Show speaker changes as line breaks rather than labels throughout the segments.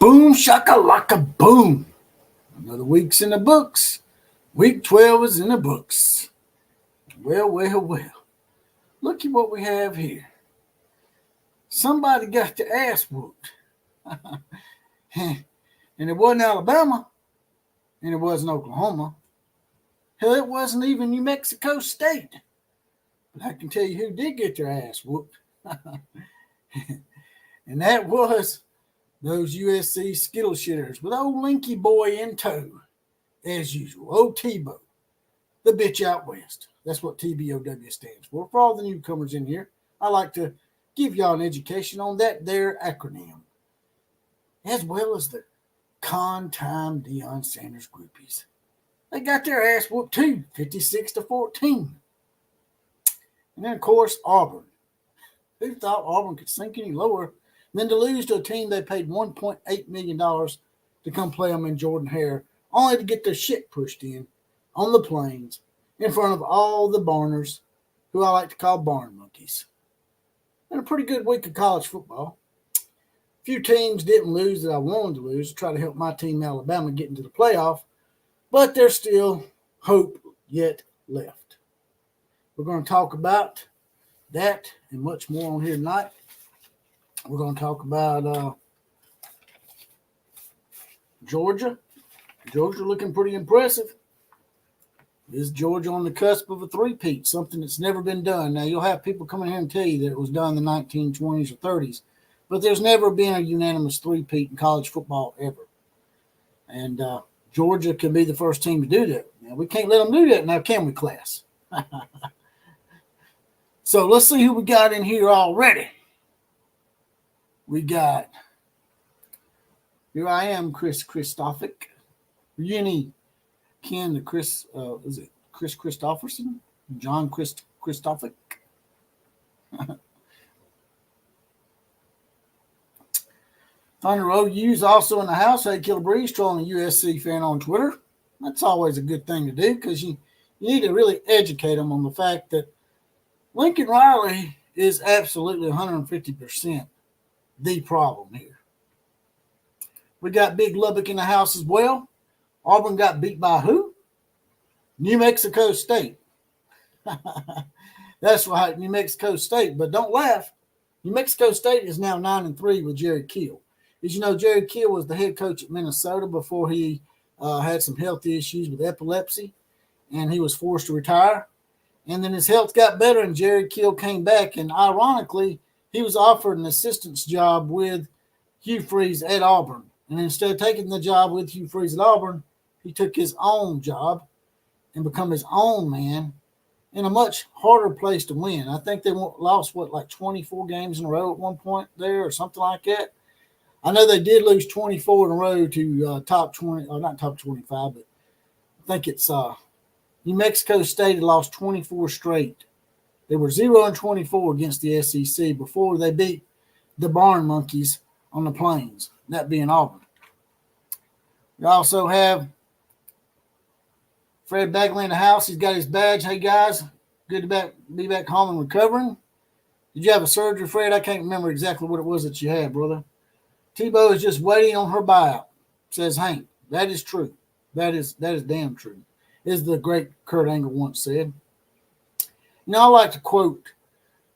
Boom, shakalaka, boom. Another week's in the books. Week 12 is in the books. Well. Look at what we have here. Somebody got their ass whooped. And it wasn't Alabama. And it wasn't Oklahoma. Hell, it wasn't even New Mexico State. But I can tell you who did get their ass whooped. And that was those USC Skittle shitters with old Linky Boy in tow, as usual. Old Tebow, the bitch out west. That's what TBOW stands for. For all the newcomers in here, I like to give y'all an education on that there acronym, as well as the con-time Deion Sanders groupies. They got their ass whooped too, 56-14. And then, of course, Auburn. Who thought Auburn could sink any lower than to lose to a team they paid $1.8 million to come play them in Jordan-Hare, only to get their shit pushed in on the plains in front of all the barners, who I like to call barn monkeys. And a pretty good week of college football. A few teams didn't lose that I wanted to lose to try to help my team, Alabama, get into the playoff, but there's still hope yet left. We're going to talk about that and much more on here tonight. We're going to talk about Georgia. Georgia looking pretty impressive. Is Georgia on the cusp of a three-peat, something that's never been done? Now, you'll have people come in here and tell you that it was done in the 1920s or 30s, but there's never been a unanimous three-peat in college football ever. And Georgia can be the first team to do that. Now, we can't let them do that now, can we, class? So let's see who we got in here already. We got, here I am, Chris Christophic. Uni Ken to Chris, is it Chris Christopherson? John Christophic. Thunder OU's also in the house. Hey, Killer Breeze trolling a USC fan on Twitter. That's always a good thing to do because you need to really educate them on the fact that Lincoln Riley is absolutely 150% the problem here. We got Big Lubbock in the house as well. Auburn got beat by who? New Mexico State. That's right, New Mexico State. But don't laugh. New Mexico State is now 9-3 with Jerry Kill. As you know, Jerry Kill was the head coach at Minnesota before he had some health issues with epilepsy, and he was forced to retire. And then his health got better, and Jerry Kill came back. And ironically, he was offered an assistant's job with Hugh Freeze at Auburn. And instead of taking the job with Hugh Freeze at Auburn, he took his own job and become his own man in a much harder place to win. I think they lost, like 24 games in a row at one point there or something like that. I know they did lose 24 in a row to top 20, or not top 25, but I think it's New Mexico State had lost 24 straight. They were 0-24 against the SEC before they beat the barn monkeys on the plains, that being Auburn. We also have Fred Bagley in the house. He's got his badge. Hey, guys, good to be back home and recovering. Did you have a surgery, Fred? I can't remember exactly what it was that you had, brother. Tebow is just waiting on her buyout, says Hank. That is true. That is damn true, as the great Kurt Angle once said. You know, I like to quote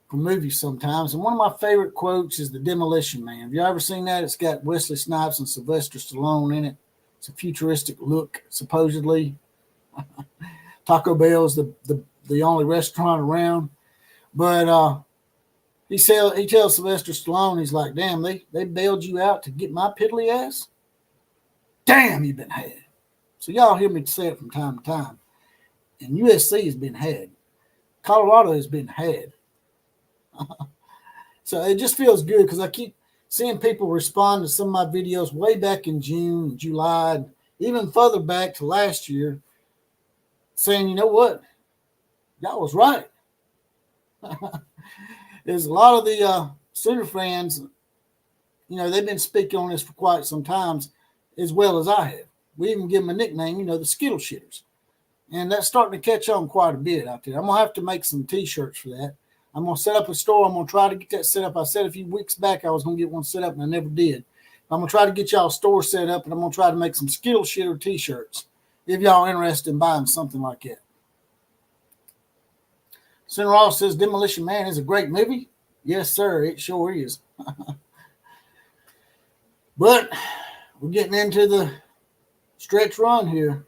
from movies sometimes, and one of my favorite quotes is The Demolition Man. Have you ever seen that? It's got Wesley Snipes and Sylvester Stallone in it. It's a futuristic look, supposedly. Taco Bell is the only restaurant around. But he tells Sylvester Stallone, he's like, damn, they bailed you out to get my piddly ass? Damn, you've been had. So y'all hear me say it from time to time. And USC has been had. Colorado has been had. So it just feels good because I keep seeing people respond to some of my videos way back in June, July, and even further back to last year, saying, you know what? Y'all was right. There's a lot of the Sooner fans, you know, they've been speaking on this for quite some time, as well as I have. We even give them a nickname, you know, the Skittle Shitters. And that's starting to catch on quite a bit out there. I'm going to have to make some T-shirts for that. I'm going to set up a store. I'm going to try to get that set up. I said a few weeks back I was going to get one set up, and I never did I'm going to try to get y'all a store set up, and I'm going to try to make some Skittle Shitter t-shirts if y'all are interested in buying something like that. Senator Ross says Demolition Man is a great movie. Yes, sir. It sure is. But we're getting into the stretch run here.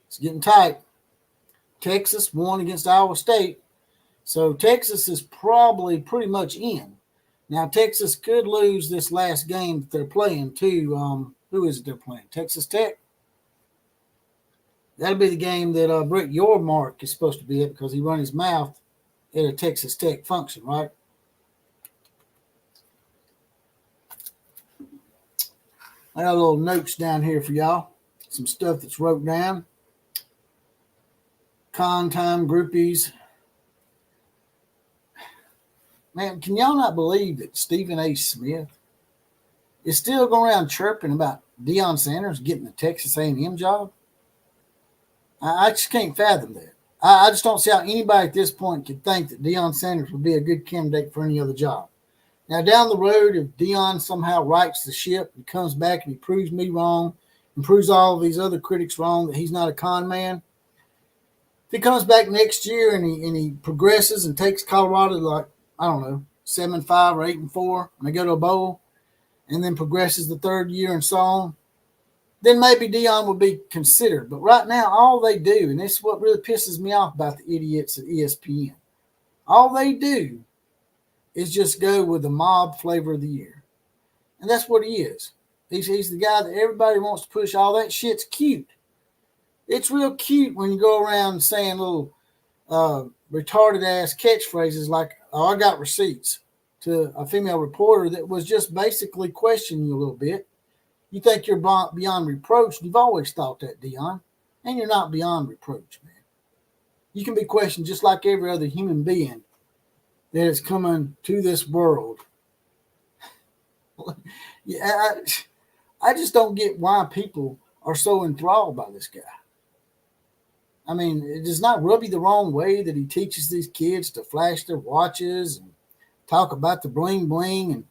It's getting tight. Texas won against Iowa State. So Texas is probably pretty much in. Now, Texas could lose this last game that they're playing to, who is it they're playing? Texas Tech? That'll be the game that Brett Yormark is supposed to be at because he run his mouth at a Texas Tech function, right? I got little notes down here for y'all. Some stuff that's wrote down. Con time groupies. Man, can y'all not believe that Stephen A. Smith is still going around chirping about Deion Sanders getting the Texas A&M job? I just can't fathom that. I just don't see how anybody at this point could think that Deion Sanders would be a good candidate for any other job. Now, down the road, if Deion somehow rights the ship and comes back and he proves me wrong and proves all of these other critics wrong that he's not a con man, if he comes back next year and he progresses and takes Colorado like, I don't know, 7-5 or 8-4, and they go to a bowl, and then progresses the third year and so on, then maybe Deion would be considered. But right now, all they do, and this is what really pisses me off about the idiots at ESPN, all they do is just go with the mob flavor of the year. And that's what he is. He's the guy that everybody wants to push. All that shit's cute. It's real cute when you go around saying little retarded-ass catchphrases like, oh, I got receipts, to a female reporter that was just basically questioning you a little bit. You think you're beyond reproach. You've always thought that, Deion. And you're not beyond reproach, man. You can be questioned just like every other human being that is coming to this world. Yeah, I just don't get why people are so enthralled by this guy. I mean, it does not rub you the wrong way that he teaches these kids to flash their watches and talk about the bling bling and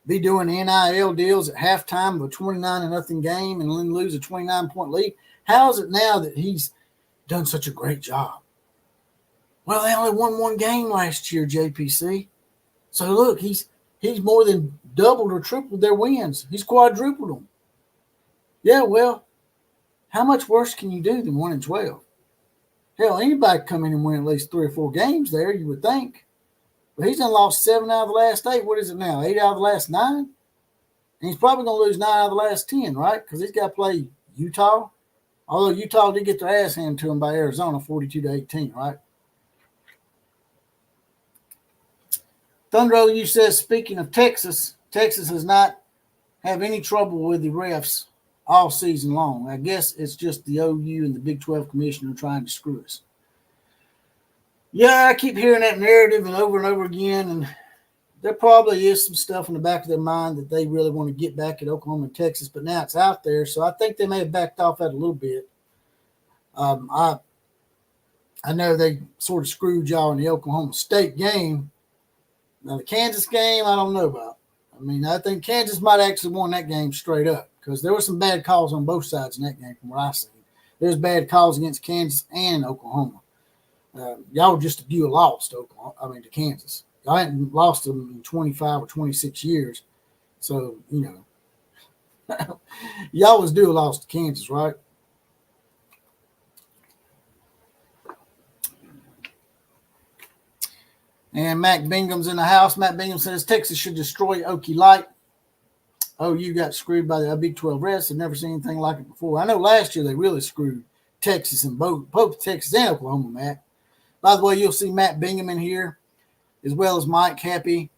be doing NIL deals at halftime of a 29-0 game and then lose a 29-point lead. How is it now that he's done such a great job? Well, they only won one game last year, JPC. So look, he's more than doubled or tripled their wins. He's quadrupled them. Yeah, well, how much worse can you do than 1-12? Hell, anybody come in and win at least 3 or 4 games there, you would think. But he's done lost 7 out of the last 8. What is it now? 8 out of the last 9? And he's probably going to lose 9 out of the last 10, right? Because he's got to play Utah. Although Utah did get their ass handed to him by Arizona 42-18, right? Thunder you says, speaking of Texas, Texas does not have any trouble with the refs all season long. I guess it's just the OU and the Big 12 commissioner trying to screw us. Yeah, I keep hearing that narrative and over again, and there probably is some stuff in the back of their mind that they really want to get back at Oklahoma and Texas, but now it's out there, so I think they may have backed off that a little bit. I know they sort of screwed y'all in the Oklahoma State game. Now, the Kansas game, I don't know about. I mean, I think Kansas might actually won that game straight up because there were some bad calls on both sides in that game from what I seen. There's bad calls against Kansas and Oklahoma. Y'all were just a few lost to Kansas. Y'all hadn't lost them in 25 or 26 years. So, you know, y'all was due a loss to Kansas, right? And Matt Bingham's in the house. Matt Bingham says Texas should destroy Okie Light. Oh, you got screwed by the Big 12 refs. I've never seen anything like it before. I know last year they really screwed Texas and both Texas and Oklahoma, Matt. By the way, you'll see Matt Bingham in here, as well as Mike Happy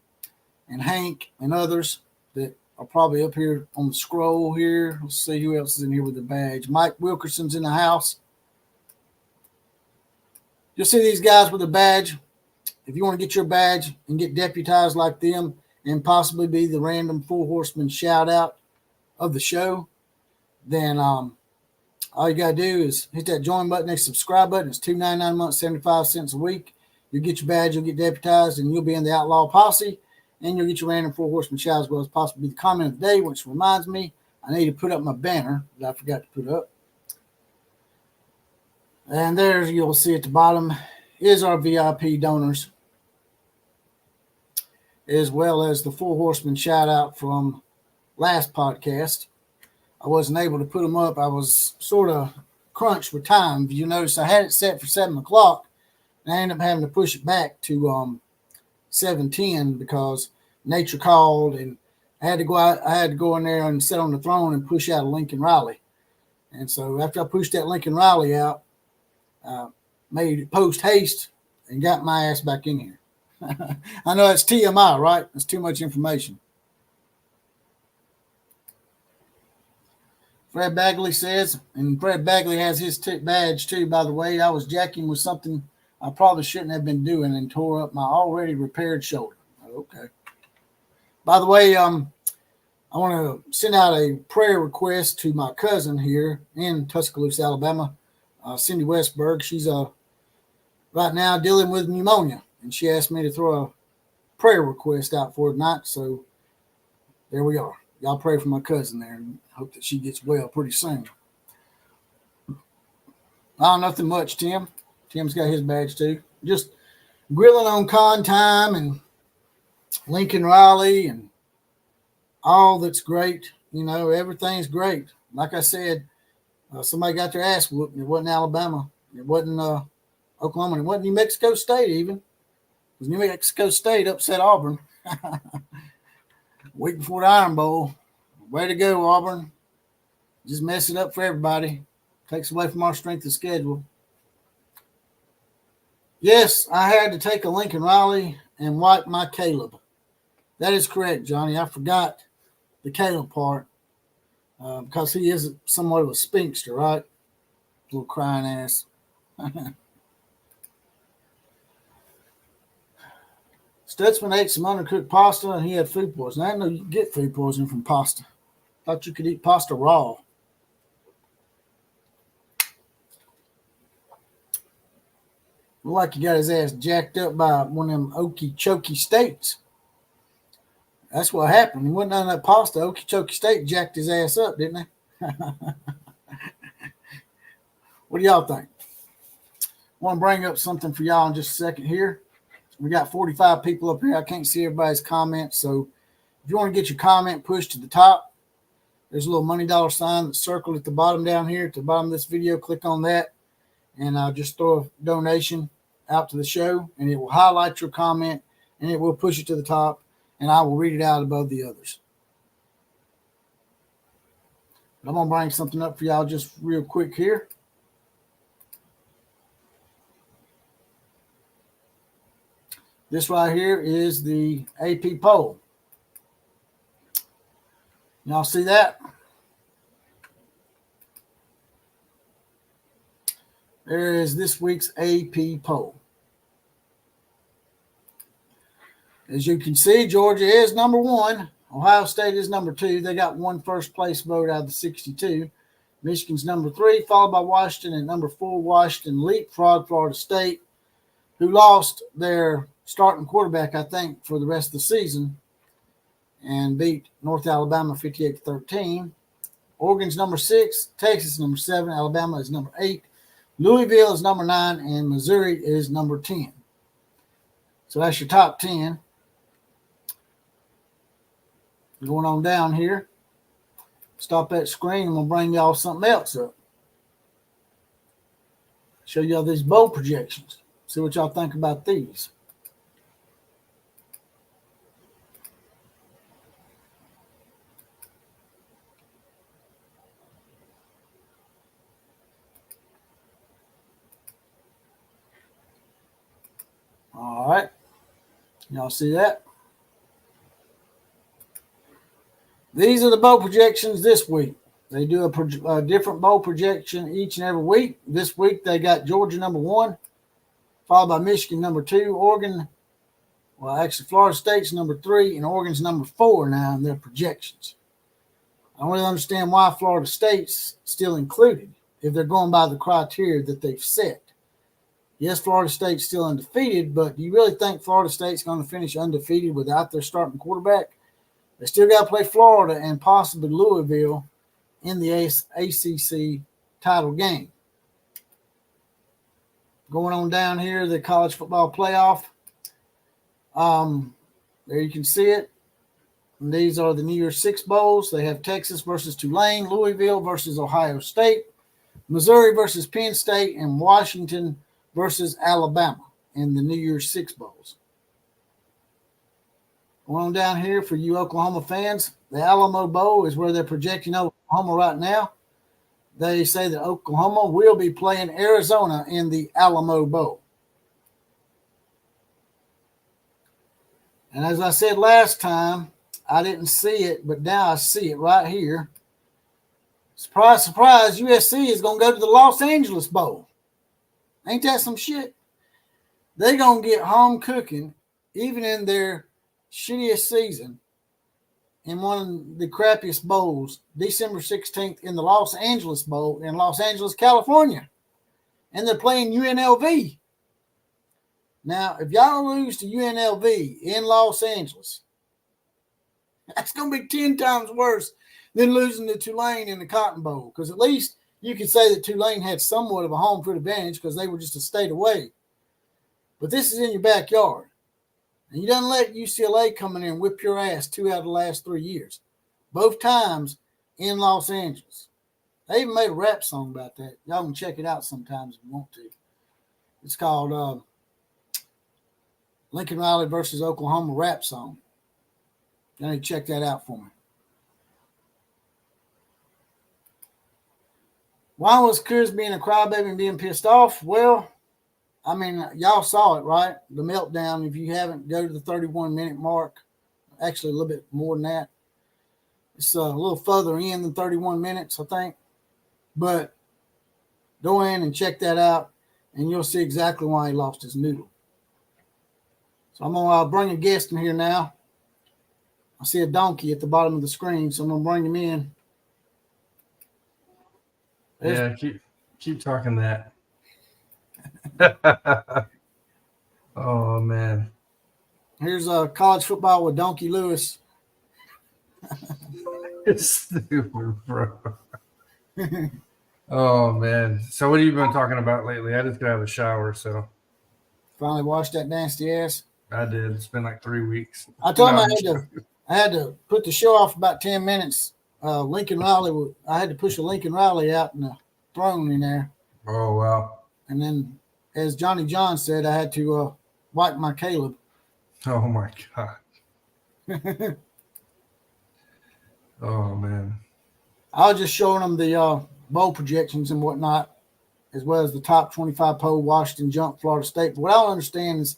and Hank and others that are probably up here on the scroll here. Let's see who else is in here with the badge. Mike Wilkerson's in the house. You'll see these guys with a badge. If you want to get your badge and get deputized like them and possibly be the random Four Horsemen shout-out of the show, then all you got to do is hit that join button next to subscribe button. It's $2.99 a month, 75 cents a week. You'll get your badge, you'll get deputized, and you'll be in the Outlaw Posse. And you'll get your random 4 horseman shout as well as possibly the comment of the day, which reminds me, I need to put up my banner that I forgot to put up. And there you'll see at the bottom is our VIP donors, as well as the 4 horseman shout out from last podcast. I wasn't able to put them up. I was sort of crunched with time. You notice I had it set for 7 o'clock, and I ended up having to push it back to 7:10 because nature called, and I had to go out. I had to go in there and sit on the throne and push out a Lincoln Riley. And so after I pushed that Lincoln Riley out, made it post haste and got my ass back in here. I know that's TMI, right? That's too much information. Fred Bagley says, and Fred Bagley has his badge too, by the way. I was jacking with something I probably shouldn't have been doing and tore up my already repaired shoulder. Okay. By the way, I want to send out a prayer request to my cousin here in Tuscaloosa, Alabama, Cindy Westberg. She's right now dealing with pneumonia, and she asked me to throw a prayer request out for tonight. So there we are. Y'all pray for my cousin there and hope that she gets well pretty soon. Nothing much, Tim. Tim's got his badge too. Just grilling on con time and Lincoln Riley and all that's great. You know, everything's great. Like I said, somebody got their ass whooped. It wasn't Alabama. It wasn't Oklahoma. It wasn't New Mexico State even. It was New Mexico State upset Auburn. Week before the Iron Bowl. Way to go, Auburn. Just mess it up for everybody. Takes away from our strength of schedule. Yes, I had to take a Lincoln Riley and wipe my Caleb. That is correct, Johnny. I forgot the Caleb part because he is somewhat of a spinkster, right? Little crying ass. Stutzman ate some undercooked pasta and he had food poisoning. I didn't know you could get food poisoning from pasta. Thought you could eat pasta raw. Looked like he got his ass jacked up by one of them Okeechobee steaks. That's what happened. He wasn't on that pasta. Okeechobee steak jacked his ass up, didn't they? What do y'all think? I want to bring up something for y'all in just a second here. We got 45 people up here. I can't see everybody's comments. So if you want to get your comment pushed to the top, there's a little money dollar sign that's circled at the bottom down here. At the bottom of this video, click on that. And I'll just throw a donation out to the show. And it will highlight your comment. And it will push it to the top. And I will read it out above the others. But I'm going to bring something up for y'all just real quick here. This right here is the AP poll. Y'all see that? There is this week's AP poll. As you can see, Georgia is number 1. Ohio State is number 2. They got one first place vote out of the 62. Michigan's number 3, followed by Washington, and number 4, Washington leapfrog Florida State, who lost their starting quarterback, I think, for the rest of the season and beat North Alabama 58-13. Oregon's number 6, Texas is number 7, Alabama is number 8, Louisville is number 9, and Missouri is number 10. So that's your top 10. Going on down here. Stop that screen. I'm going to bring y'all something else up. Show y'all these bowl projections. See what y'all think about these. All right. Y'all see that? These are the bowl projections this week. They do a different bowl projection each and every week. This week they got Georgia number 1, followed by Michigan number 2, Oregon, well, actually Florida State's number 3, and Oregon's number 4 now in their projections. I don't really understand why Florida State's still included if they're going by the criteria that they've set. Yes, Florida State's still undefeated, but do you really think Florida State's going to finish undefeated without their starting quarterback? They still got to play Florida and possibly Louisville in the ACC title game. Going on down here, the college football playoff. There you can see it. And these are the New Year's Six Bowls. They have Texas versus Tulane, Louisville versus Ohio State, Missouri versus Penn State, and Washington versus Alabama in the New Year's Six Bowls. Going on down here for you Oklahoma fans, the Alamo Bowl is where they're projecting Oklahoma right now. They say that Oklahoma will be playing Arizona in the Alamo Bowl. And as I said last time, I didn't see it, but now I see it right here. Surprise, surprise, USC is going to go to the Los Angeles Bowl. Ain't that some shit? They're going to get home cooking, even in their shittiest season, in one of the crappiest bowls, December 16th in the Los Angeles Bowl in Los Angeles, California. And they're playing UNLV. Now, if y'all lose to UNLV in Los Angeles, that's going to be 10 times worse than losing to Tulane in the Cotton Bowl, because at least you could say that Tulane had somewhat of a home field advantage because they were just a state away. But this is in your backyard. And you don't let UCLA come in and whip your ass 2 out of the last 3 years. Both times in Los Angeles. They even made a rap song about that. Y'all can check it out sometimes if you want to. It's called Lincoln Riley versus Oklahoma rap song. You need to check that out for me. Why was Coors being a crybaby and being pissed off? Well, I mean, y'all saw it, right? The meltdown. If you haven't, go to the 31-minute mark. Actually, a little bit more than that. It's a little further in than 31 minutes, I think. But go in and check that out, and you'll see exactly why he lost his noodle. So I'm going to bring a guest in here now. I see a donkey at the bottom of the screen, so I'm going to bring him in.
Yeah, keep talking that. Oh, man.
Here's college football with Donkey Lewis.
It's stupid, bro. Oh, man. So what have you been talking about lately? I just got out of the shower, so.
Finally washed that nasty ass.
I did. It's been like 3 weeks.
I told him I had to put the show off about 10 minutes. Lincoln Riley, I had to push a Lincoln Riley out in the throne in there.
Oh, wow.
And then, as Johnny John said, I had to wipe my Caleb.
Oh, my God. Oh, man.
I was just showing them the bowl projections and whatnot, as well as the top 25 poll, Washington jumped Florida State. But what I don't understand is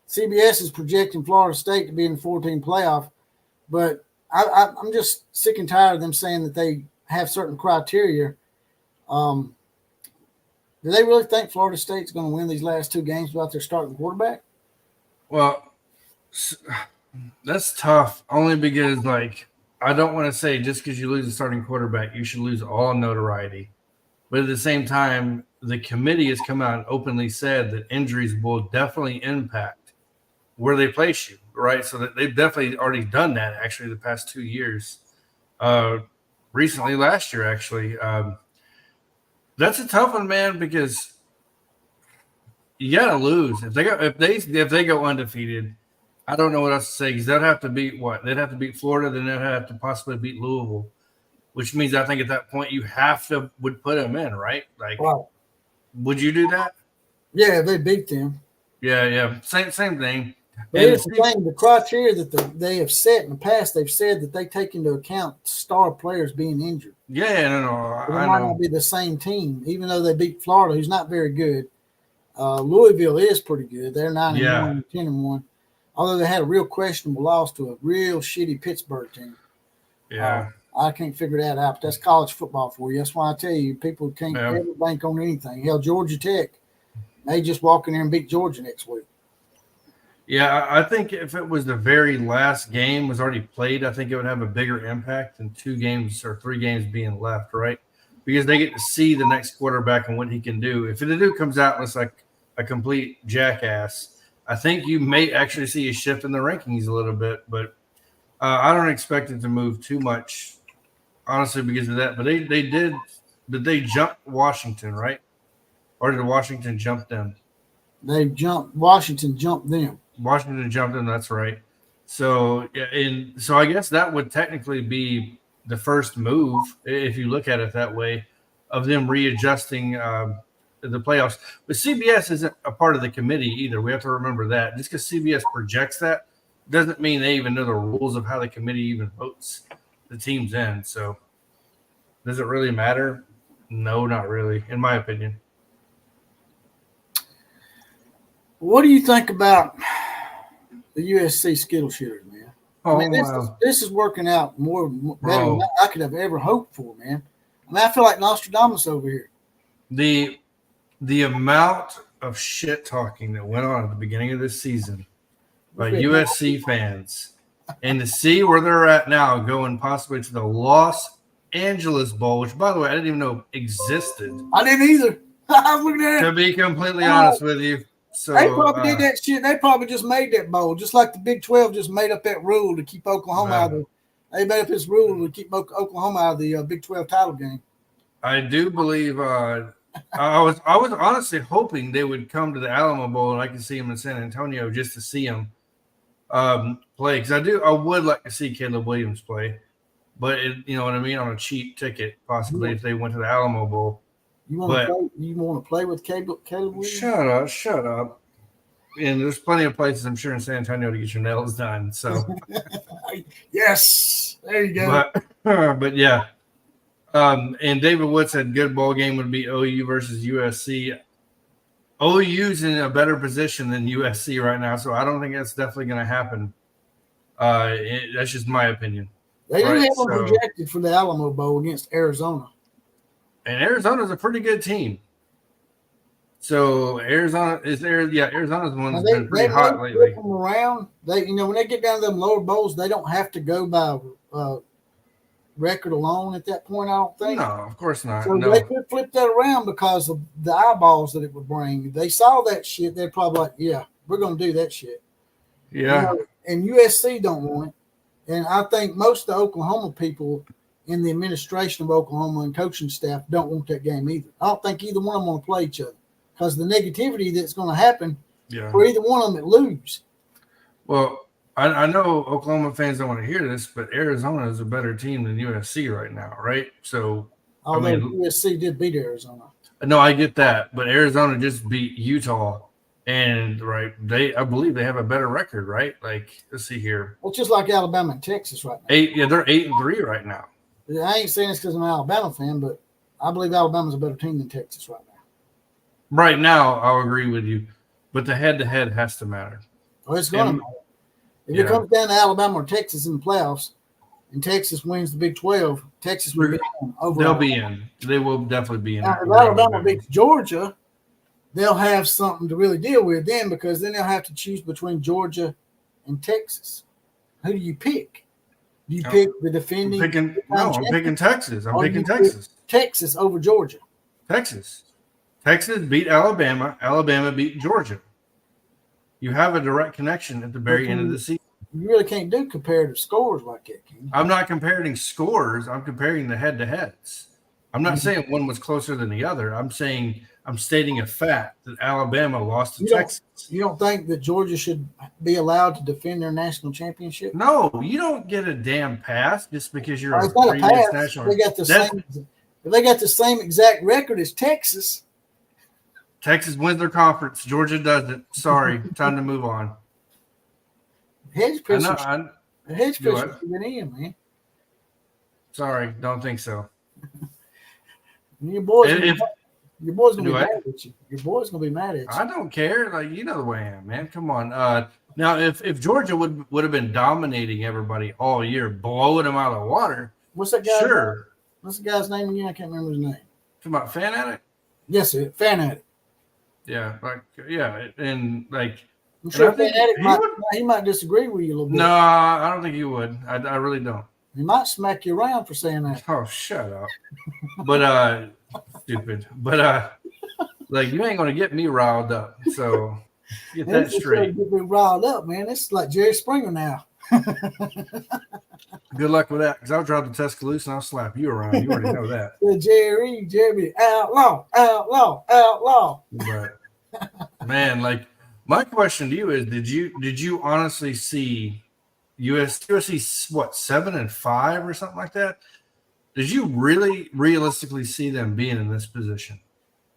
CBS is projecting Florida State to be in the 14 playoff, but I'm just sick and tired of them saying that they have certain criteria. Do they really think Florida State's going to win these last 2 games without their starting quarterback?
Well, that's tough, only because, like, I don't want to say just because you lose a starting quarterback, you should lose all notoriety. But at the same time, the committee has come out and openly said that injuries will definitely impact where they place you, right? So that they've definitely already done that, actually, the past 2 years. Recently, last year, actually. That's a tough one, man, because you got to lose. If they go undefeated, I don't know what else to say, because they'd have to beat what? They'd have to beat Florida, then they'd have to possibly beat Louisville, which means I think at that point you would put them in, right? Like, wow. Would you do that?
Yeah, they beat them.
Yeah. Same thing.
But here's the thing, the criteria that they have set in the past, they've said that they take into account star players being injured.
Yeah, no.
It might not be the same team, even though they beat Florida, who's not very good. Louisville is pretty good. They're 9-1, 10-1. Although they had a real questionable loss to a real shitty Pittsburgh team.
Yeah.
I can't figure that out. But that's college football for you. That's why I tell you, people can't ever bank on anything. Hell, Georgia Tech may just walk in there and beat Georgia next week.
Yeah, I think if it was the very last game was already played, I think it would have a bigger impact than 2 games or 3 games being left, right? Because they get to see the next quarterback and what he can do. If the dude comes out and it's like a complete jackass, I think you may actually see a shift in the rankings a little bit. But I don't expect it to move too much, honestly, because of that. But they did. Did they jump Washington, right? Or did Washington jump them?
Washington jumped them.
Washington jumped them. That's right. So, so I guess that would technically be the first move, if you look at it that way, of them readjusting the playoffs. But CBS isn't a part of the committee either. We have to remember that. Just because CBS projects that doesn't mean they even know the rules of how the committee even votes the teams in. So, does it really matter? No, not really, in my opinion.
What do you think about the USC Skittle shitters, man?
Oh,
I mean, this is working out more better than I could have ever hoped for, man. I mean, I feel like Nostradamus over here.
The amount of shit talking that went on at the beginning of this season by USC fans, and to see where they're at now, going possibly to the Los Angeles Bowl, which, by the way, I didn't even know existed.
I didn't either. I was looking at it.
To be completely honest with you. So,
they probably did that shit. They probably just made that bowl, just like the Big 12 just made up that rule to keep Oklahoma out of They made up this rule to keep Oklahoma out of the Big 12 title game.
I do believe I was honestly hoping they would come to the Alamo Bowl and I could see them in San Antonio just to see them play, because I would like to see Caleb Williams play, but you know what I mean, on a cheap ticket possibly if they went to the Alamo Bowl.
You want to play with Caleb Williams?
Shut up. And there's plenty of places, I'm sure, in San Antonio to get your nails done. So,
yes, there you go.
But yeah. And David Wood said good bowl game would be OU versus USC. OU's in a better position than USC right now, so I don't think that's definitely going to happen. That's just my opinion.
They do have them projected for the Alamo Bowl against Arizona. And
Arizona's a pretty good team. So Arizona's the one that's been pretty hot lately.
Them around. When they get down to them lower bowls, they don't have to go by record alone at that point, I don't think.
No, of course not.
So they could flip that around because of the eyeballs that it would bring. If they saw that shit, they're probably like, yeah, we're going to do that shit.
Yeah.
And USC don't want it. And I think most of the Oklahoma people in the administration of Oklahoma and coaching staff don't want that game either. I don't think either one of them want to play each other because the negativity that's going to happen for either one of them that lose.
Well, I know Oklahoma fans don't want to hear this, but Arizona is a better team than USC right now, right? So,
USC did beat Arizona.
No, I get that, but Arizona just beat Utah, and I believe they have a better record, right? Like, let's see here.
Well, just like Alabama and Texas right now.
They're 8-3 right now.
I ain't saying this because I'm an Alabama fan, but I believe Alabama's a better team than Texas right now.
Right now, I'll agree with you, but the head-to-head has to matter.
Well, it's going to matter. If it comes down to Alabama or Texas in the playoffs, and Texas wins the Big 12, Texas will be in overall.
They'll be in. They will definitely be in.
Now, if Alabama beats Georgia, they'll have something to really deal with then, because then they'll have to choose between Georgia and Texas. Who do you pick? Do you pick the defending?
I'm picking Texas. I'm picking Texas.
Texas over Georgia.
Texas beat Alabama. Alabama beat Georgia. You have a direct connection at the very end of the season.
You really can't do comparative scores like that, can you?
I'm not comparing scores. I'm comparing the head-to-heads. I'm not saying one was closer than the other. I'm stating a fact that Alabama lost to Texas.
You don't think that Georgia should be allowed to defend their national championship?
No, you don't get a damn pass just because you're
a previous national. If they got the same exact record as Texas.
Texas wins their conference. Georgia doesn't. Sorry, time to move on.
Hedge pitcher should have been in, man.
Sorry, don't think so.
Your boys gonna be mad at you. Your boys gonna be mad at you.
I don't care. Like, you know the way I am, man. Come on. Now, if Georgia would have been dominating everybody all year, blowing them out of the water.
What's that guy?
Sure.
What's the guy's name again? I can't remember his name.
Talking about Fan Addict?
Yes, sir. Fan Addict.
Yeah, and like.
I'm sure Fan Addict he might disagree with you a little bit.
No, I don't think he would. I really don't.
He might smack you around for saying that.
Oh, shut up. But stupid. But Like, you ain't going to get me riled up. So get that
That's
straight.
get me riled up, man. It's like Jerry Springer now.
Good luck with that, because I'll drop the Tuscaloosa and I'll slap you around. You already know that.
Jeremy, outlaw, outlaw, outlaw.
But man, like, my question to you is: Did you honestly see USC what 7-5 or something like that? Did you really realistically see them being in this position?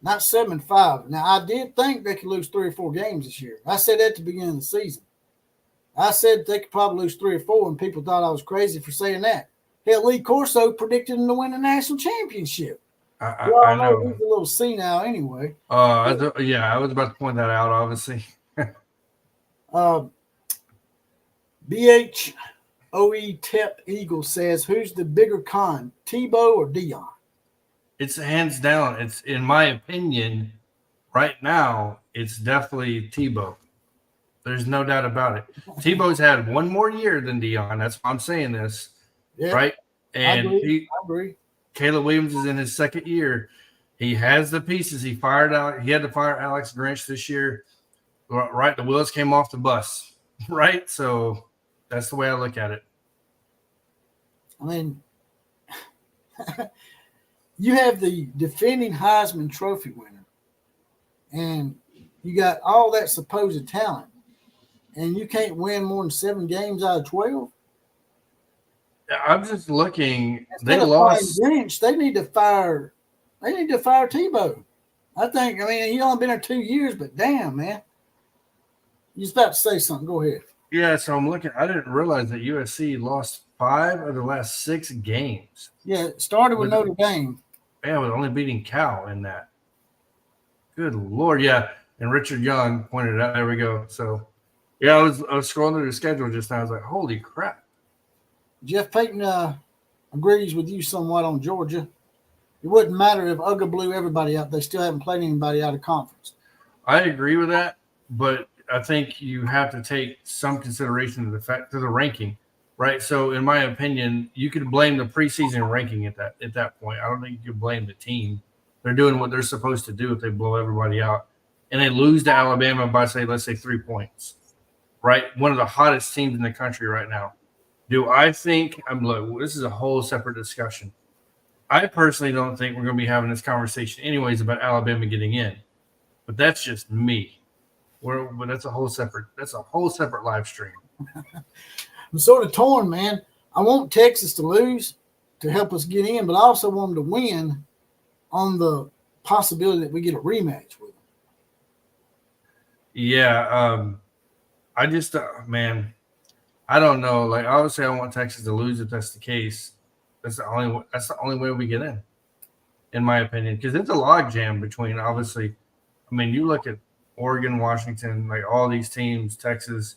Not 7-5. Now I did think they could lose 3 or 4 games this year. I said that at the beginning of the season. I said they could probably lose 3 or 4, and people thought I was crazy for saying that. Hell, Lee Corso predicted them to win the national championship.
I know.
He's a little senile anyway.
I was about to point that out, obviously.
BHOE Tep Eagle says, who's the bigger con, Tebow or Deion?
It's hands down. It's, in my opinion, right now, it's definitely Tebow. There's no doubt about it. Tebow's had one more year than Deion. That's why I'm saying this. Yeah, right? And I agree. Caleb Williams is in his second year. He has the pieces. He had to fire Alex Grinch this year. Right? The wheels came off the bus. Right? So that's the way I look at it.
I mean, you have the defending Heisman Trophy winner, and you got all that supposed talent, and you can't win more than 7 games out of 12.
I'm just looking.
Instead of lost. Grinch, they need to fire. They need to fire Tebow. I mean, he only been there 2 years, but damn, man. You was about to say something. Go ahead.
Yeah, so I'm looking. I didn't realize that USC lost 5 of the last 6 games.
Yeah, it started with Notre Dame.
Yeah, with only beating Cal in that. Good Lord, yeah. And Richard Young pointed it out. There we go. So, yeah, I was scrolling through the schedule just now. I was like, holy crap.
Jeff Payton agrees with you somewhat on Georgia. It wouldn't matter if Uga blew everybody out. They still haven't played anybody out of conference.
I agree with that, but I think you have to take some consideration to the ranking, right? So, in my opinion, you could blame the preseason ranking at that point. I don't think you could blame the team. They're doing what they're supposed to do if they blow everybody out, and they lose to Alabama by let's say 3 points, right? One of the hottest teams in the country right now. Do I think this is a whole separate discussion. I personally don't think we're going to be having this conversation anyways about Alabama getting in, but that's just me. But that's a whole separate live stream.
I'm sort of torn, man. I want Texas to lose to help us get in, but I also want them to win on the possibility that we get a rematch with them.
Yeah, I just man. I don't know. Like, obviously, I want Texas to lose if that's the case. That's the only way we get in my opinion, because it's a logjam between. Obviously, I mean, you look at Oregon, Washington, like all these teams, Texas.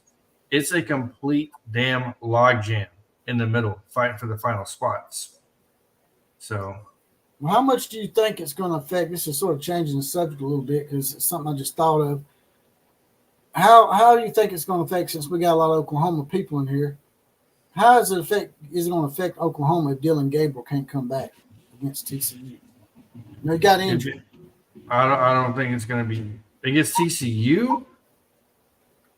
It's a complete damn logjam in the middle, fighting for the final spots. So,
well, how much do you think it's going to affect? This is sort of changing the subject a little bit because it's something I just thought of. How do you think it's going to affect, since we got a lot of Oklahoma people in here? How is it going to affect Oklahoma if Dylan Gabriel can't come back against TCU? He got injured.
I don't think it's going to be against TCU.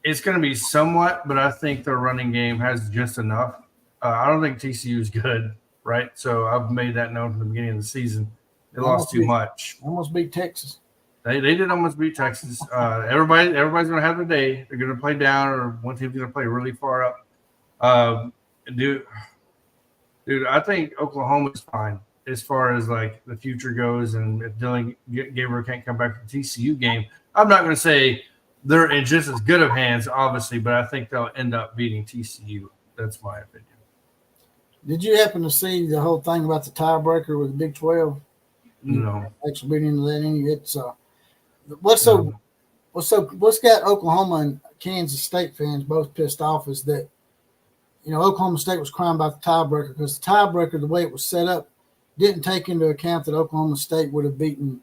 It's going to be somewhat, but I think their running game has just enough. I don't think TCU is good, right? So I've made that known from the beginning of the season. They lost too much.
Almost beat Texas.
They did almost beat Texas. Everybody's going to have their day. They're going to play down, or one team's going to play really far up. Dude, I think Oklahoma's fine as far as like the future goes. And if Dylan Gabriel can't come back to the TCU game, I'm not going to say they're in just as good of hands, obviously, but I think they'll end up beating TCU. That's my opinion.
Did you happen to see the whole thing about the tiebreaker with the Big 12?
No.
Actually, been into that any? It's what's got Oklahoma and Kansas State fans both pissed off is that, Oklahoma State was crying about the tiebreaker because the tiebreaker, the way it was set up, didn't take into account that Oklahoma State would have beaten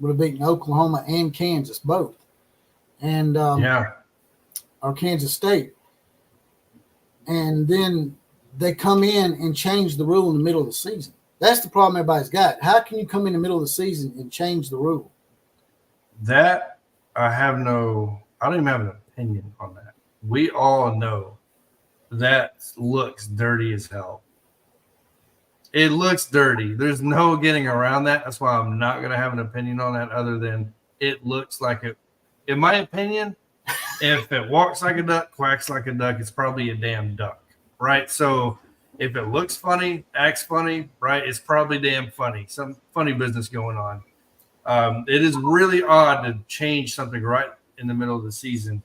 Oklahoma and Kansas both, and or Kansas State, and then they come in and change the rule in the middle of the season. That's the problem everybody's got. How can you come in the middle of the season and change the rule?
That I don't even have an opinion on that. We all know that looks dirty as hell. It looks dirty. There's no getting around that. That's why I'm not going to have an opinion on that other than it looks like it. In my opinion, if it walks like a duck, quacks like a duck, it's probably a damn duck, right? So if it looks funny, acts funny, right, it's probably damn funny. Some funny business going on. It is really odd to change something right in the middle of the season,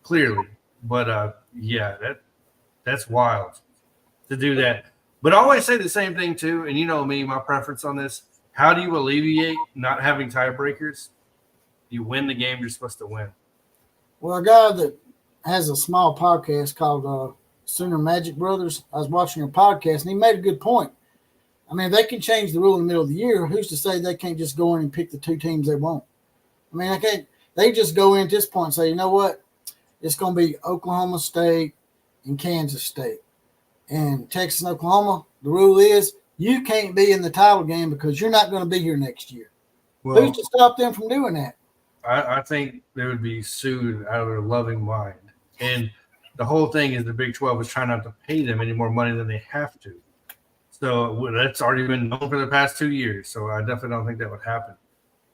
clearly. But, that's wild to do that. But I always say the same thing, too, and you know me, my preference on this. How do you alleviate not having tiebreakers? You win the game you're supposed to win.
Well, a guy that has a small podcast called Sooner Magic Brothers, I was watching a podcast, and he made a good point. I mean, if they can change the rule in the middle of the year, who's to say they can't just go in and pick the two teams they want? I mean, they just go in at this point and say, you know what? It's going to be Oklahoma State and Kansas State. And Texas and Oklahoma, the rule is you can't be in the title game because you're not going to be here next year. Well, who's to stop them from doing that?
I think they would be sued out of their loving mind. And the whole thing is the Big 12 is trying not to pay them any more money than they have to. So that's already been known for the past 2 years. So I definitely don't think that would happen.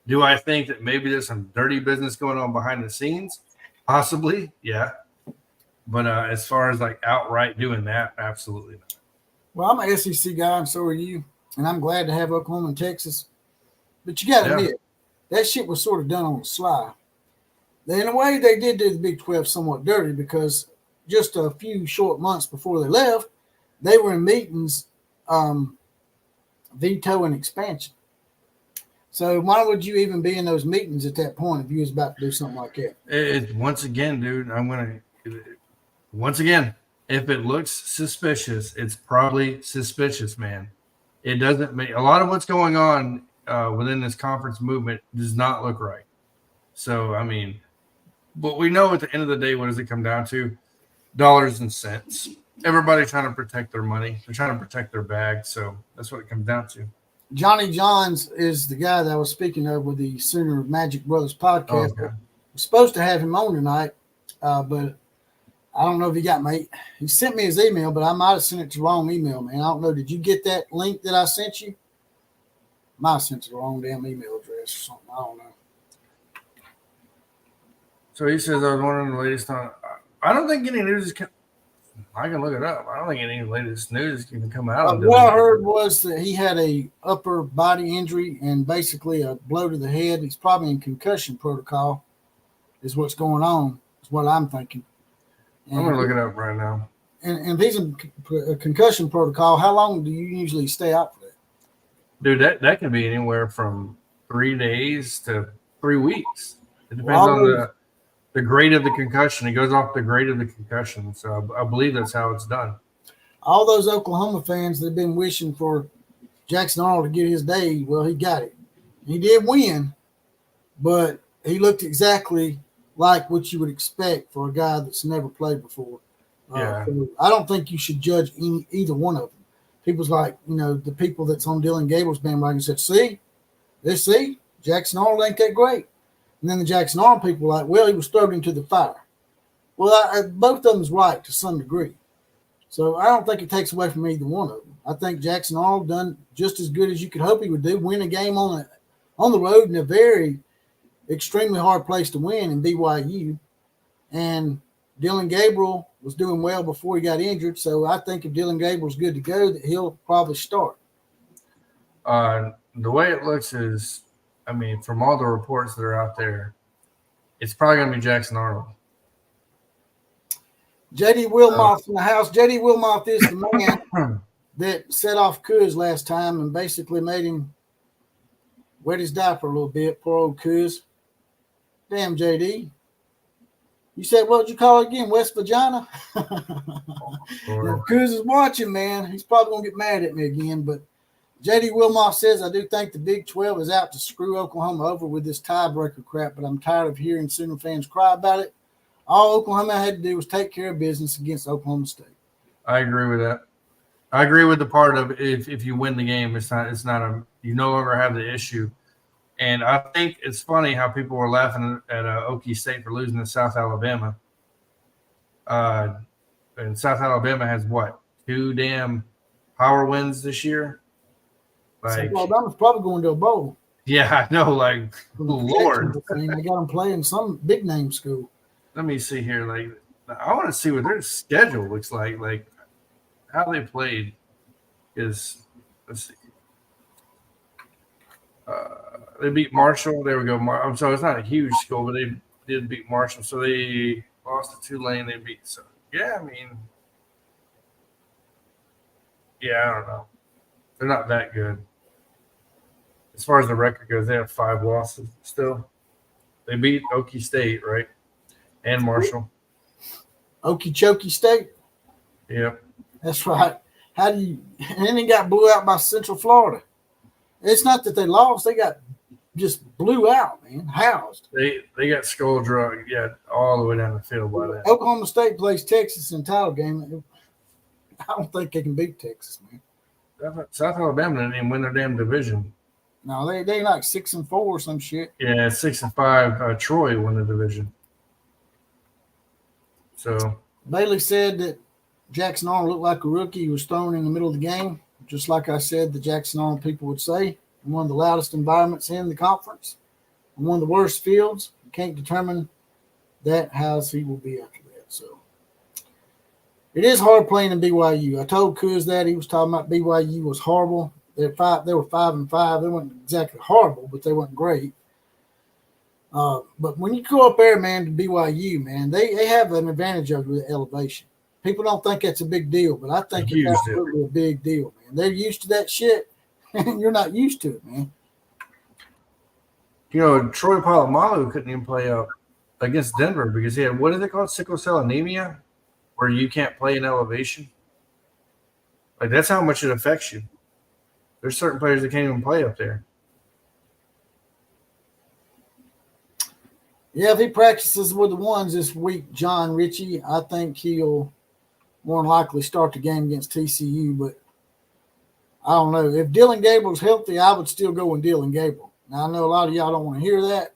Do I think that maybe there's some dirty business going on behind the scenes? Possibly, yeah. But as far as like outright doing that, absolutely not.
Well, I'm an SEC guy, and so are you. And I'm glad to have Oklahoma and Texas. But you got to admit, that shit was sort of done on the sly. In a way, they did do the Big 12 somewhat dirty because just a few short months before they left, they were in meetings vetoing expansion. So why would you even be in those meetings at that point if you was about to do something like that?
Once again, dude, once again, if it looks suspicious, it's probably suspicious, man. It doesn't make a lot of what's going on within this conference movement does not look right. So, I mean, but we know at the end of the day, what does it come down to? Dollars and cents. Everybody trying to protect their money. They're trying to protect their bag. So that's what it comes down to.
Johnny Johns is the guy that I was speaking of with the Sooner Magic Brothers podcast.
Okay.
We're supposed to have him on tonight, but I don't know if he got he sent me his email, but I might have sent it to the wrong email, man. I don't know. Did you get that link that I sent you? Might have sent it to the wrong damn email address or something. I don't know.
So he says, I was wondering the latest on. I don't think any news is. I can look it up. I don't think any latest news can come out.
What I heard was that he had a upper body injury and basically a blow to the head. He's probably in concussion protocol, is what's going on, is what I'm thinking.
And I'm going to look it up right now.
And if he's in a concussion protocol, how long do you usually stay out for that?
Dude, that can be anywhere from 3 days to 3 weeks. It depends on the grade of the concussion. It goes off the grade of the concussion. So I believe that's how it's done.
All those Oklahoma fans that have been wishing for Jackson Arnold to get his day, well, he got it. He did win, but he looked exactly like what you would expect for a guy that's never played before. So I don't think you should judge either one of them. People's like, the people that's on Dylan Gable's bandwagon said, see, Jackson Arnold ain't that great. And then the Jackson Arnold people were like, well, he was thrown into the fire. Well, both of them's right to some degree. So I don't think it takes away from either one of them. I think Jackson Arnold done just as good as you could hope he would do, win a game on the road in a very extremely hard place to win in BYU. And Dylan Gabriel was doing well before he got injured. So I think if Dylan Gabriel's good to go, that he'll probably start.
The way it looks is, from all the reports that are out there, it's probably going to be Jackson Arnold.
J.D. Wilmoth in the house. J.D. Wilmoth is the man that set off Kuz last time and basically made him wet his diaper a little bit. Poor old Kuz. Damn, J.D. You said, what did you call it again? West Vagina? Kuz is watching, man. He's probably going to get mad at me again, but J.D. Wilmoth says, I do think the Big 12 is out to screw Oklahoma over with this tiebreaker crap, but I'm tired of hearing Sooner fans cry about it. All Oklahoma had to do was take care of business against Oklahoma State.
I agree with that. I agree with the part of if you win the game, it's not you no longer have the issue. And I think it's funny how people were laughing at Okie State for losing to South Alabama. And South Alabama has what, 2 damn power wins this year? Like,
South Alabama's probably going to a bowl.
Yeah, I know. Like, Lord,
they got them playing some big name school.
Let me see here. Like, I want to see what their schedule looks like. Like, how they played is. Let's see. They beat Marshall. There we go. So it's not a huge school, but they did beat Marshall. So they lost to Tulane. They beat. So yeah, I mean, yeah, I don't know. They're not that good. As far as the record goes, they have 5 losses still. They beat Okie State, right? And Marshall.
Okeechobee State?
Yep.
That's right. How do you – and then they got blew out by Central Florida. It's not that they lost. They got just blew out, man, housed.
They got skull drug, all the way down the field by that.
Oklahoma State plays Texas in the title game. I don't think they can beat Texas, man.
South Alabama didn't even win their damn division.
No, they like 6-4 or some shit.
Yeah, 6-5. Troy won the division. So
Bailey said that Jackson Arnold looked like a rookie. He was thrown in the middle of the game, just like I said the Jackson Arnold people would say. In one of the loudest environments in the conference, in one of the worst fields. You can't determine that how he will be after that. So it is hard playing in BYU. I told Kuz that. He was talking about BYU was horrible. They were 5-5. They weren't exactly horrible, but they weren't great. But when you go up there, man, to BYU, man, they have an advantage over the elevation. People don't think that's a big deal, but I think it's absolutely a big deal, man. They're used to that shit, and you're not used to it, man.
You know, Troy Polamalu couldn't even play up against Denver because he had, what is it called, sickle cell anemia, where you can't play in elevation. Like, that's how much it affects you. There's certain players that can't even play up there.
Yeah, if he practices with the ones this week, John Ritchie, I think he'll more than likely start the game against TCU. But I don't know. If Dylan Gable's healthy, I would still go with Dylan Gable. Now, I know a lot of y'all don't want to hear that,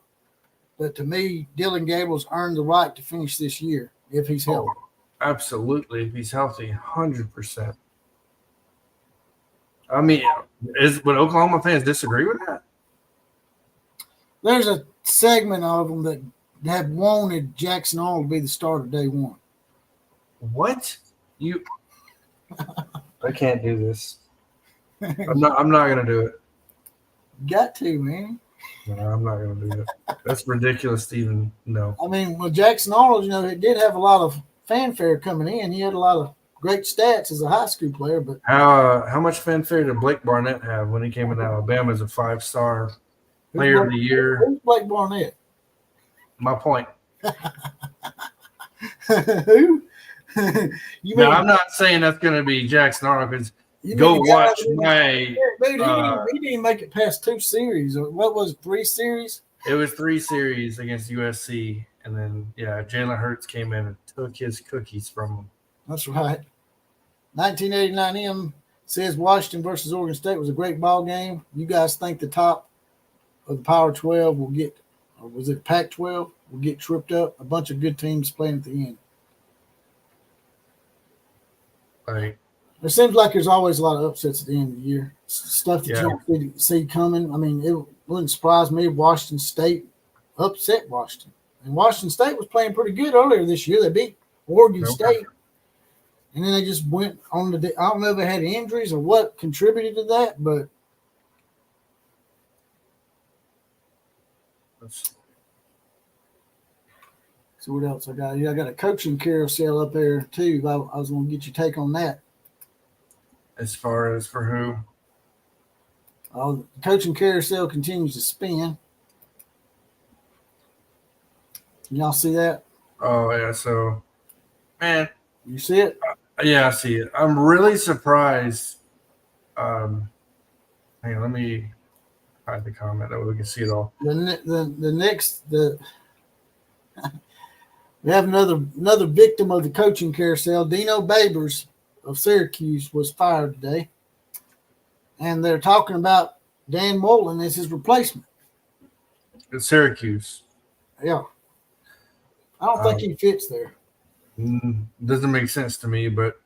but to me, Dylan Gable's earned the right to finish this year if he's healthy.
Oh, absolutely. If he's healthy, 100%. I mean, would Oklahoma fans disagree with that?
There's a segment of them that have wanted Jackson Arnold to be the starter day one.
What? I can't do this. I'm not gonna do it.
Got to, man.
No, I'm not gonna do it. That's ridiculous, Stephen. No.
I mean, well, Jackson Arnold, it did have a lot of fanfare coming in. He had a lot of great stats as a high school player, but
how much fanfare did Blake Barnett have when he came into Alabama as a 5-star player of the year?
Who's Blake Barnett?
My point.
Who?
No, I'm not saying that's going to be Jackson Arnold because go watch my.
Dude, he didn't make it past 2 series. What was it, 3 series?
It was 3 series against USC, and then Jalen Hurts came in and took his cookies from him.
That's right. 1989 says Washington versus Oregon State was a great ball game. You guys think the top of the Power 12 will get, or was it Pac-12, will get tripped up? A bunch of good teams playing at the end.
Right.
It seems like there's always a lot of upsets at the end of the year. Stuff that you don't see coming. I mean, it wouldn't surprise me if Washington State upset Washington. And Washington State was playing pretty good earlier this year. They beat Oregon State. And then they just went on the – I don't know if they had injuries or what contributed to that, but let's see what else I got. Yeah, I got a coaching carousel up there too. I was going to get your take on that.
As far as for who?
The coaching carousel continues to spin. Can y'all see that?
Oh, yeah. So, man.
You see it?
Yeah, I see it. I'm really surprised. Hang on, let me hide the comment that way we can see it all.
We have another victim of the coaching carousel. Dino Babers of Syracuse was fired today. And they're talking about Dan Mullen as his replacement.
At Syracuse.
Yeah. I don't think he fits there.
Doesn't make sense to me, but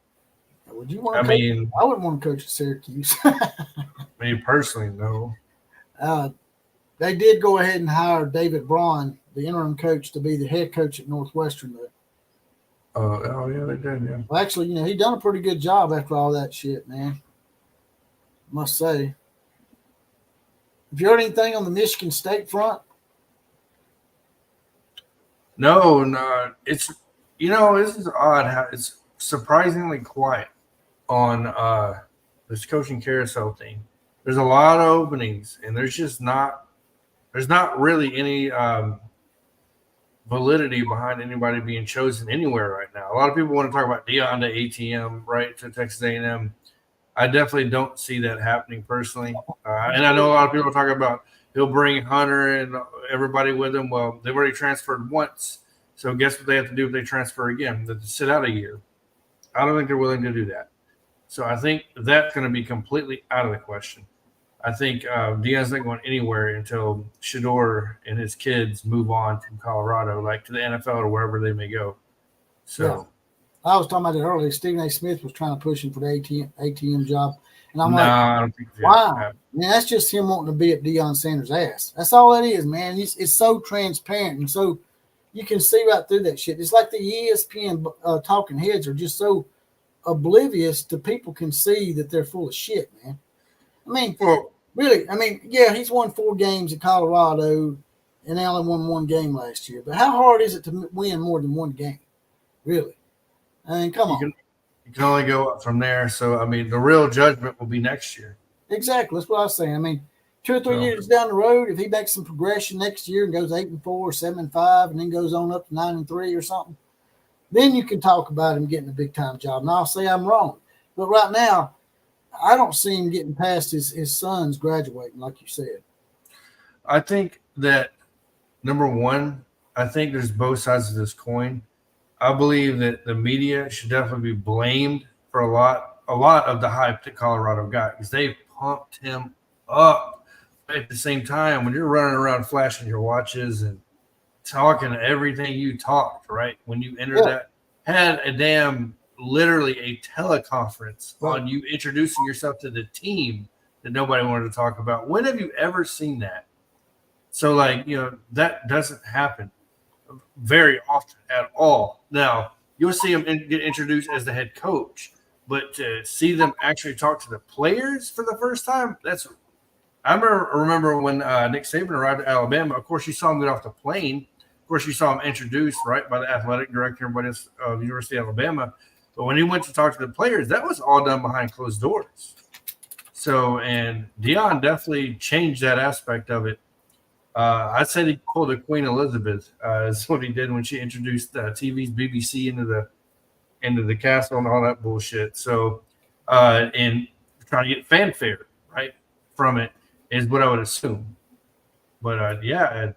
would you want to I wouldn't want to coach at Syracuse.
Me personally, no.
They did go ahead and hire David Braun, the interim coach, to be the head coach at Northwestern.
Oh yeah, they did, yeah.
Well, actually, he done a pretty good job after all that shit, man. Must say. Have you heard anything on the Michigan State front?
No. It's this is odd how it's surprisingly quiet on this coaching carousel thing. There's a lot of openings, and there's not really any validity behind anybody being chosen anywhere right now. A lot of people want to talk about Deion to ATM, right, to Texas A&M. I definitely don't see that happening personally. And I know a lot of people are talking about he'll bring Hunter and everybody with him. Well, they've already transferred once. So guess what they have to do if they transfer again? They have to sit out a year. I don't think they're willing to do that. So I think that's going to be completely out of the question. I think Deion's not going anywhere until Shedeur and his kids move on from Colorado, like to the NFL or wherever they may go. So
yeah. I was talking about it earlier. Stephen A. Smith was trying to push him for the ATM job. And I'm
I don't think
wow. Man, that's just him wanting to be at Deion Sanders' ass. That's all that is, man. It's so transparent, and so you can see right through that shit. It's like the ESPN talking heads are just so oblivious to people can see that they're full of shit, man. I mean, really, yeah, he's won 4 games at Colorado, and they only won 1 game last year. But how hard is it to win more than 1 game? Really? I mean, come on.
You can only go up from there. So, the real judgment will be next year.
Exactly. That's what I was saying. 2 or 3 years down the road, if he makes some progression next year and goes 8-4, 7-5, and then goes on up to 9-3 or something, then you can talk about him getting a big-time job. And I'll say I'm wrong. But right now, I don't see him getting past his sons graduating, like you said.
I think that, number one, I think there's both sides of this coin. I believe that the media should definitely be blamed for a lot of the hype that Colorado got because they pumped him up. But at the same time, when you're running around flashing your watches and talking everything you talked, right, when you entered that, had a damn literally a teleconference on you introducing yourself to the team that nobody wanted to talk about. When have you ever seen that? So, that doesn't happen very often at all. Now, you'll see him get introduced as the head coach, but to see them actually talk to the players for the first time, I remember when Nick Saban arrived at Alabama. Of course, you saw him get off the plane. Of course, you saw him introduced, right, by the athletic director and everybody of the University of Alabama. But when he went to talk to the players, that was all done behind closed doors. So, and Deion definitely changed that aspect of it. I'd say he pulled a Queen Elizabeth. Is what he did when she introduced TV's BBC into the castle and all that bullshit. So, and trying to get fanfare right from it is what I would assume. But I think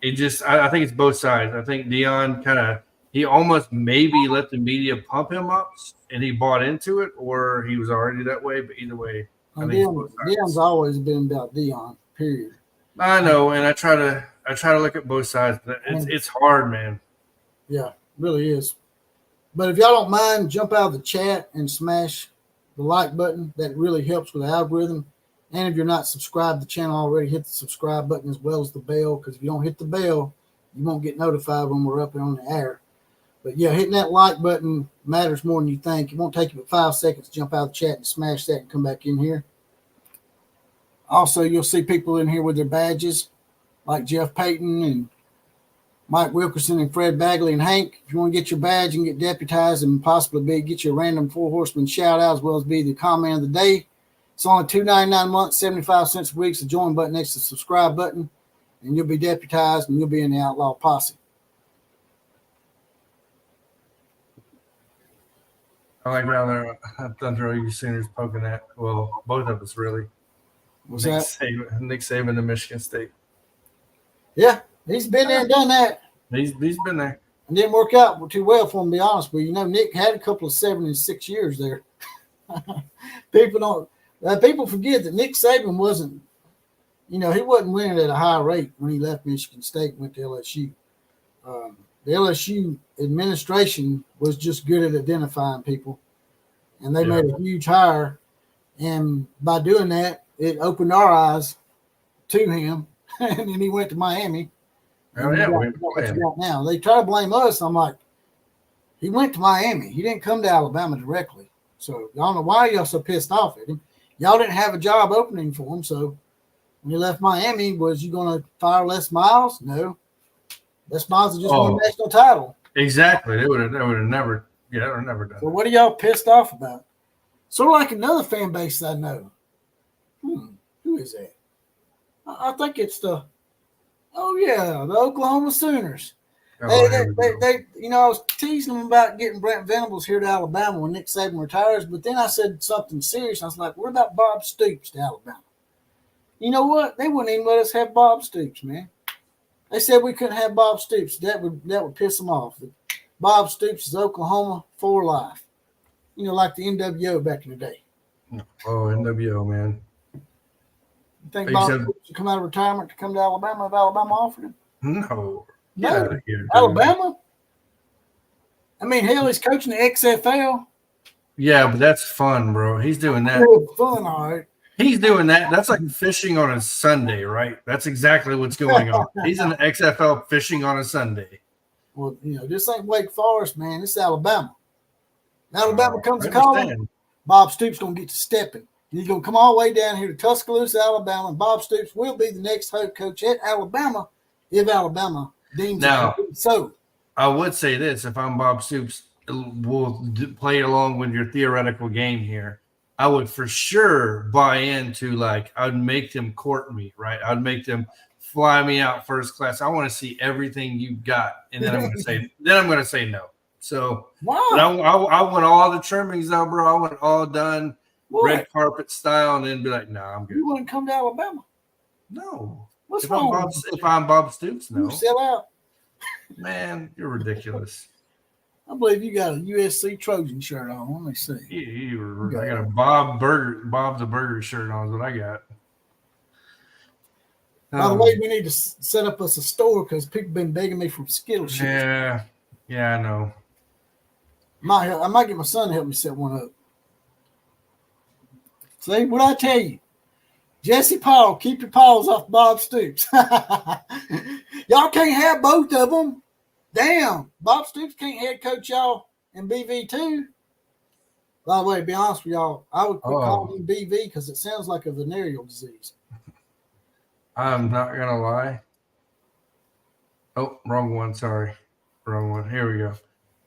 it's both sides. I think Deion he almost maybe let the media pump him up, and he bought into it, or he was already that way. But either way,
Deion's always been about Deion. Period.
I know, and I try to look at both sides, but it's hard, man.
Yeah, it really is. But if y'all don't mind, jump out of the chat and smash the like button. That really helps with the algorithm. And if you're not subscribed to the channel already, hit the subscribe button as well as the bell, because if you don't hit the bell, you won't get notified when we're up and on the air. But yeah, hitting that like button matters more than you think. It won't take you but 5 seconds to jump out of the chat and smash that and come back in here. Also, you'll see people in here with their badges, like Jeff Payton and Mike Wilkerson and Fred Bagley and Hank. If you want to get your badge and get deputized and possibly get your random 4 horseman shout out as well as be the comment of the day, it's only $2.99 a month, 75 cents a week. So join button next to the subscribe button, and you'll be deputized and you'll be in the Outlaw Posse.
I like down there. Thunder, you Sooners poking at. Well, both of us really.
What's
Nick
that?
Nick Saban to Michigan State.
Yeah, he's been there and done that.
He's been there.
It didn't work out too well for him, to be honest. But Nick had a couple of 7 and 6 years there. People forget that Nick Saban wasn't, he wasn't winning at a high rate when he left Michigan State and went to LSU. The LSU administration was just good at identifying people, and they made a huge hire. And by doing that, it opened our eyes to him, and then he went to Miami.
Oh, yeah,
now they try to blame us. I'm like, he went to Miami. He didn't come to Alabama directly. So I don't know why y'all so pissed off at him. Y'all didn't have a job opening for him. So when he left Miami, was you going to fire Les Miles? No. Les Miles has just won a national title.
Exactly. They would have never done.
So what are y'all pissed off about? Sort of like another fan base I know. Who is that? I think it's the Oklahoma Sooners. I was teasing them about getting Brent Venables here to Alabama when Nick Saban retires, but then I said something serious. I was like, what about Bob Stoops to Alabama? You know what? They wouldn't even let us have Bob Stoops, man. They said we couldn't have Bob Stoops. That would piss them off. Bob Stoops is Oklahoma for life. Like the NWO back in the day.
Oh, NWO, man.
You think Bob Stoops would come out of retirement to come to Alabama if Alabama offered him?
No. Get out of here,
Alabama? I mean, hell, he's coaching the XFL.
Yeah, but that's fun, bro. He's doing that.
Fun, all right.
He's doing that. That's like fishing on a Sunday, right? That's exactly what's going on. He's in the XFL fishing on a Sunday.
Well, this ain't Wake Forest, man. This is Alabama. Alabama comes to calling. Bob Stoops going to get to stepping. He's going to come all the way down here to Tuscaloosa, Alabama, and Bob Stoops will be the next head coach at Alabama if Alabama deems it so.
I would say this. If I'm Bob Stoops, we'll play along with your theoretical game here. I would for sure buy into I'd make them court me, right? I'd make them fly me out first class. I want to see everything you got, and then I'm going to say no. So I want all the trimmings though, bro. I want it all done, red carpet style, and then be like, nah, I'm good.
You wouldn't come to Alabama?
No.
What's wrong?
If I'm Bob Stoops, no.
You sell out.
Man, you're ridiculous.
I believe you got a USC Trojan shirt on. Let me see.
I got a Bob the Burger shirt on is what I got.
By the way, we need to set up us a store because people been begging me for Skittles shirts.
Yeah, I know.
I might get my son to help me set one up. See, what I tell you? Jesse Powell, keep your paws off Bob Stoops. Y'all can't have both of them. Damn, Bob Stoops can't head coach y'all in BV2. By the way, to be honest with y'all, I would quit calling him BV because it sounds like a venereal disease.
I'm not going to lie. Oh, wrong one. Sorry. Wrong one. Here we go.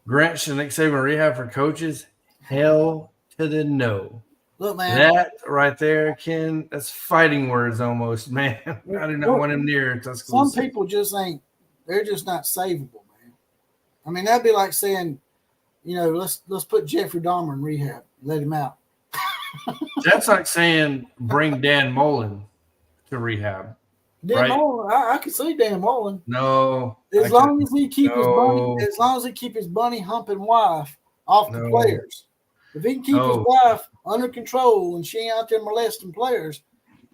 Grant should Nick Saban rehab for coaches? Hell to the no.
Look, man.
That right there, Ken, that's fighting words almost, man. I do not want him near Tuscaloosa.
Some people just ain't, they're just not savable, man. I mean, that'd be like saying, let's put Jeffrey Dahmer in rehab, let him out.
That's like saying bring Dan Mullen to rehab.
Dan Mullen, I can see Dan Mullen.
No.
As long as he keep his bunny humping wife off the players. If he can keep his wife under control and she ain't out there molesting players,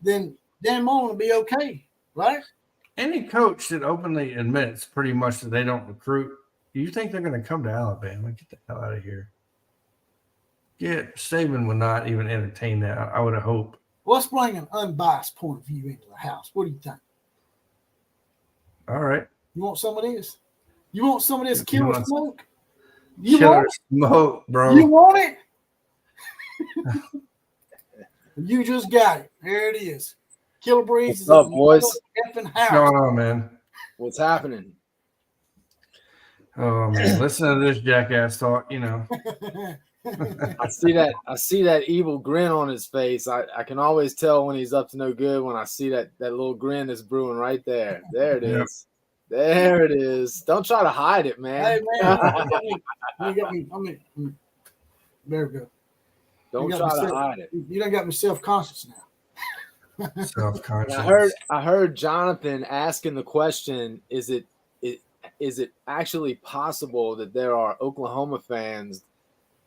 then Dan Mullen will be okay, right?
Any coach that openly admits pretty much that they don't recruit, you think they're going to come to Alabama? Get the hell out of here. Saban would not even entertain that, I would hope.
Let's bring an unbiased point of view into the house. What do you think?
All right.
You want some of this? You want some of this killer smoke?
Killer smoke, bro.
You want it? You just got it. There it is. Killer Breeze is
up, boys?
What's going on, man?
What's happening?
Oh man, listen to this jackass talk.
I see that evil grin on his face. I can always tell when he's up to no good when I see that little grin is brewing right there. There it is. There it is. Don't try to hide it, man.
Hey man, you got me. There we go.
Don't try to hide it.
You done got me self-conscious now.
Self-conscious.
I heard Jonathan asking the question: Is it is it actually possible that there are Oklahoma fans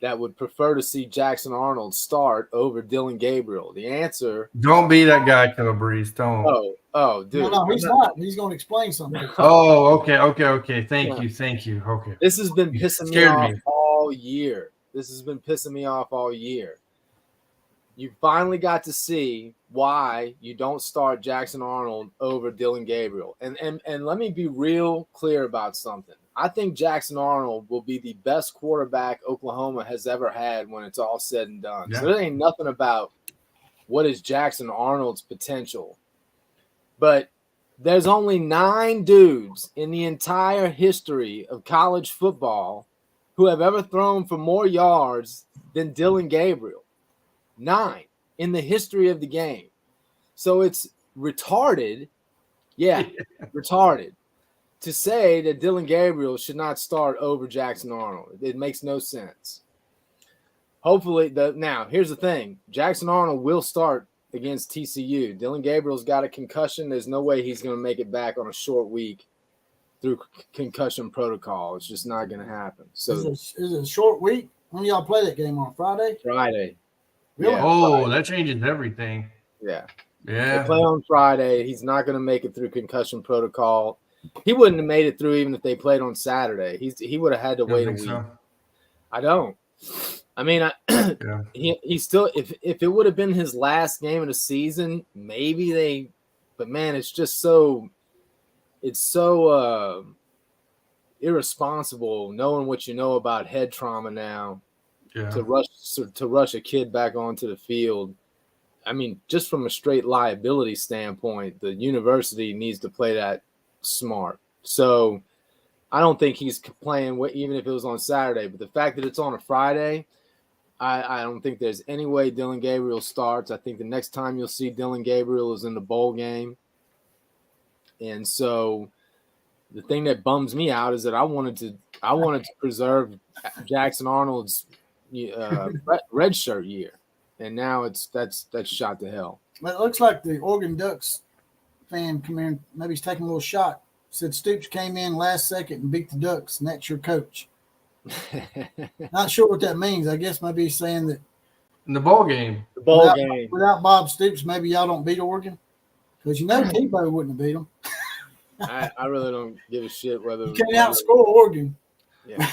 that would prefer to see Jackson Arnold start over Dylan Gabriel? The answer.
Don't be that guy, Killer Breeze. Don't.
Dude.
No, he's not. He's going to explain something.
Oh, okay. Thank you. Okay.
This has been pissing me
Scared
off
me.
all year. You finally got to see why you don't start Jackson Arnold over Dylan Gabriel. And let me be real clear about something. I think Jackson Arnold will be the best quarterback Oklahoma has ever had when it's all said and done.
Yeah.
So there ain't nothing about what is Jackson Arnold's potential. But there's only 9 dudes in the entire history of college football who have ever thrown for more yards than Dylan Gabriel. 9 in the history of the game. So it's retarded. Yeah, retarded to say that Dylan Gabriel should not start over Jackson Arnold. It makes no sense. Hopefully, now here's the thing. Jackson Arnold will start against TCU. Dylan Gabriel's got a concussion. There's no way he's going to make it back on a short week through concussion protocol. It's just not going to happen. So
is it a short week? When y'all play that game on Friday?
Friday.
Really?
Yeah,
Oh,
Friday.
that changes everything.
Yeah.
Yeah.
They play on Friday. He's not going to make it through concussion protocol. He wouldn't have made it through even if they played on Saturday. He would have had to wait a week.
So.
I don't. I mean,
Yeah.
he still, if it would have been his last game of the season, maybe but man, it's just so irresponsible knowing what you know about head trauma now to rush a kid back onto the field. I mean, just from a straight liability standpoint, the university needs to play that smart. So I don't think he's playing even if it was on Saturday, but the fact that it's on a Friday, I don't think there's any way Dylan Gabriel starts. I think the next time you'll see Dylan Gabriel is in the bowl game. And so the thing that bums me out is that I wanted to preserve Jackson Arnold's red shirt year. And now that's shot to hell.
But it looks like the Oregon Ducks fan come in, maybe he's taking a little shot. Said Stoops came in last second and beat the Ducks, and that's your coach. Not sure what that means. I guess maybe he's saying that
In the bowl game.
The bowl game.
Without Bob Stoops, maybe y'all don't beat Oregon. Because Tebow wouldn't have beat them.
I really don't give a shit whether
You can't outscore Oregon.
Yeah.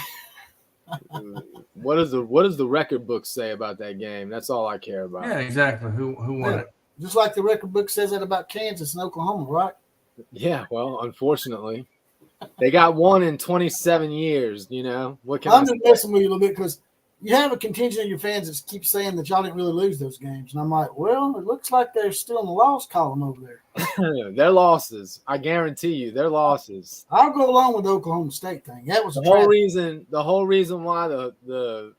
What does the record book say about that game? That's all I care about.
Yeah, exactly. Who won it?
Just like the record book says that about Kansas and Oklahoma, right?
Yeah, well, unfortunately, they got one in 27 years. You know what can
I'm
I
just
say?
messing with you a little bit because you have a contingent of your fans that keep saying that y'all didn't really lose those games, and I'm like, well, it looks like they're still in the loss column over there.
They're losses. I guarantee you, they're losses.
I'll go along with the Oklahoma State thing. That was
The whole reason why the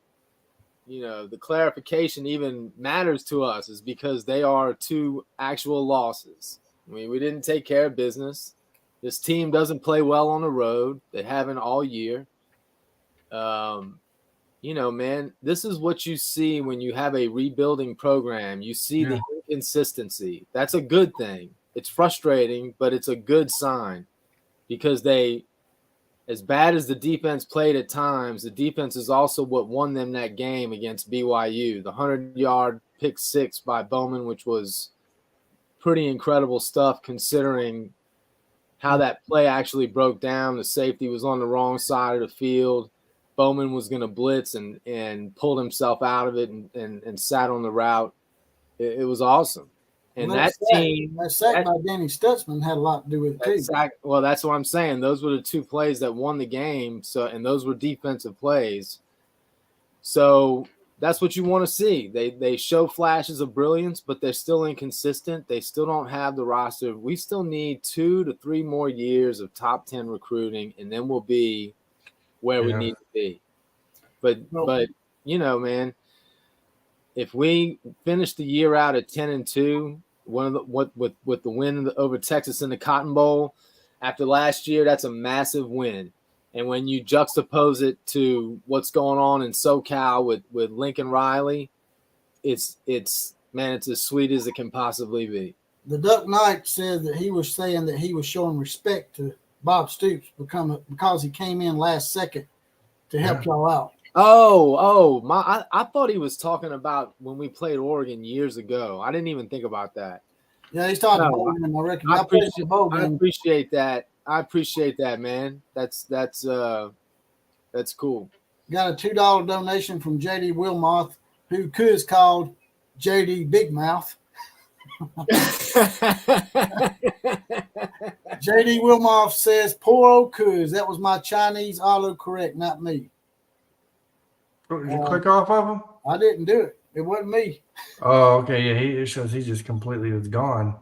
clarification even matters to us is because they are 2 actual losses. I mean, we didn't take care of business. This team doesn't play well on the road. They haven't all year. Man, this is what you see when you have a rebuilding program. You see the inconsistency. That's a good thing. It's frustrating, but it's a good sign because as bad as the defense played at times, the defense is also what won them that game against BYU. The 100-yard pick 6 by Bowman, which was pretty incredible stuff considering how that play actually broke down. The safety was on the wrong side of the field. Bowman was going to blitz and pulled himself out of it and sat on the route. It was awesome. And that
sack by Danny Stutzman had a lot to do with it too.
Well, that's what I'm saying. Those were the 2 plays that won the game. And those were defensive plays. So that's what you want to see. They show flashes of brilliance, but they're still inconsistent. They still don't have the roster. We still need 2 to 3 more years of top 10 recruiting, and then we'll be where we need to be. But man, if we finish the year out at 10-2, with the win over Texas in the Cotton Bowl after last year, that's a massive win. And when you juxtapose it to what's going on in SoCal with Lincoln Riley, it's as sweet as it can possibly be.
The Duck Knight said that he was saying that he was showing respect to Bob Stoops because he came in last second to help y'all out.
I thought he was talking about when we played Oregon years ago. I didn't even think about that.
Yeah, he's talking about him, I reckon.
I appreciate that. I appreciate that, man. That's cool.
Got a $2 donation from JD Wilmoth, who Kuz called JD Big Mouth. JD Wilmoth says, "Poor old Kuz. That was my Chinese autocorrect, not me."
Did you click off of him?
I didn't do it. It wasn't me.
Oh, okay. Yeah, it shows he just completely was gone.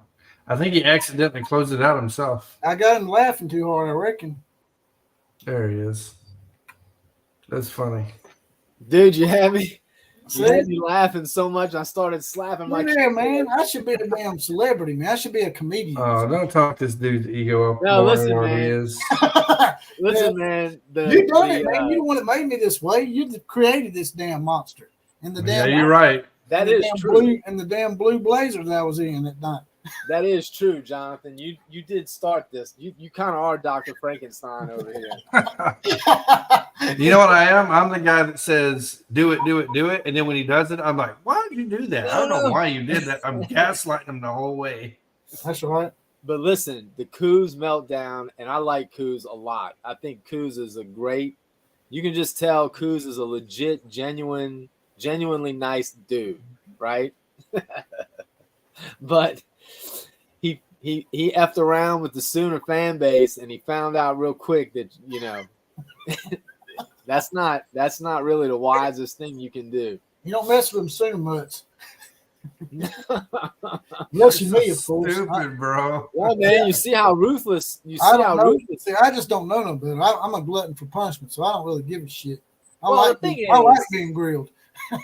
I think he accidentally closed it out himself.
I got him laughing too hard, I reckon.
There he is. That's funny.
Dude, you had me laughing so much I started slapping my
Yeah, man. I should be a damn celebrity, man. I should be a comedian.
Oh, don't talk this dude's ego up.
No, listen, man.
He is.
Listen, man.
You done it, man. You the one that made me this way. You created this damn monster. And the damn
you're right.
That is true.
And the damn blue blazers that I was in that night.
That is true, Jonathan. You did start this. You kind of are Dr. Frankenstein over here.
You know what I am? I'm the guy that says, do it. And then when he does it, I'm like, why did you do that? I don't know why you did that. I'm gaslighting him the whole way.
That's right.
But listen, the Kuz meltdown, and I like Kuz a lot. I think Kuz is you can just tell Kuz is a legit, genuinely nice dude, right? But he effed around with the Sooner fan base, and he found out real quick that that's not really the wisest thing you can do.
You don't mess with them Sooner mutts. Unless you me, of course.
Stupid, bro.
Well, man, you see how ruthless.
See, I just don't know no better. I'm a glutton for punishment, so I don't really give a shit. I like being grilled.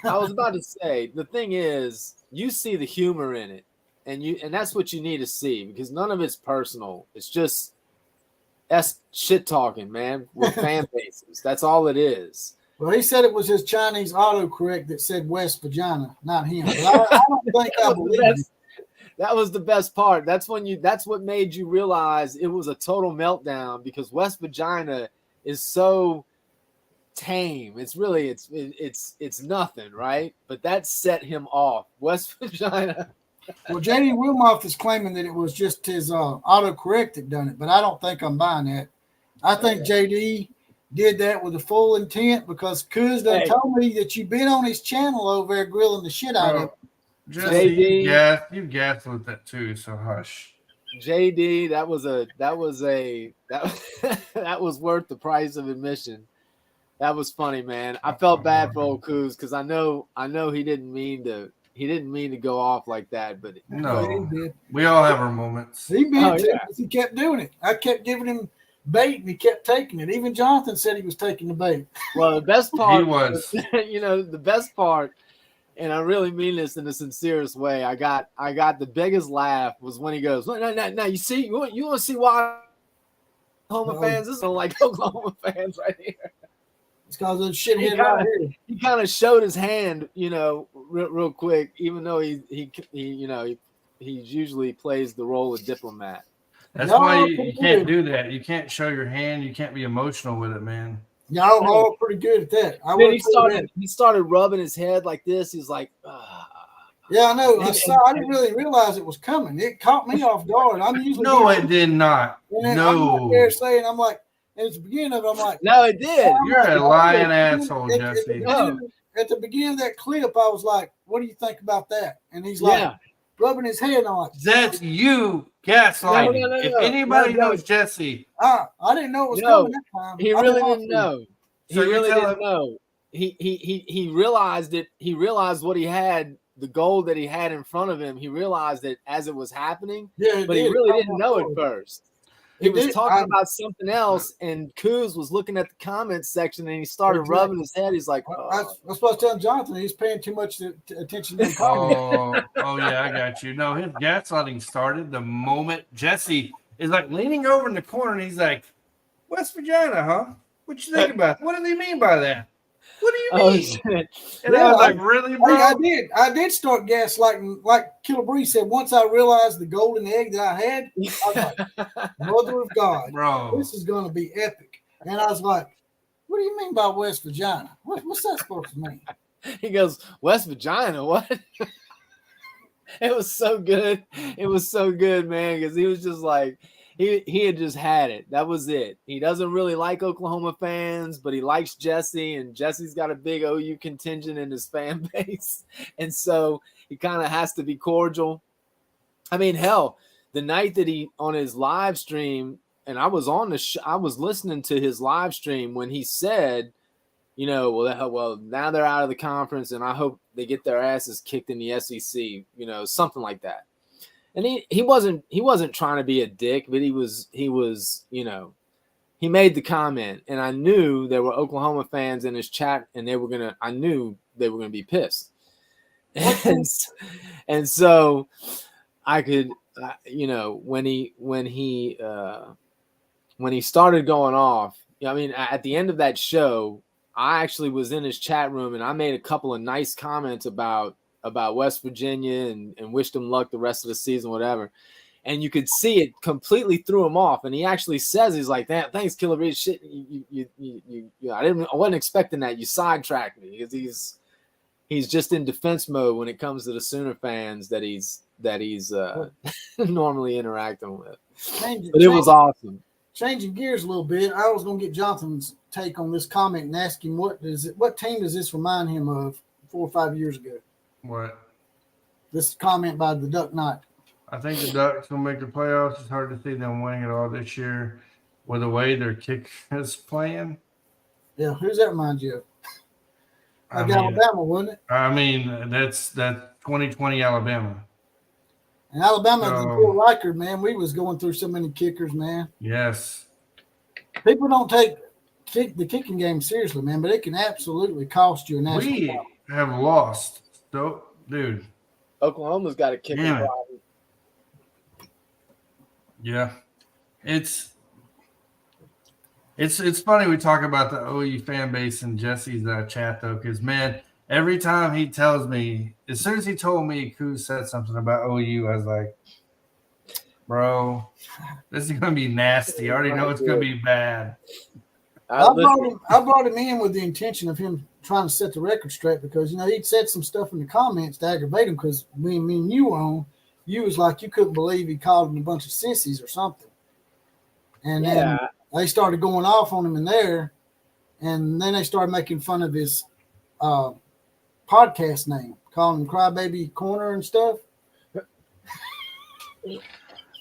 I was about to say, the thing is, you see the humor in it, and that's what you need to see, because none of it's personal. It's just shit talking, man, with fan bases. That's all it is.
Well, he said it was his Chinese autocorrect that said West Vagina, not him. But I don't think I believe it.
That was the best part. That's what made you realize it was a total meltdown, because West Vagina is so tame. It's really it's nothing, right? But that set him off. West Vagina.
Well, JD Wilmoth is claiming that it was just his autocorrect that done it, but I don't think I'm buying that. I think JD did that with a full intent, because Kuz done told me that you've been on his channel over there grilling the shit out of him.
JD, you gaslit that too, so hush.
JD, that was worth the price of admission. That was funny, man. I felt bad for old Kuz, because I know he didn't mean to go off like that, but
no, we all have our moments.
He did too, because he kept doing it. I kept giving him bait, and he kept taking it. Even Jonathan said he was taking the bait.
Well, the best part
he was,
the best part, and I really mean this in the sincerest way. I got the biggest laugh was when he goes, "No, you see, you want to see why Oklahoma fans? This is like Oklahoma fans right here."
It's because of the shithead right here.
He kind of showed his hand, real quick, even though he usually plays the role of diplomat.
That's why you can't do that. You can't show your hand. You can't be emotional with it, man.
Y'all all pretty good at that.
He started rubbing his head like this. He's like,
yeah, I know. I didn't really realize it was coming. It caught me off guard. I'm usually
it did not.
I'm there saying, I'm like, at the beginning of it, I'm like,
no, it did.
You're a lying asshole, Jesse.
At the beginning of that clip, I was like, what do you think about that? And he's like, rubbing his head. And I'm like,
that's you gaslighting. No. If anybody knows Jesse,
I didn't know it was coming that time.
He really didn't know. He really didn't know. He realized it. He realized what he had, the goal that he had in front of him. He realized it as it was happening.
Yeah,
but he really didn't know it first. He was talking about something else, and Kuz was looking at the comments section, and he started rubbing his head. He's like,
I was supposed to tell Jonathan he's paying too much attention to the comments.
Oh, yeah, I got you. No, his gaslighting started the moment Jesse is like leaning over in the corner, and he's like, West Virginia, huh? What you think about? What do they mean by that? What do you
Oh
mean?
shit!
And I was like, really, bro?
I did start gaslighting, like Killer Bree said. Once I realized the golden egg that I had, I was like, Mother of God,
Bro.
this is going to be epic. And I was like, what do you mean by West Virginia? What's that supposed to mean?
He goes, West Virginia, what? It was so good. It was so good, man, because he was just like, he had just had it. That was it. He doesn't really like Oklahoma fans, but he likes Jesse, and Jesse's got a big OU contingent in his fan base. And so he kind of has to be cordial. I mean, hell, the night that he on his live stream, and I was on I was listening to his live stream when he said, you know, well, now they're out of the conference, and I hope they get their asses kicked in the SEC, you know, something like that. And he wasn't trying to be a dick, but he was, you know, he made the comment, and I knew there were Oklahoma fans in his chat, and I knew they were gonna be pissed, and so I could, you know, when he started going off, I mean, at the end of that show, I actually was in his chat room, and I made a couple of nice comments about West Virginia and wished him luck the rest of the season, whatever. And you could see it completely threw him off. And he actually says, he's like, "Damn, thanks, Killer Bee. Shit, I wasn't expecting that. You sidetracked me," because he's just in defense mode when it comes to the Sooner fans that he's normally interacting with. But it was awesome.
Changing gears a little bit, I was going to get Jonathan's take on this comment and ask him what team does this remind him of 4 or 5 years ago?
What?
This comment by the Duck Knight.
I think the Ducks will make the playoffs. It's hard to see them winning it all this year with the way their kick is playing.
Yeah, who's that remind you of?
I mean,
Alabama, wasn't it?
I mean, that's 2020 Alabama.
And Alabama, the Bill Riker, man, we was going through so many kickers, man.
Yes.
People don't take the kicking game seriously, man, but it can absolutely cost you a national title.
We have lost. So, dude.
Oklahoma's got a kicking problem.
Yeah. It's funny we talk about the OU fan base and Jesse's chat, though, because, man, every time he tells me, as soon as he told me Kuz said something about OU, I was like, bro, this is going to be nasty. I already know it's going to be bad.
I brought him in with the intention of him trying to set the record straight because, you know, he'd said some stuff in the comments to aggravate him because me and you were on. You was like, you couldn't believe he called him a bunch of sissies or something. And then they started going off on him in there. And then they started making fun of his podcast name, calling him Crybaby Corner and stuff.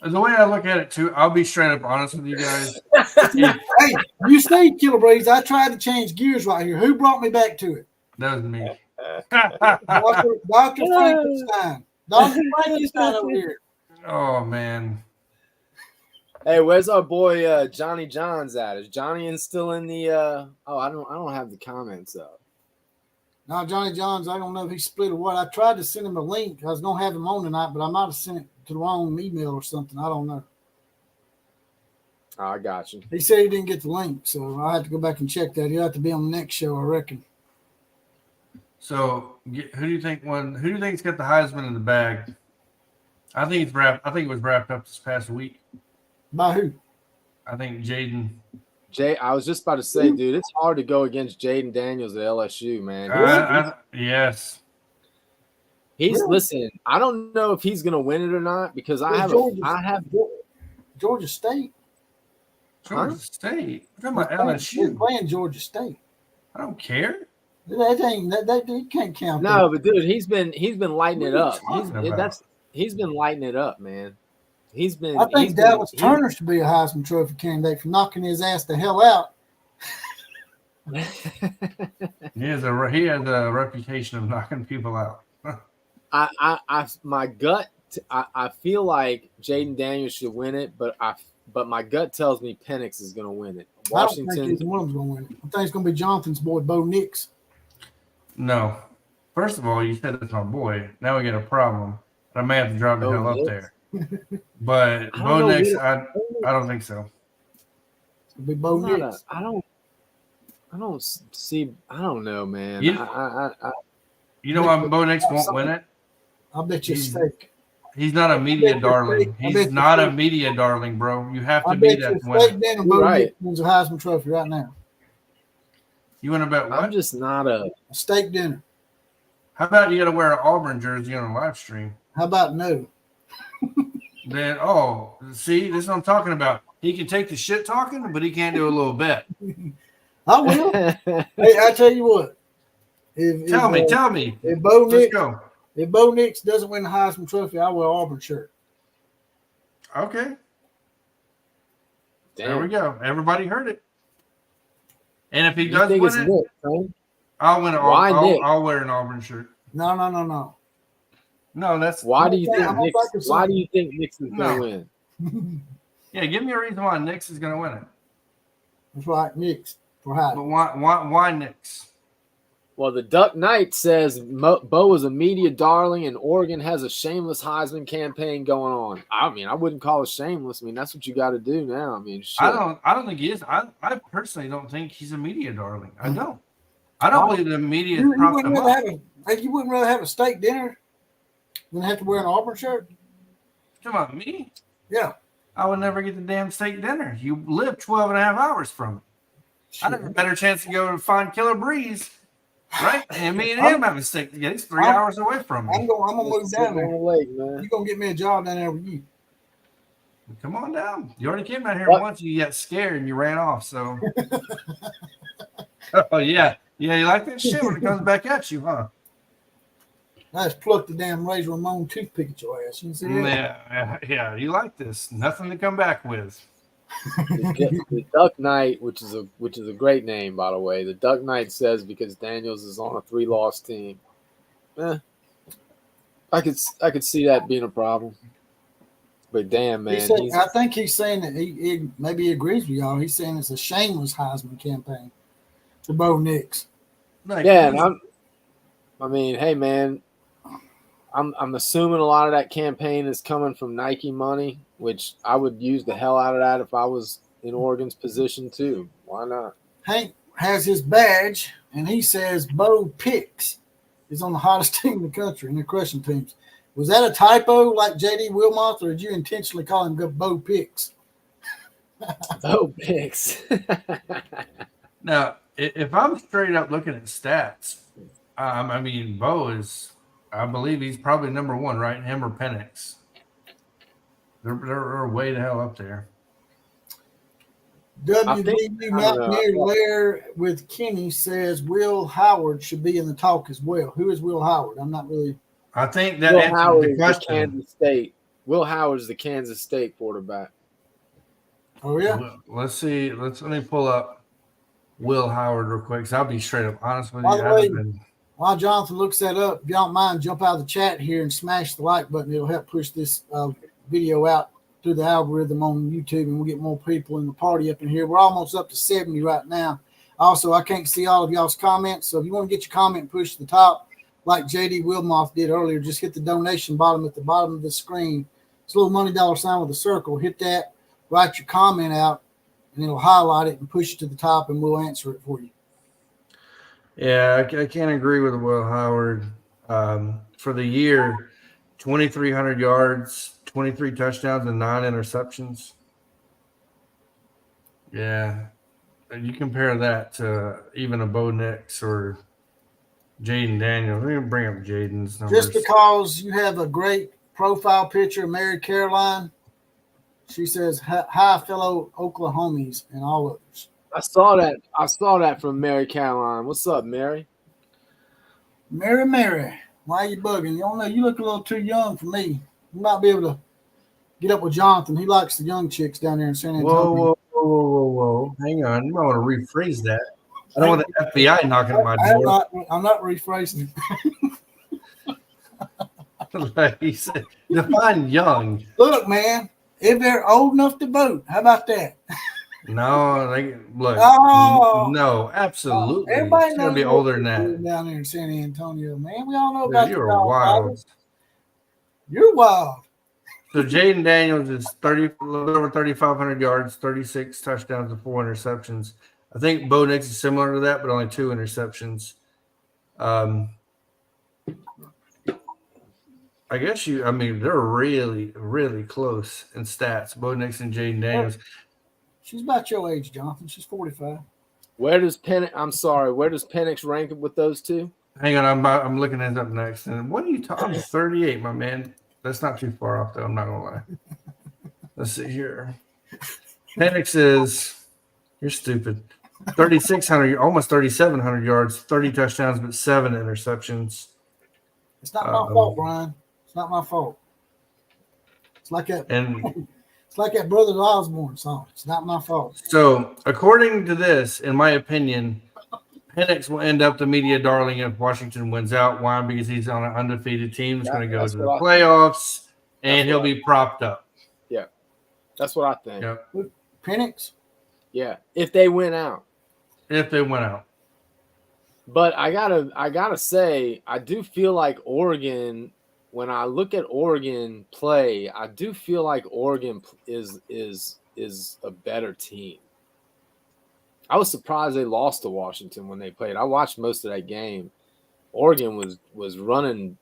The way I look at it, too, I'll be straight up honest with you guys.
Hey, you see, Killer Breeze, I tried to change gears right here. Who brought me back to it?
That was me.
Dr. Frankenstein. Dr. Frankenstein over here.
Oh, man.
Hey, where's our boy Johnny Johns at? Is Johnny still in the I don't have the comments up.
No, Johnny Johns, I don't know if he split or what. I tried to send him a link. I was gonna have him on tonight, but I might have sent it to the wrong email or something. I don't know.
Oh, I got you.
He said he didn't get the link, so I had to go back and check that. He'll have to be on the next show, I reckon.
So, who do you think's got the Heisman in the bag? I think it's wrapped. I think it was wrapped up this past week.
By who?
I think Jaden.
I was just about to say, dude, it's hard to go against Jaden Daniels at LSU, man.
Yes.
Listen, I don't know if he's gonna win it or not because I have
Georgia State.
Georgia State. We're talking about LSU.
They're playing Georgia State.
I don't care.
That can't count.
No, but dude, he's been lighting it up. He's been lighting it up, man. I think
Dallas Turner should be a Heisman Trophy candidate for knocking his ass the hell out.
He has a reputation of knocking people out.
My gut, I feel like Jaden Daniels should win it, but my gut tells me Penix is going to win it. Washington,
I don't think either one of them's going to win it. I think it's going to be Jonathan's boy, Bo Nix.
No. First of all, you said it's my boy. Now we got a problem. I may have to drive the hell up there. But Bo Nix, I don't think so.
It'll be Bo Nix.
I don't see. I don't know, man.
You know why Bo Nix won't win it?
I'll bet you a steak.
He's not a media darling. He's not a media darling, bro. You have to be that winner.
Steak dinner, Bo Nix wins a Heisman Trophy right now.
You want to bet what?
I'm just not a
steak dinner.
How about you got to wear an Auburn jersey on a live stream?
How about no?
Then, see, this is what I'm talking about. He can take the shit talking, but he can't do a little bet.
I will. Hey, I tell you what.
Tell me.
If Bo Nix doesn't win the Heisman Trophy, I wear an Auburn shirt.
Okay.
Damn.
There we go. Everybody heard it. And if he does win it,
Nick,
I'll win. I'll wear an Auburn shirt.
No.
No, that's
why do you think Nix? Why do you think Nix is going to win?
Yeah, give me a reason why Nix is going to win it.
That's right, Nix for Heisman.
But why Nix?
Well, the Duck Knight says Bo is a media darling, and Oregon has a shameless Heisman campaign going on. I mean, I wouldn't call it shameless. I mean, that's what you got to do now. I mean, shit.
I don't think he is. I personally don't think he's a media darling. I don't. I don't believe the media is propping him up.
You wouldn't rather have a steak dinner than have to wear an Auburn shirt?
Come on, me?
Yeah.
I would never get the damn steak dinner. You live 12 and a half hours from it. I'd have a better chance to go and find Killer Breeze, right? And me and him have a steak together. He's 3 hours away from me.
I'm gonna move down there. You're gonna get me a job down there with you.
Come on down. You already came out here once. You got scared and you ran off. So, oh yeah, you like that shit when it comes back at you, huh?
I just plucked the damn Razor Ramon toothpick at your ass. You see that?
Yeah. You like this? Nothing to come back with.
The Duck Knight, which is a great name, by the way. The Duck Knight says because Daniels is on a 3-loss team. I could see that being a problem. But damn, man,
I think he's saying that he maybe agrees with y'all. He's saying it's a shameless Heisman campaign for Bo Nix.
And I mean, hey, man. I'm assuming a lot of that campaign is coming from Nike money, which I would use the hell out of that if I was in Oregon's position too. Why not?
Hank has his badge, and he says Bo Picks is on the hottest team in the country in the crushing teams. Was that a typo like J.D. Wilmoth, or did you intentionally call him Bo Picks?
Bo Picks.
Now, if I'm straight up looking at stats, I mean, Bo is – I believe he's probably number one, right? Him or Penix. They're way the hell up there.
WVU Mountaineer Lair with Kenny says Will Howard should be in the talk as well. Who is Will Howard? I'm not really.
I think that
Will
answers
Howard
the
is
question.
the Kansas State. Will Howard is the Kansas State quarterback.
Oh yeah.
Let's see. Let me pull up Will Howard real quick. So I'll be straight up honest with
By
you.
the way, while Jonathan looks that up, if y'all don't mind, jump out of the chat here and smash the like button. It'll help push this video out through the algorithm on YouTube, and we'll get more people in the party up in here. We're almost up to 70 right now. Also, I can't see all of y'all's comments, so if you want to get your comment pushed to the top, like J.D. Wilmoth did earlier, just hit the donation bottom at the bottom of the screen. It's a little money dollar sign with a circle. Hit that, write your comment out, and it'll highlight it and push it to the top, and we'll answer it for you.
Yeah, I can't agree with Will Howard. For the year, 2,300 yards, 23 touchdowns, and 9 interceptions. Yeah. And you compare that to even a Bo Nix or Jaden Daniels. Let me bring up Jaden's numbers.
Just because you have a great profile picture of Mary Caroline, she says, hi, fellow Oklahomies and all others.
I saw that from Mary Caroline. What's up, Mary?
Mary, why are you bugging? You don't know. You look a little too young for me. You might be able to get up with Jonathan. He likes the young chicks down there in San Antonio.
Whoa. Hang on. You might want to rephrase that. I don't want the FBI knocking at my door.
I'm not rephrasing
it. Like he said, define young.
Look, man, if they're old enough to vote, how about that?
No, look.
Oh,
no, absolutely.
Everybody
it's
knows
gonna be older than that.
Down there in San Antonio, man. We all know about
You're wild.
You're wild.
So Jaden Daniels is a little over 3,500 yards, 36 touchdowns, and 4 interceptions. I think Bo Nix is similar to that, but only 2 interceptions. I guess they're really, really close in stats. Bo Nix and Jaden Daniels.
She's about your age, Jonathan. She's 45.
Where does Penix rank with those two?
Hang on, I'm looking this up next. And what are you talking? I'm 38, my man. That's not too far off, though. I'm not gonna lie. Let's see here. Penix is, you're stupid. 3,600, almost 3,700 yards, 30 touchdowns, but 7 interceptions.
It's not my fault, Brian. It's not my fault. It's like that.
And
it's like that Brothers Osborne song. It's not my fault.
So, according to this, in my opinion, Penix will end up the media darling if Washington wins out. Why? Because he's on an undefeated team that's going to go to the playoffs, and he'll be propped up.
Yeah, that's what I think.
Yep.
Penix?
Yeah, if they win out.
If they went out.
But I gotta say, I do feel like Oregon. When I look at Oregon play, I do feel like Oregon is a better team. I was surprised they lost to Washington when they played. I watched most of that game. Oregon was running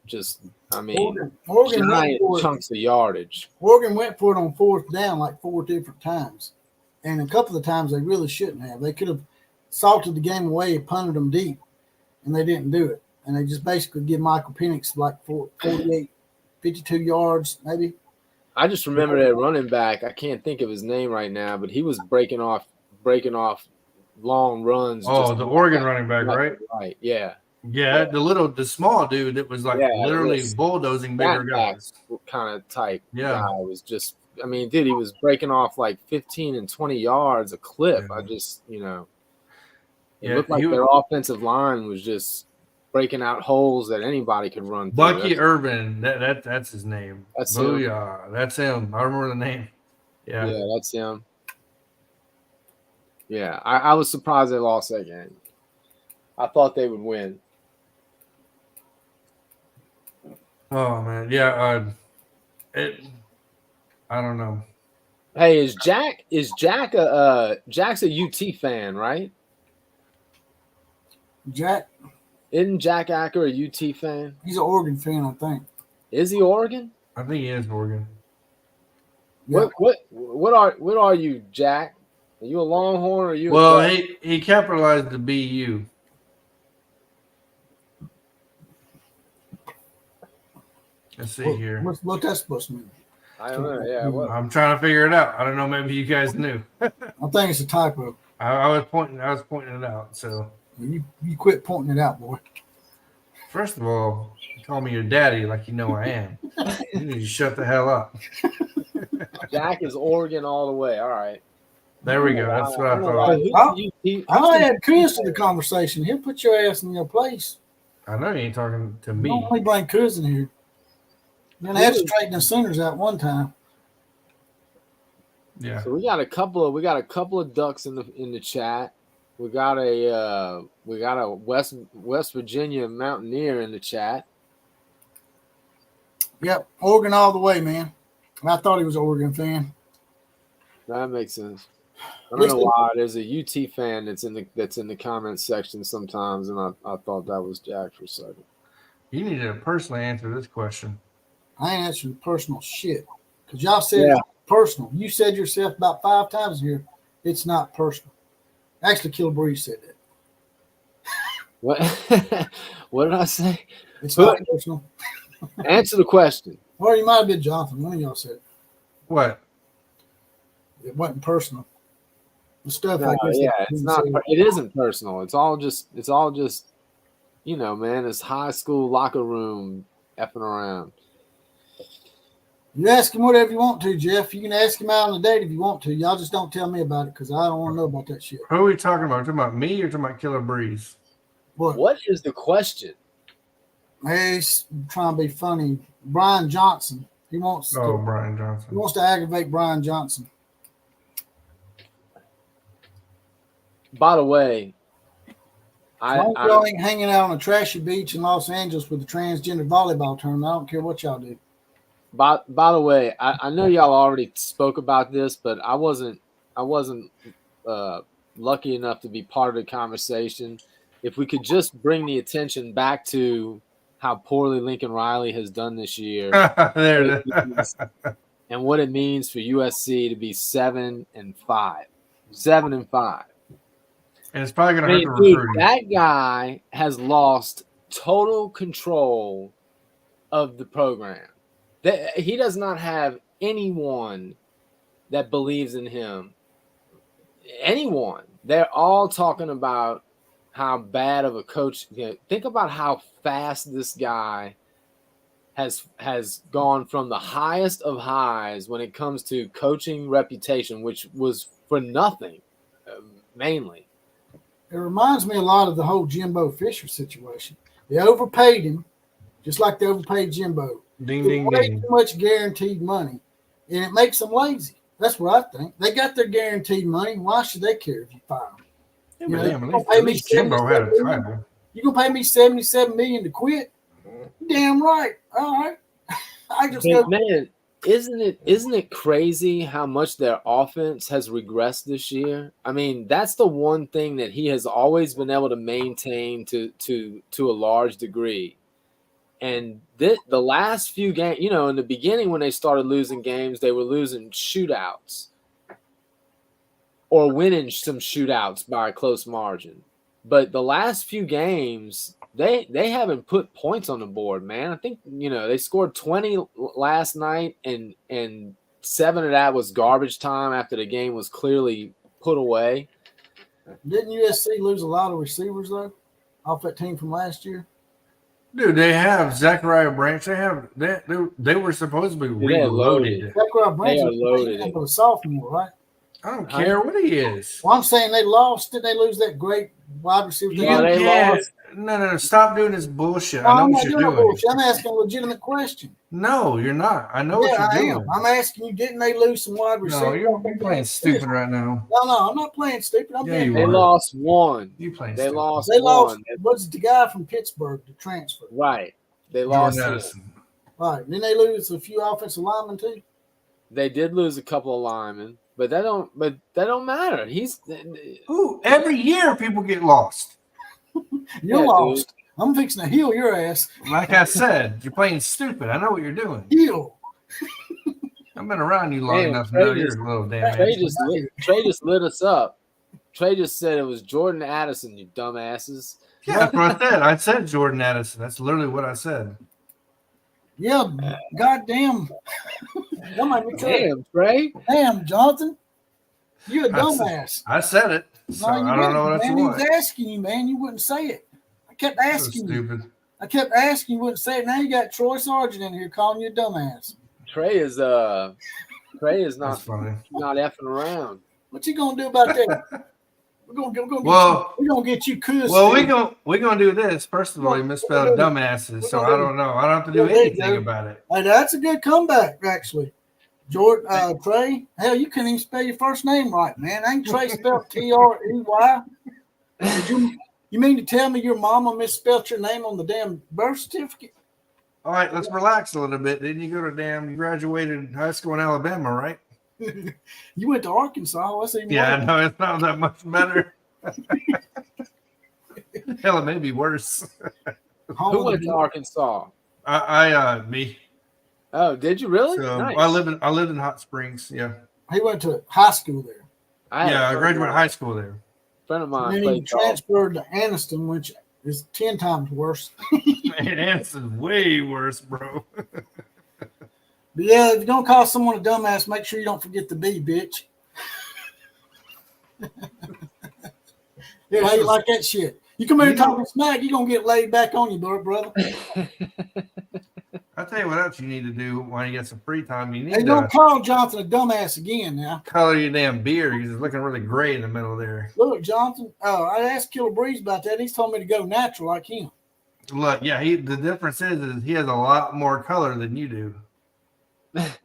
Oregon giant chunks of yardage.
Oregon went for it on 4th down like 4 different times. And a couple of times they really shouldn't have. They could have salted the game away and punted them deep, and they didn't do it. And they just basically give Michael Penix like 48, 52 yards, maybe.
I just remember that running back. I can't think of his name right now, but he was breaking off long runs.
Oh, the Oregon running back, right?
Right, yeah.
Yeah, the small dude that was literally bulldozing bigger guys.
Kind of type.
Yeah.
Guy was just, he was breaking off like 15 and 20 yards a clip. Yeah. It looked like their offensive line was just breaking out holes that anybody could run through.
Bucky Irvin, that's his name.
That's
Booyah. Him. That's him. I remember the name. Yeah.
Yeah, that's him. Yeah, I was surprised they lost that game. I thought they would win.
Oh man, yeah. I don't know.
Hey, Jack's a UT fan, right?
Jack?
Isn't Jack Acker a UT fan?
He's an Oregon fan, I think.
Is he Oregon?
I think he is Oregon.
Yeah. What are you, Jack? Are you a Longhorn or are you?
Well, he capitalized the BU. Let's see here.
What that's supposed to mean?
I don't know. Yeah,
I'm trying to figure it out. I don't know. Maybe you guys knew.
I think it's a typo.
I was pointing it out. So
you quit pointing it out, boy.
First of all, you call me your daddy like you know I am. You need to shut the hell up.
Jack is Oregon all the way. All right.
There we go. That's what I thought.
I might add Chris to the conversation. He'll put your ass in your place.
I know you ain't talking to me.
Don't only bring Chris in here. Then I had to straighten the Sooners out one time.
Yeah.
So we got a couple of ducks in the chat. We got a West Virginia Mountaineer in the chat.
Yep, Oregon all the way, man. I thought he was an Oregon fan.
That makes sense. I don't know why there's a UT fan that's in the comments section sometimes, and I thought that was Jack for a second.
You need to personally answer this question.
I ain't answering personal shit because y'all said it's personal. You said yourself about 5 times here. It's not personal. Actually, Killer Breeze said that.
What? What did I say?
It's not personal.
Answer the question.
Or you might have been Jonathan. One of y'all said it.
What?
It wasn't personal. The stuff
it's not. It isn't personal. It's all just. Man, it's high school locker room effing around.
You ask him whatever you want to, Jeff. You can ask him out on a date if you want to. Y'all just don't tell me about it because I don't want to know about that shit.
Who are we talking about? Are we talking about me or talking about Killer Breeze?
What is the question?
He's trying to be funny. Brian Johnson.
Brian Johnson.
He wants to aggravate Brian Johnson.
By the way,
I'm hanging out on a trashy beach in Los Angeles with a transgender volleyball tournament. I don't care what y'all do.
By the way, I know y'all already spoke about this, but I wasn't lucky enough to be part of the conversation. If we could just bring the attention back to how poorly Lincoln Riley has done this year,
There it is.
and what it means for USC to be 7-5, 7-5.
And it's probably going to hurt the
Dude,
recruiting.
that guy has lost total control of the program. He does not have anyone that believes in him. Anyone. They're all talking about how bad of a coach. Think about how fast this guy has gone from the highest of highs when it comes to coaching reputation, which was for nothing, mainly.
It reminds me a lot of the whole Jimbo Fisher situation. They overpaid him, just like they overpaid Jimbo.
Ding,
It's
ding,
way
ding.
too much guaranteed money, and it makes them lazy. That's what I think. They got their guaranteed money. Why should they care if you fire them?
Yeah,
You
but
know,
damn,
you gonna
at
pay me
least Jimbo had a
77 million?
title.
You gonna pay me $77 million to quit? Damn right. All right. I just
But
go.
man, isn't it crazy how much their offense has regressed this year? I mean, that's the one thing that he has always been able to maintain to a large degree. And the last few games, in the beginning when they started losing games, they were losing shootouts or winning some shootouts by a close margin. But the last few games, they haven't put points on the board, man. I think, they scored 20 last night and 7 of that was garbage time after the game was clearly put away.
Didn't USC lose a lot of receivers though, off that team from last year?
Dude, they have Zachariah Branch. They were supposed to be
They're loaded.
reloaded.
Zachariah Branch
They are
is
loaded.
a sophomore, right?
I don't care what he is.
Well, I'm saying they lost. Did they lose that great wide receiver?
You
Yeah, they
can't.
lost.
No. Stop doing this bullshit.
No,
I know
I'm
what
not
you're
doing
doing.
bullshit. I'm asking a legitimate question.
No, you're not. I know
Yeah,
what
I
you're
am.
doing.
I'm asking you, didn't they lose some wide
No,
receivers?
you're playing stupid right now.
No, I'm not playing stupid. I'm
Yeah,
being
you
They
are.
lost one.
You playing
They
stupid.
lost
They lost.
one.
Was it the guy from Pittsburgh to transfer?
Right. They
Jordan
lost him.
Addison.
Right. Then they lose a few offensive linemen too.
They did lose a couple of linemen, but that don't matter.
Ooh, every year people get lost.
You're
Yeah,
lost. Dude. I'm fixing to heal your ass.
Like I said, you're playing stupid. I know what you're doing.
Heal.
I've been around you long
Man,
enough to know
Trey
you're
just-
a little damn
Trey
ass.
just lit us up. Trey just said it was Jordan Addison, you dumbasses.
Yeah, that's what I said. I said Jordan Addison. That's literally what I said.
Yeah. Goddamn. That might be true.
Damn, Trey.
Damn, Jonathan. You're a dumbass.
I said it. So
No, you
I don't know
didn't,
what
man.
you
He
want.
was asking you, man. You wouldn't say it. I kept
So
asking you.
stupid.
I kept asking you, wouldn't say it. Now you got Troy Sargent in here calling you a dumbass.
Trey is not
That's funny.
not effing around.
What you gonna do about that? We're gonna get you cusp.
Well, we're gonna do this. First of all, you misspelled dumbasses, so I don't know. I don't have to do anything about it.
Hey, that's a good comeback, actually. Jordan, Trey. Hell, you couldn't even spell your first name right, man. Ain't Trey spelled Trey? You mean to tell me your mama misspelled your name on the damn birth certificate?
All right, let's relax a little bit. Didn't you you graduated high school in Alabama, right?
You went to Arkansas. What's even
Yeah,
worse?
no, it's not that much better. Hell, it may be worse.
Who went to Arkansas?
Me.
Oh, did you really?
So
Nice.
I lived in Hot Springs. Yeah.
He went to high school there.
I graduated high school there.
A friend of mine
And then he
played golf.
transferred to Anniston, which is 10 times worse.
Man, that's way worse, bro.
But yeah, if you're gonna call someone a dumbass, make sure you don't forget the B, bitch. Yeah, how you like that shit? You come here talking smack, you're gonna get laid back on you, brother.
I'll tell you what else you need to do when you get some free time. You need
Hey,
to
don't call Jonathan a dumbass again now.
color your damn beard because it's looking really gray in the middle there.
Look, Jonathan, I asked Killer Breeze about that. He's told me to go natural like him.
Look, yeah, the difference is he has a lot more color than you do.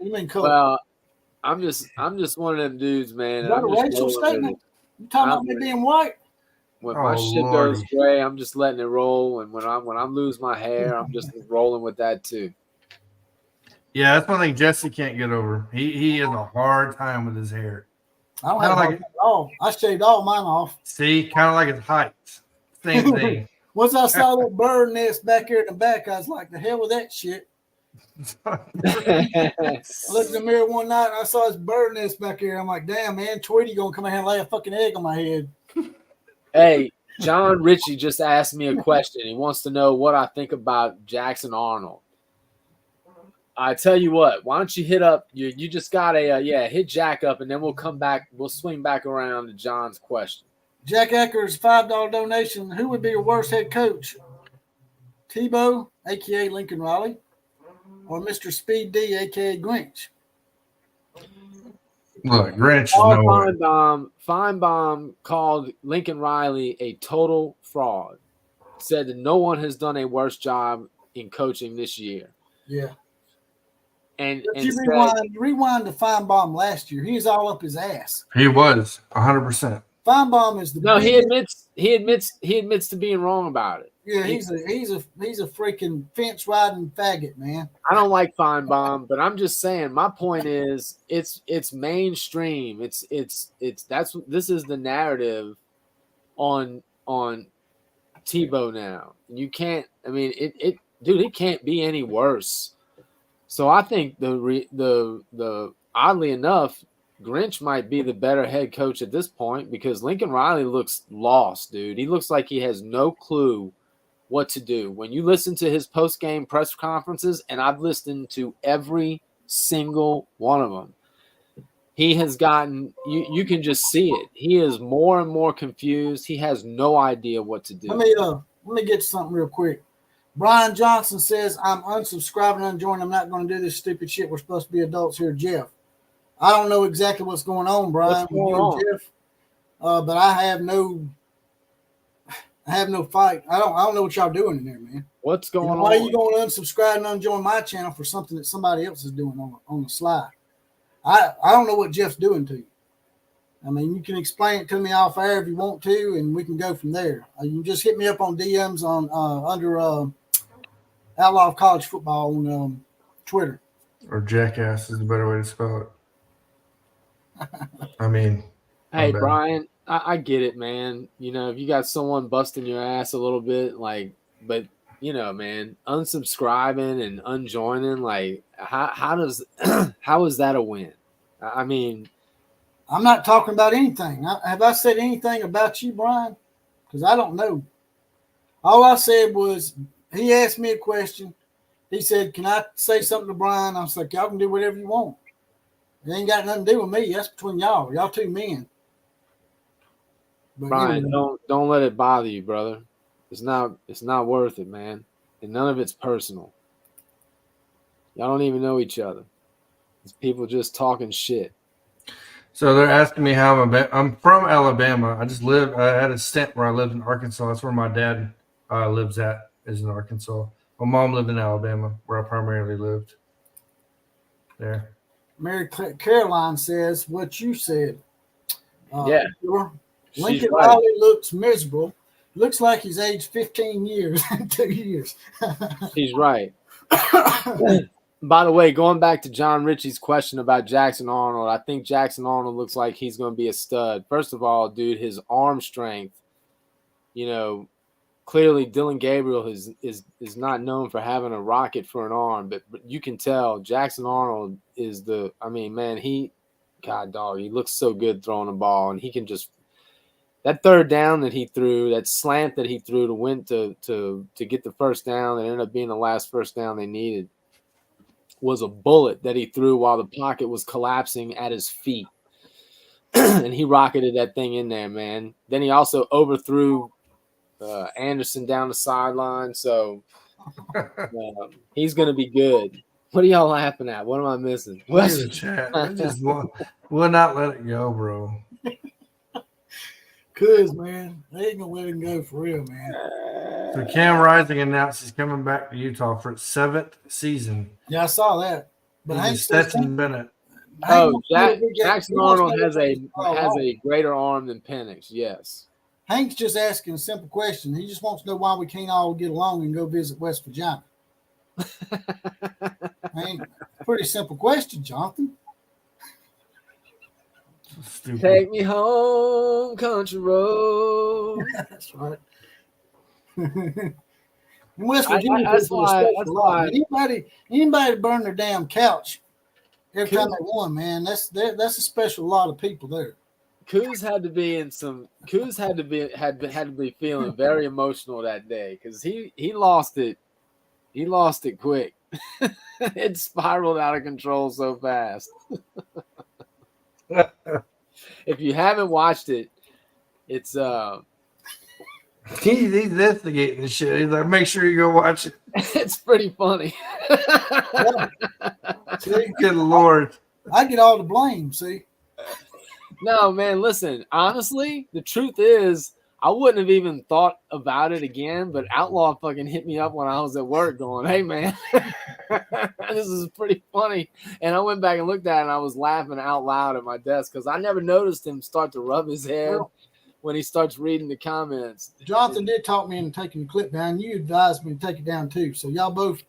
You mean color?
Well, I'm just one of them dudes, man.
Is that
I'm
a
just
racial
rolling with
statement?
it.
You talking about me being white?
When my
Oh,
shit goes
Lordy.
gray, I'm just letting it roll. And when I lose my hair, I'm just rolling with that too.
Yeah, that's one thing Jesse can't get over. He has a hard time with his hair.
I don't have
Kinda
at all. I shaved all mine off.
See, kind of like his height. Same thing.
Once I saw that bird nest back here in the back, I was like, the hell with that shit. I looked in the mirror one night and I saw this bird nest back here. I'm like, damn, man, Tweety gonna come in here and lay a fucking egg on my head.
Hey, John Ritchie just asked me a question. He wants to know what I think about Jackson Arnold. I tell you what, why don't you hit up? You just got hit Jack up, and then we'll come back. We'll swing back around to John's question.
Jack Eckers, $5 donation. Who would be your worst head coach? Tebow, aka Lincoln Riley, or Mr. Speed D, aka Grinch?
Look, Grinch is nowhere.
Feinbaum called Lincoln Riley a total fraud. Said that no one has done a worse job in coaching this year.
Yeah.
And
you rewind to Feinbaum last year. He was all up his ass.
He was 100%.
Feinbaum is the
he admits to being wrong about it.
Yeah, he's a freaking fence riding faggot, man.
I don't like Feinbaum, but I'm just saying. My point is, it's mainstream. This is the narrative on Tebow now. You can't. I mean, it can't be any worse. So I think the oddly enough, Grinch might be the better head coach at this point because Lincoln Riley looks lost, dude. He looks like he has no clue what to do. When you listen to his post-game press conferences, and I've listened to every single one of them, he has gotten you can just see it. He is more and more confused. He has no idea what to do.
Let me get to something real quick. Brian Johnson says, I'm unsubscribing and unjoining. I'm not going to do this stupid shit. We're supposed to be adults here, Jeff. I don't know exactly what's going on, Brian.
What's going on?
Jeff, but I have no fight. I don't know what y'all doing in there, man.
What's going on?
Why are you going to unsubscribe and unjoin my channel for something that somebody else is doing on the slide? I don't know what Jeff's doing to you. I mean, you can explain it to me off air if you want to, and we can go from there. You can just hit me up on DMs on under Outlaw of College Football on Twitter.
Or Jackass is the better way to spell it. I mean,
hey, Brian, I get it, man. You know, if you got someone busting your ass a little bit, but you know, man, unsubscribing and unjoining, how is that a win? I mean,
I'm not talking about anything. Have I said anything about you, Brian? Because I don't know. All I said was he asked me a question. He said, can I say something to Brian? I was like, y'all can do whatever you want. It ain't got nothing to do with me. That's between y'all. Y'all two men. But
Brian, don't let it bother you, brother. It's not worth it, man. And none of it's personal. Y'all don't even know each other. It's people just talking shit.
So they're asking me how I'm from Alabama. I had a stint where I lived in Arkansas. That's where my dad lives at, is in Arkansas. My mom lived in Alabama, where I primarily lived. There.
Mary Caroline says what you said.
Yeah.
Lincoln Riley looks miserable. Looks like he's aged 15 years in 2 years.
She's right. By the way, going back to John Ritchie's question about Jackson Arnold, I think Jackson Arnold looks like he's going to be a stud. First of all, dude, his arm strength, you know, clearly Dylan Gabriel is not known for having a rocket for an arm, but you can tell Jackson Arnold is he looks so good throwing the ball, and he can just that third down that he threw, that slant that he threw to win to get the first down that ended up being the last first down they needed was a bullet that he threw while the pocket was collapsing at his feet. And he rocketed that thing in there, man. Then he also overthrew Anderson down the sideline. So he's going to be good. What are y'all laughing at? What am I missing?
Look at the chat. They just will not let it go, bro.
Cuz, man, they ain't gonna let him go for real, man.
So Cam Rising announced he's coming back to Utah for its 7th season.
Yeah, I saw that. But Hank
Stetson Bennett.
Jackson Arnold has a greater arm than Penix. Yes.
Hank's just asking a simple question. He just wants to know why we can't all get along and go visit West Virginia. Pretty simple question, Jonathan.
Stupid.
Take me home, country road.
That's right. In West Virginia,
that's
people are
why-
special. Anybody burn their damn couch every time they won, man. That's a special lot of people there.
Coos had to be feeling very emotional that day because he lost it. He lost it quick. It spiraled out of control so fast. If you haven't watched it, it's
he's instigating the shit. He's like, make sure you go watch it.
it's pretty funny.
See,
Good Lord.
I get all the blame. See,
No, man, listen. Honestly, the truth is, I wouldn't have even thought about it again, but Outlaw fucking hit me up when I was at work going, hey, man, this is pretty funny. And I went back and looked at it, and I was laughing out loud at my desk because I never noticed him start to rub his head when he starts reading the comments.
Jonathan did talk me into taking the clip down. You advised me to take it down too. So y'all both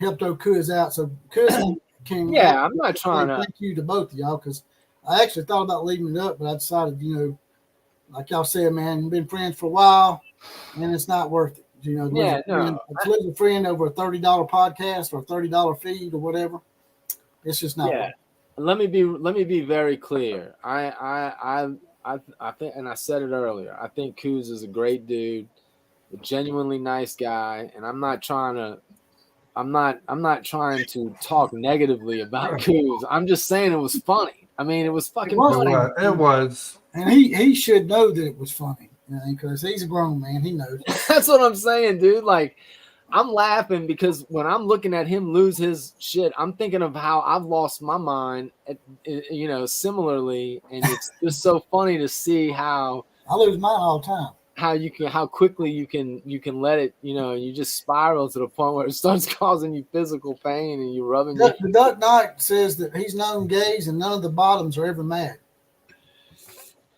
helped those Kuz out. So Kuz came.
Yeah, I'm not trying to.
Thank you to both of y'all because I actually thought about leaving it up, but I decided, like y'all said, man, we've been friends for a while, and it's not worth it. To lose a friend over a $30 podcast or a $30 feed or whatever, it's just not.
Yeah. Let me be very clear. I think, and I said it earlier, I think Kuz is a great dude, a genuinely nice guy, and I'm not trying to talk negatively about Kuz. I'm just saying it was funny. I mean, it was fucking funny.
It was.
And he should know that it was funny, because he's a grown man. He knows.
That's what I'm saying, dude. Like, I'm laughing because when I'm looking at him lose his shit, I'm thinking of how I've lost my mind, similarly. And it's just so funny to see how
I lose mine all the time.
How quickly you can let it, you just spiral to the point where it starts causing you physical pain and you rubbing.
The Duck Knight says that he's known gays and none of the bottoms are ever mad.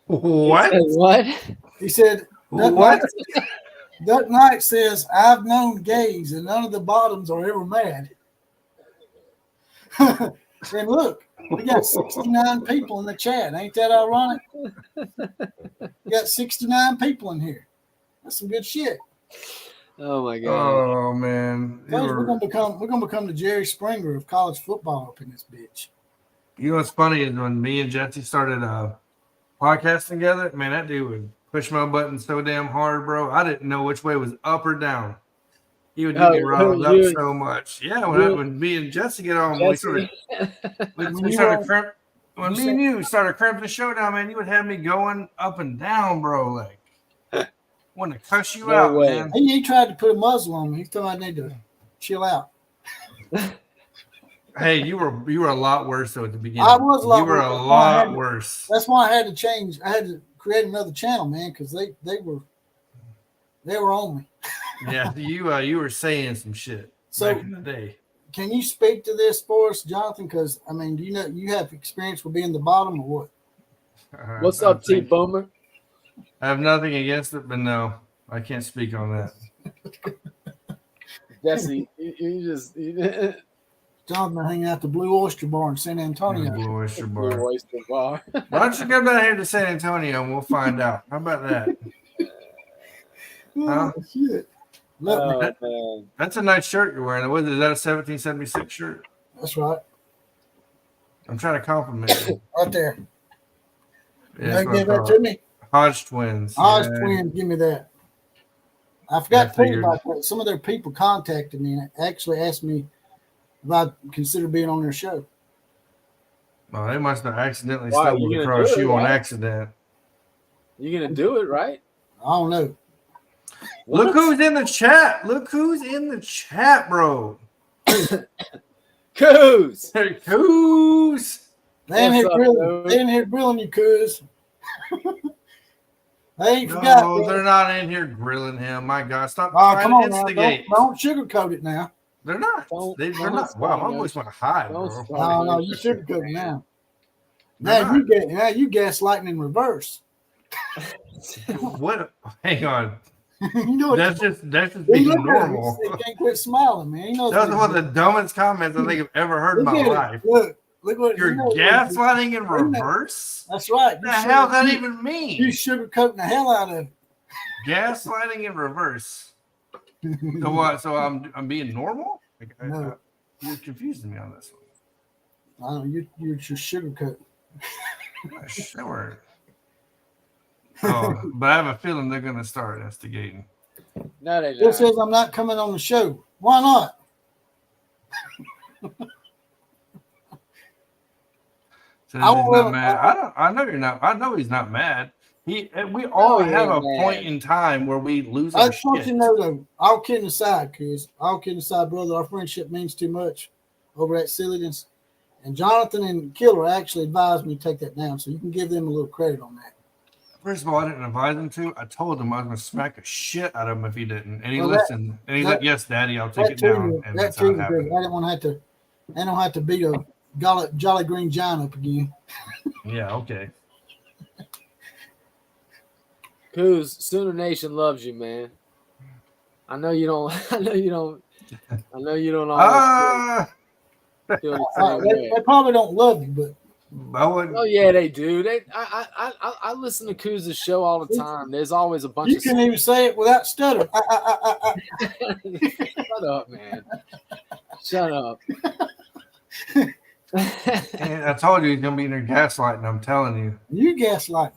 What?
What?
He said, Duck Knight says, I've known gays and none of the bottoms are ever mad. And look, we got 69 people in the chat. Ain't that ironic? We got 69 people in here. That's some good shit.
Oh my god.
Oh man.
We're gonna become the Jerry Springer of college football up in this bitch.
You know what's funny is when me and Jesse started podcasting together, man, that dude would push my button so damn hard, bro. I didn't know which way was up or down. He would get me riled up so much. Yeah, when me and Jesse get on, when me and you started cramping the show down, man, you would have me going up and down, bro. Like, want to cuss you out, man.
He tried to put a muzzle on me. He thought I need to chill out.
Hey, you were a lot worse though at the beginning.
I was a lot.
You were a lot worse.
That's why I had to change. I had to create another channel, man, because they were on me.
Yeah, you were saying some shit back in the day.
Can you speak to this for us, Jonathan? Because I mean, do you have experience with being the bottom or what?
What's up, T Boomer?
I have nothing against it, but no, I can't speak on that.
Jesse, you
Jonathan hanging out the Blue Oyster Bar in San Antonio.
Blue Oyster Bar.
Blue Oyster Bar.
Why don't you come down here to San Antonio and we'll find out? How about that?
Oh, shit. Look,
man.
That's a nice shirt you're wearing. Is that a 1776 shirt?
That's right.
I'm trying to compliment you.
Right there.
Yeah,
You give that to me?
Hodge Twins.
Twins, give me that. I forgot to tell you about that. Some of their people contacted me and actually asked me if I'd consider being on their show.
Well, they must have accidentally stumbled across you on accident.
You're going to do it, right?
I don't know.
Look who's in the chat. Look who's in the chat, bro.
Coos.
Coos.
They ain't here grilling you, Coos. They ain't forgot.
No, they're not in here grilling him. My God, stop
come on
now.
Don't sugarcoat it now.
They're not. They're not. Wow, I almost want to hide, bro.
No, you sugarcoat it now. Now you gaslighting in reverse.
What? Hang on.
You know
that's just being normal.
He can't quit smiling, man.
That was one of the dumbest comments I think I've ever heard in my life.
Look, Look what
You're gaslighting in reverse?
That's right.
What the hell does that even mean?
You sugarcoating the hell out of it.
Gaslighting in reverse. So what? So I'm being normal?
No.
You're confusing me on this one.
I don't know. You're just sugarcoating.
Sure. Oh, but I have a feeling they're going to start instigating.
No, they
Bill
don't.
says I'm not coming on the show. Why not?
Says he's not mad. I know you're not. I know he's not mad. We all have a point in time where we lose our
I just want
shit.
you to know, though, all kidding aside, brother, our friendship means too much over that silliness. And Jonathan and Killer actually advised me to take that down, so you can give them a little credit on that.
First of all, I didn't advise him to. I told him I was going to smack the shit out of him if he didn't. And he listened. And he's like, yes, Daddy, I'll take it down. And that's how it happened.
I don't have to beat a Jolly Green Giant up again.
Yeah, okay.
Coos, Sooner Nation loves you, man. I know you don't. I know you don't always feel the same way.
They probably don't love you, but
oh yeah, they do. I listen to Coos' show all the time. There's always a bunch.
You can even say it without stuttering.
Shut up, man. Shut up.
And I told you he's going to be in there gaslighting. I'm telling you.
You gaslighting.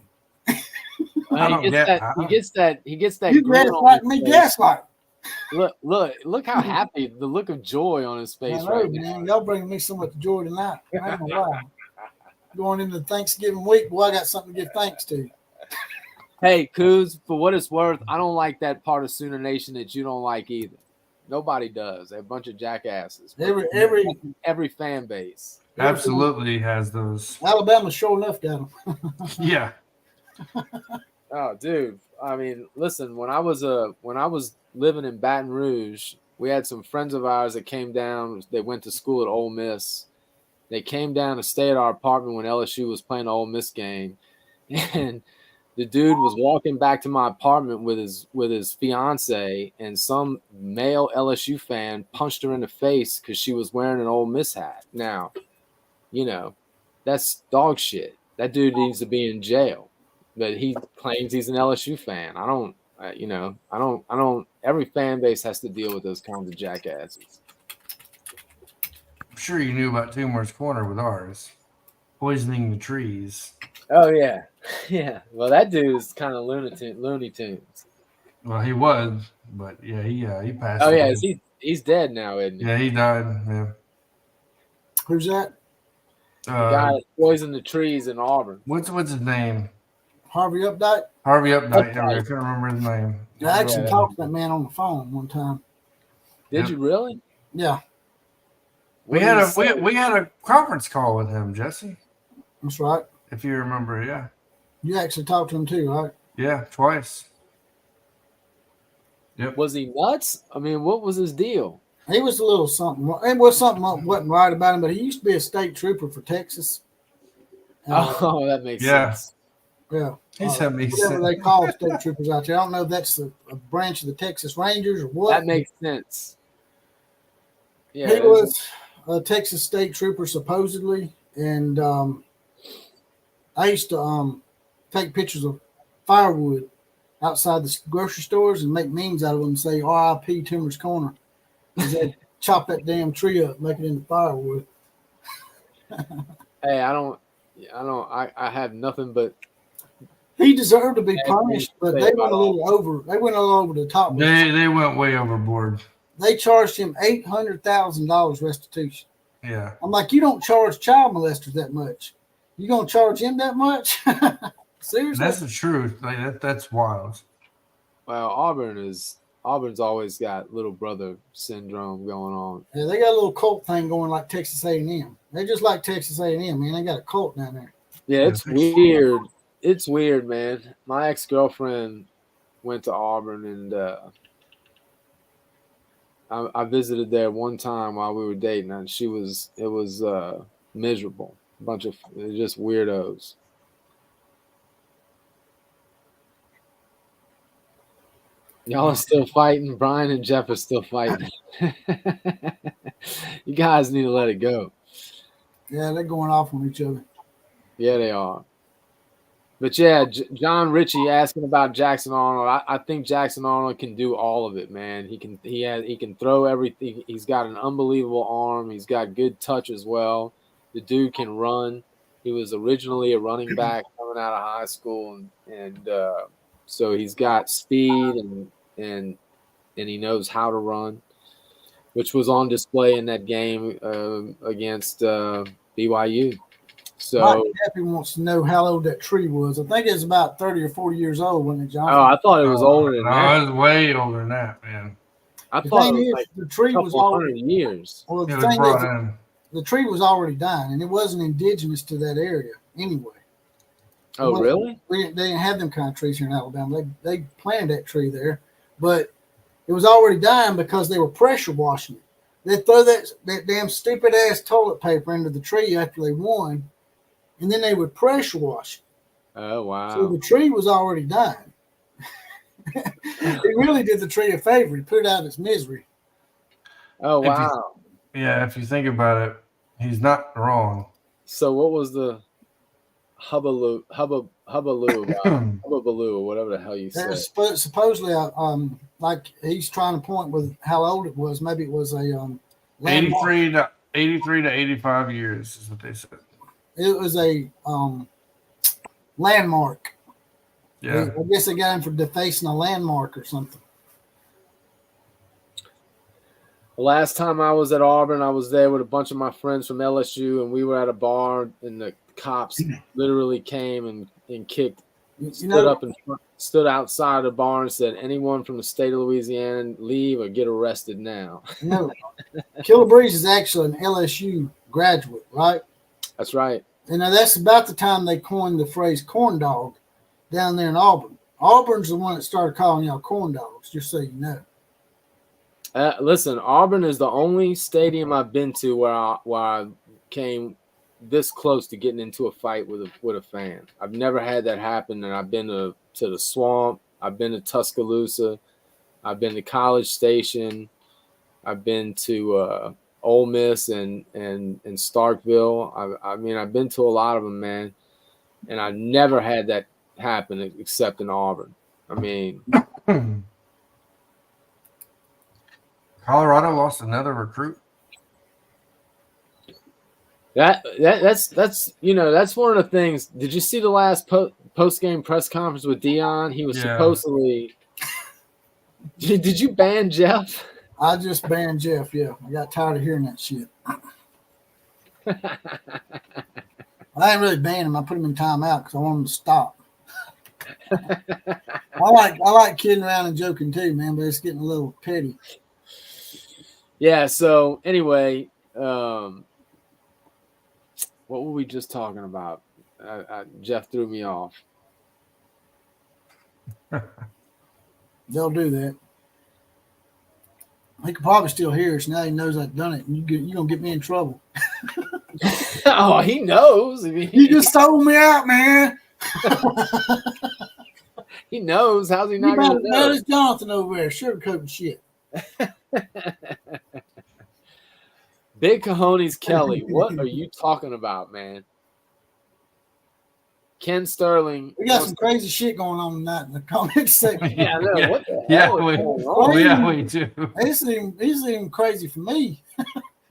He gets that.
You gaslighting me, gaslighting.
Look how happy, the look of joy on his face right now.
Y'all bringing me so much joy tonight. I ain't gonna lie. Going into Thanksgiving week, boy, I got something to give thanks to.
Hey, Coos, for what it's worth, I don't like that part of Sooner Nation that you don't like either. Nobody does. They're a bunch of jackasses. Every fan base
absolutely has those.
Alabama sure enough got them.
Yeah.
Oh, dude. I mean, listen. When I was living in Baton Rouge, we had some friends of ours that came down. They went to school at Ole Miss. They came down to stay at our apartment when LSU was playing the Ole Miss game, and the dude was walking back to my apartment with his fiance, and some male LSU fan punched her in the face because she was wearing an Ole Miss hat. Now, that's dog shit. That dude needs to be in jail, but he claims he's an LSU fan. I don't. Every fan base has to deal with those kinds of jackasses.
I'm sure you knew about Tumor's Corner with ours, poisoning the trees.
Oh yeah, yeah. Well, that dude is kind of Looney Tunes.
Well, he was, but yeah, he passed.
Oh yeah, he's dead now, isn't he?
Yeah, he died. Yeah.
Who's that?
The guy that poisoned the trees in Auburn.
What's his name?
Harvey Updike.
Harvey Updike. I can't remember his name.
I actually talked to that man on the phone one time.
Did you really?
Yeah.
We had a conference call with him, Jesse.
That's right.
If you remember, yeah.
You actually talked to him too, right?
Yeah, twice. Yep.
Was he nuts? I mean, what was his deal?
He was a little something. It was something that wasn't right about him, but he used to be a state trooper for Texas.
Oh, that makes sense.
Yeah.
He sent me
whatever they call state troopers out there. I don't know if that's a branch of the Texas Rangers or what.
That makes sense. Yeah,
he was a Texas state trooper supposedly, and I used to take pictures of firewood outside the grocery stores and make memes out of them and say R.I.P. Tumor's Corner. Because they'd chop that damn tree up, make it into firewood.
Hey, I have nothing but.
He deserved to be punished, but they went a little over. They went a little over the top.
They went way overboard.
They charged him $800,000 restitution.
Yeah.
I'm like, you don't charge child molesters that much. You gonna charge him that much? Seriously?
That's the truth. Like, that's wild.
Well, Auburn's always got little brother syndrome going on.
Yeah, they got a little cult thing going like Texas A&M. They just like Texas A&M, man. They got a cult down there.
Yeah, it's weird. It's weird, man. My ex-girlfriend went to Auburn, and I visited there one time while we were dating, and it was miserable. A bunch of just weirdos. Y'all are still fighting. Brian and Jeff are still fighting. You guys need to let it go.
Yeah, they're going off on each other.
Yeah, they are. But yeah, John Ritchie asking about Jackson Arnold. I think Jackson Arnold can do all of it, man. He can throw everything. He's got an unbelievable arm. He's got good touch as well. The dude can run. He was originally a running back coming out of high school, and so he's got speed and he knows how to run, which was on display in that game against BYU. So
Mike Cappy wants to know how old that tree was. I think it's about 30 or 40 years old, wasn't it, John?
Oh, I thought it was older than that.
No, it was way older than that, man.
I thought it was like
the tree was already
years.
Well, the
It was
thing
brought
is,
in.
the tree was already dying, and it wasn't indigenous to that area anyway.
Oh, really?
They didn't have them kind of trees here in Alabama. They planted that tree there, but it was already dying because they were pressure washing it. They'd throw that damn stupid ass toilet paper into the tree after they won, and then they would pressure wash it.
Oh, wow.
So the tree was already dying. It really did the tree a favor. He put it out of its misery.
Oh, wow.
If you think about it, he's not wrong.
So what was the hubbaloo about hubbaloo, or whatever the hell you said?
Supposedly, like he's trying to point with how old it was. Maybe it was a
83 to 85 years is what they said.
It was a landmark.
Yeah.
I guess they got him for defacing a landmark or something.
The last time I was at Auburn, I was there with a bunch of my friends from LSU, and we were at a bar, and the cops literally came and kicked, stood outside the bar and said, "Anyone from the state of Louisiana, leave or get arrested now."
No, Killer Breeze is actually an LSU graduate, right?
That's right.
And now that's about the time they coined the phrase "corn dog" down there in Auburn. Auburn's the one that started calling y'all corn dogs, just so you know.
Listen, Auburn is the only stadium I've been to where I came this close to getting into a fight with a fan. I've never had that happen, and I've been to the Swamp. I've been to Tuscaloosa. I've been to College Station. I've been to Ole Miss and Starkville. I mean, I've been to a lot of them, man, and I never had that happen except in Auburn. I mean.
Colorado lost another recruit.
That's one of the things. Did you see the last post game press conference with Deion? He was supposedly. Did you ban Jeff?
I just banned Jeff. Yeah, I got tired of hearing that shit. I didn't really ban him. I put him in timeout because I want him to stop. I like kidding around and joking too, man, but it's getting a little petty.
Yeah. So anyway, what were we just talking about? Jeff threw me off.
They'll do that. He could probably still hear us now. He knows I've done it, and you're gonna get me in trouble.
Oh, he knows. I mean,
you just sold me out, man.
He knows. How's he not going to know?
There's Jonathan over there, sugarcoating shit.
Big Cojones Kelly, what are you talking about, man? Ken Sterling.
We got some crazy shit going on tonight in the comment section.
Yeah, I know. What the hell is going on?
We do.
It's even crazy for me.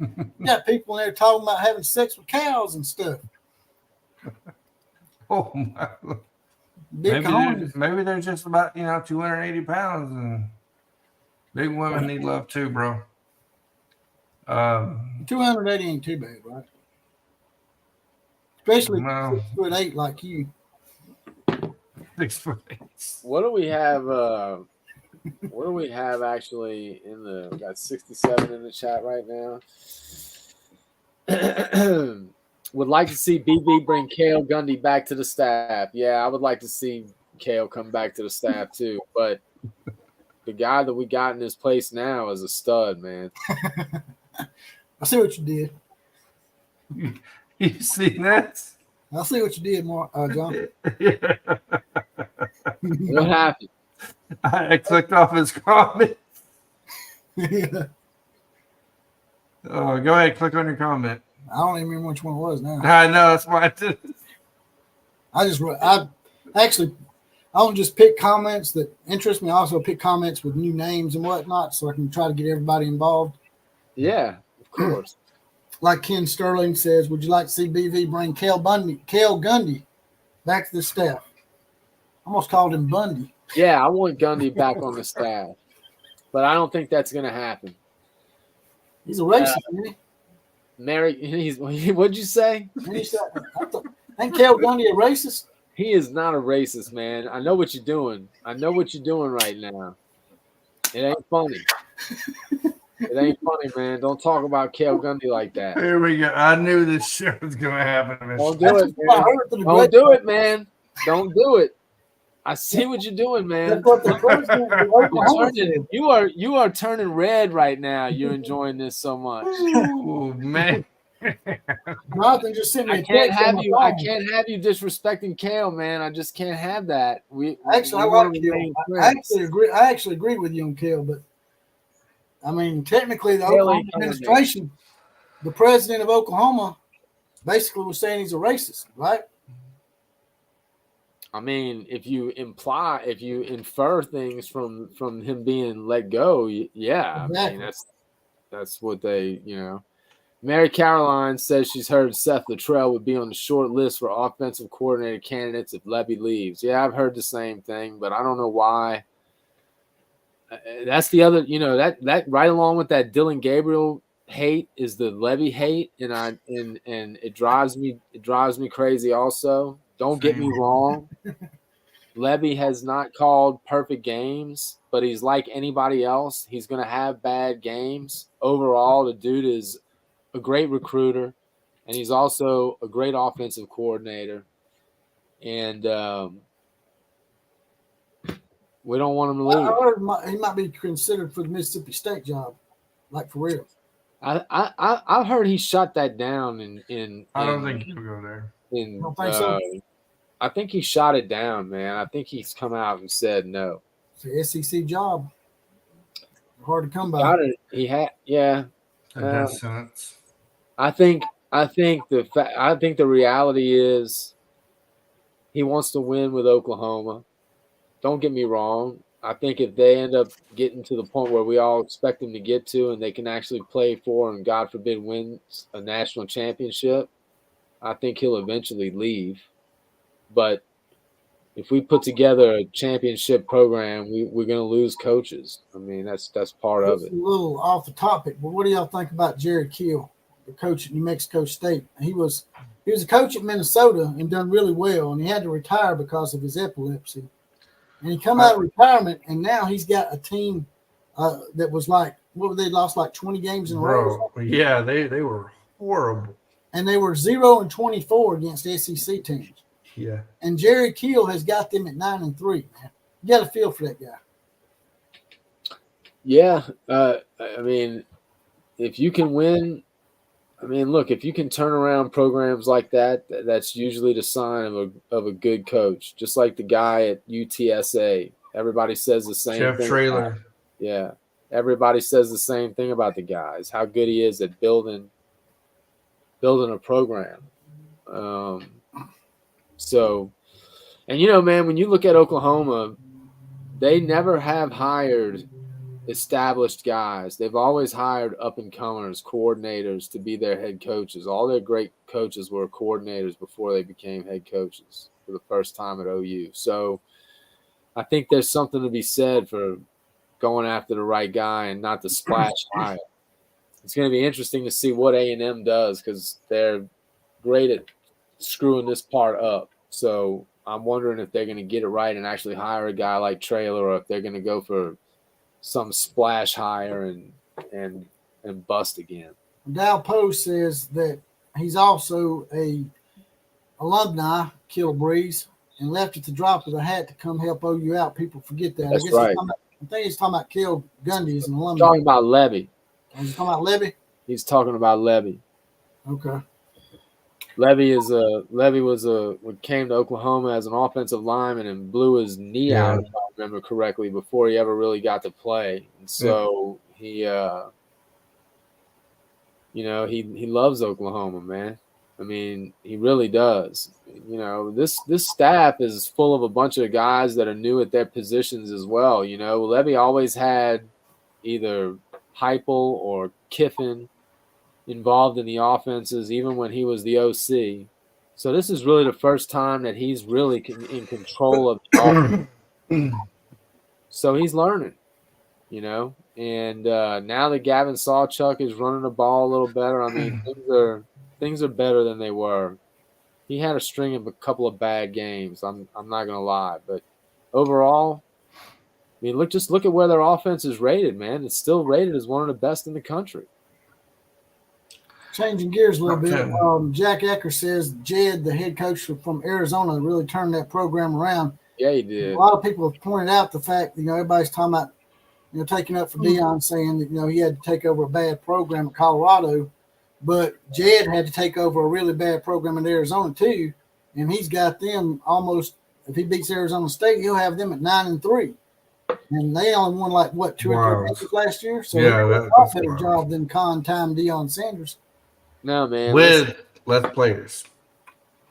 You got people in there talking about having sex with cows and stuff.
Oh my! Maybe they're just about 280 pounds, and big women need love too, bro.
280 ain't too bad, right? Especially 6'8" like you.
6'8".
What do we have? What do we have actually in the? We got 67 in the chat right now. Would like to see BB bring Cale Gundy back to the staff. Yeah, I would like to see Cale come back to the staff too. But the guy that we got in his place now is a stud, man.
I see what you did.
You see that?
I see what you did, John.
What happened?
I clicked off his comment.
Yeah.
Oh, go ahead, click on your comment.
I don't even remember which one it was now.
I know that's why I did.
I don't just pick comments that interest me. I also pick comments with new names and whatnot, so I can try to get everybody involved.
Yeah, of course.
Like Ken Sterling says, would you like to see BV bring Cale Gundy back to the staff? Almost called him Bundy.
Yeah, I want Gundy back on the staff, but I don't think that's going to happen.
He's a racist, isn't he?
What'd you say?
Ain't Cale Gundy a racist?
He is not a racist, man. I know what you're doing. I know what you're doing right now. It ain't funny. It ain't funny, man. Don't talk about Cale Gundy like that.
Here we go. I knew this shit was going to happen.
Don't do it, man. Don't do it, man. Don't do it. I see what you're doing, man.
That's what the president of Oklahoma said.
You are turning red right now. You're enjoying this so much.
Oh man.
Jonathan just sent me
I can't have you disrespecting Cale, man. I just can't have that.
I actually agree with you on Cale, but I mean, technically, the Oklahoma administration, the president of Oklahoma, basically was saying he's a racist, right?
I mean, if you infer things from him being let go, yeah, exactly. I mean that's what they, Mary Caroline says she's heard Seth Luttrell would be on the short list for offensive coordinator candidates if Levy leaves. Yeah, I've heard the same thing, but I don't know why. That's the other, that right along with that Dylan Gabriel hate is the Levy hate, and it drives me crazy also. Don't get me wrong. Levy has not called perfect games, but he's like anybody else. He's going to have bad games. Overall, the dude is a great recruiter, and he's also a great offensive coordinator. And we don't want him to leave.
I heard he might be considered for the Mississippi State job, like for real.
I've heard he shut that down.
I don't think he'll go there.
You don't think so?
I think he shot it down, man. I think he's come out and said no.
It's the SEC job. Hard to come by.
Got it. He had, yeah.
That makes sense.
I think the reality is he wants to win with Oklahoma. Don't get me wrong. I think if they end up getting to the point where we all expect them to get to, and they can actually play for and God forbid win a national championship, I think he'll eventually leave. But if we put together a championship program, we're going to lose coaches. I mean, that's part of it.
A little off the topic, but what do y'all think about Jerry Kill, the coach at New Mexico State? He was a coach at Minnesota and done really well, and he had to retire because of his epilepsy. And he come out of retirement, and now he's got a team that was like, what were they, lost like 20 games in a row?
Yeah, they were horrible.
And they were 0-24 against SEC teams.
Yeah.
And Jerry Kill has got them at 9-3, man. You got to feel for that guy.
Yeah. I mean, if you can win, look, if you can turn around programs like that, that's usually the sign of a good coach. Just like the guy at UTSA. Everybody says the same thing.
Jeff Traylor.
Yeah. Everybody says the same thing about the guys, how good he is at building a program. So, and man, when you look at Oklahoma, they never have hired established guys. They've always hired up-and-comers, coordinators to be their head coaches. All their great coaches were coordinators before they became head coaches for the first time at OU. So I think there's something to be said for going after the right guy and not the splash hire. It's going to be interesting to see what A&M does because they're great at screwing this part up. So I'm wondering if they're going to get it right and actually hire a guy like Traylor, or if they're going to go for some splash hire and bust again.
Dow Post says that he's also a alumni, Kill Breeze, and left at the drop of the hat to come help OU out. People forget that.
That's right.
I think he's talking about Cale Gundy as an alumni.
He's talking about Levy.
He's talking about Levy?
He's talking about Levy.
Okay.
Levy came to Oklahoma as an offensive lineman and blew his knee out, if I remember correctly, before he ever really got to play. And so he he loves Oklahoma, man. I mean, he really does. This staff is full of a bunch of guys that are new at their positions as well. Levy always had either Heupel or Kiffin involved in the offenses, even when he was the OC. So this is really the first time that he's really in control of the offense. So he's learning, and now that Gavin Sawchuk is running the ball a little better, I mean, things are better than they were. He had a string of a couple of bad games. I'm not gonna lie, but overall, I mean, look at where their offense is rated, man. It's still rated as one of the best in the country.
Changing gears a little bit, Jack Ecker says Jed, the head coach from Arizona, really turned that program around.
Yeah, he did.
A lot of people have pointed out the fact that, everybody's talking about, taking up for Deion, saying that, he had to take over a bad program at Colorado, but Jed had to take over a really bad program in Arizona too, and he's got them almost. If he beats Arizona State, he'll have them at 9-3, and they only won 2 or 3 games last year. So
yeah,
they did a lot better job than time Deion Sanders.
No, man,
with less players.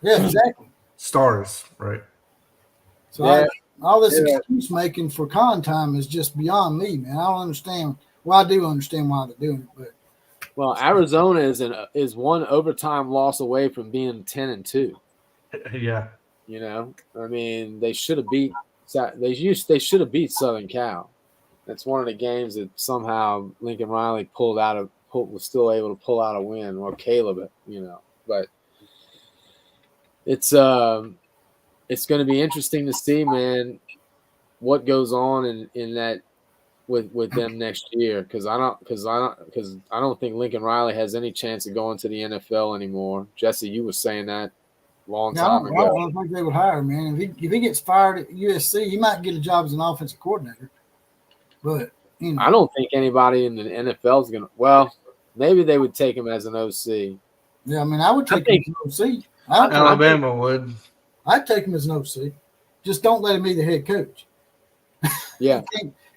Yeah, exactly.
Stars, right?
So all this excuse making for time is just beyond me, man. I don't understand. Well, I do understand why they're doing it, but
Arizona is one overtime loss away from being 10-2.
Yeah.
I mean, they should have beat Southern Cal. That's one of the games that somehow Lincoln Riley was still able to pull out a win, or Caleb, but it's going to be interesting to see, man, what goes on in that with them next year, because I don't think Lincoln Riley has any chance of going to the NFL anymore. Jesse, you were saying that a long time ago.
I don't think they would hire him, man. If he gets fired at USC, he might get a job as an offensive coordinator, but.
I don't think anybody in the NFL is going to – well, maybe they would take him as an OC.
Yeah, I mean, I would take him as an OC.
Alabama would.
I'd take him as an OC. Just don't let him be the head coach.
Yeah.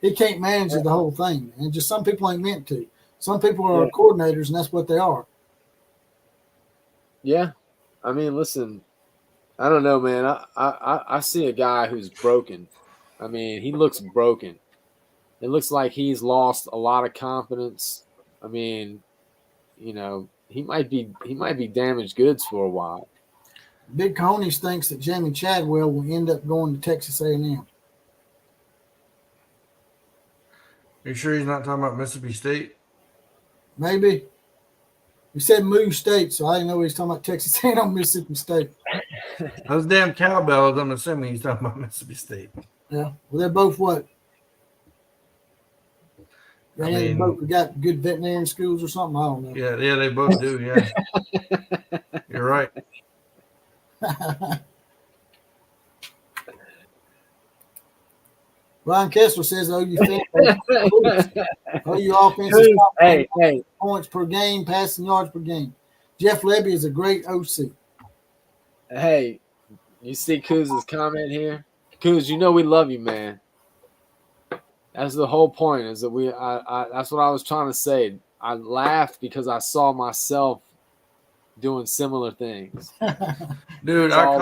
he can't manage the whole thing. And just some people ain't meant to. Some people are coordinators, and that's what they are.
Yeah. I mean, listen, I don't know, man. I see a guy who's broken. I mean, he looks broken. It looks like he's lost a lot of confidence. I mean, he might be damaged goods for a while.
Big Coneys thinks that Jamie Chadwell will end up going to Texas A&M.
Are you sure he's not talking about Mississippi State?
Maybe. He said Move State, so I didn't know he was talking about Texas A&M, Mississippi State.
Those damn cowbells, I'm assuming he's talking about Mississippi State.
Yeah. Well, they're both what? They both got good veterinarian schools or something. I don't know.
Yeah, they both do. Yeah, you're right.
Ryan Kessler says, OU offensive points per game, passing yards per game. Jeff Lebby is a great OC.
Hey, you see Kuz's comment here? Kuz, we love you, man. That's the whole point, is that that's what I was trying to say. I laughed because I saw myself doing similar things.
Dude, I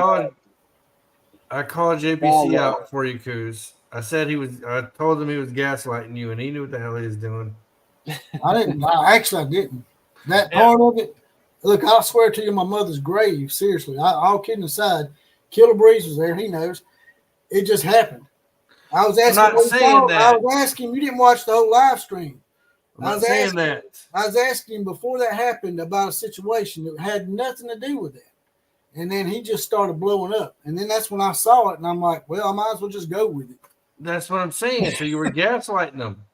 called JPC out for you, Kuz. I told him he was gaslighting you, and he knew what the hell he was doing.
I didn't. I didn't. That part of it, look, I swear to you, my mother's grave, seriously, all kidding aside, Killer Breeze was there. He knows. It just happened. I was asking, you didn't watch the whole live stream. I was asking him before that happened about a situation that had nothing to do with that. And then he just started blowing up. And then that's when I saw it, and I'm like, well, I might as well just go with it.
That's what I'm saying. So you were gaslighting them.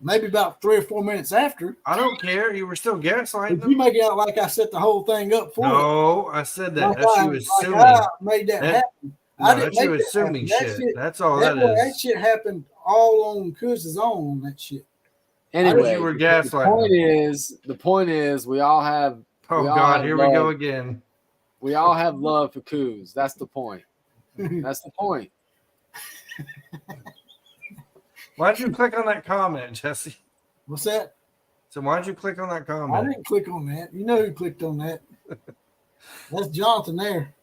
Maybe about 3 or 4 minutes after.
I don't care. You were still gaslighting them.
You make it out like I set the whole thing up for you.
No, I said that. That's you assuming.
I made that happen.
No, that's you assuming shit. That's all that is.
That shit happened all on Kuz's own, that shit.
Anyway,
you were gaslighting.
The point is we all have
we go again.
We all have love for Kuz. That's the point. That's the point.
Why'd you click on that comment, Jesse?
What's that?
So why'd you click on that
I
comment?
didn't click on that. You know who clicked on that? That's Jonathan there.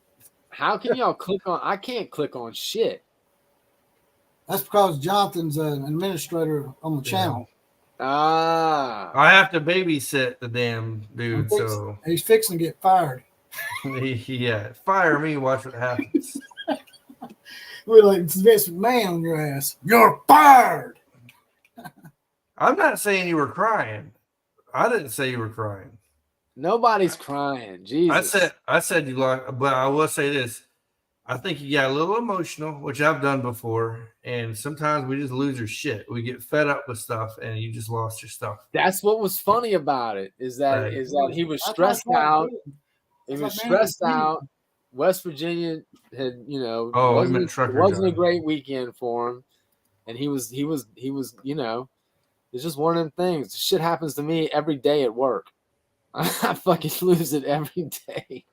How can y'all click on? I can't click on shit.
That's because Jonathan's an administrator on the channel.
Ah,
I have to babysit the damn dude, so
He's fixing to get fired.
yeah, fire me. Watch what happens.
We're like, it's Vince McMahon on your ass. You're fired.
I'm not saying you were crying. I didn't say you were crying.
nobody's crying. Jesus.
I said you like, but I will say this. I think you got a little emotional, which I've done before, and sometimes we just lose our shit. We get fed up with stuff, and you just lost your stuff.
That's what was funny about it. Is that
Right.
he was stressed out. He was stressed out. West Virginia had, wasn't a great weekend for him, and he was, it's just one of them things. Shit happens to me every day at work. I fucking lose it every day.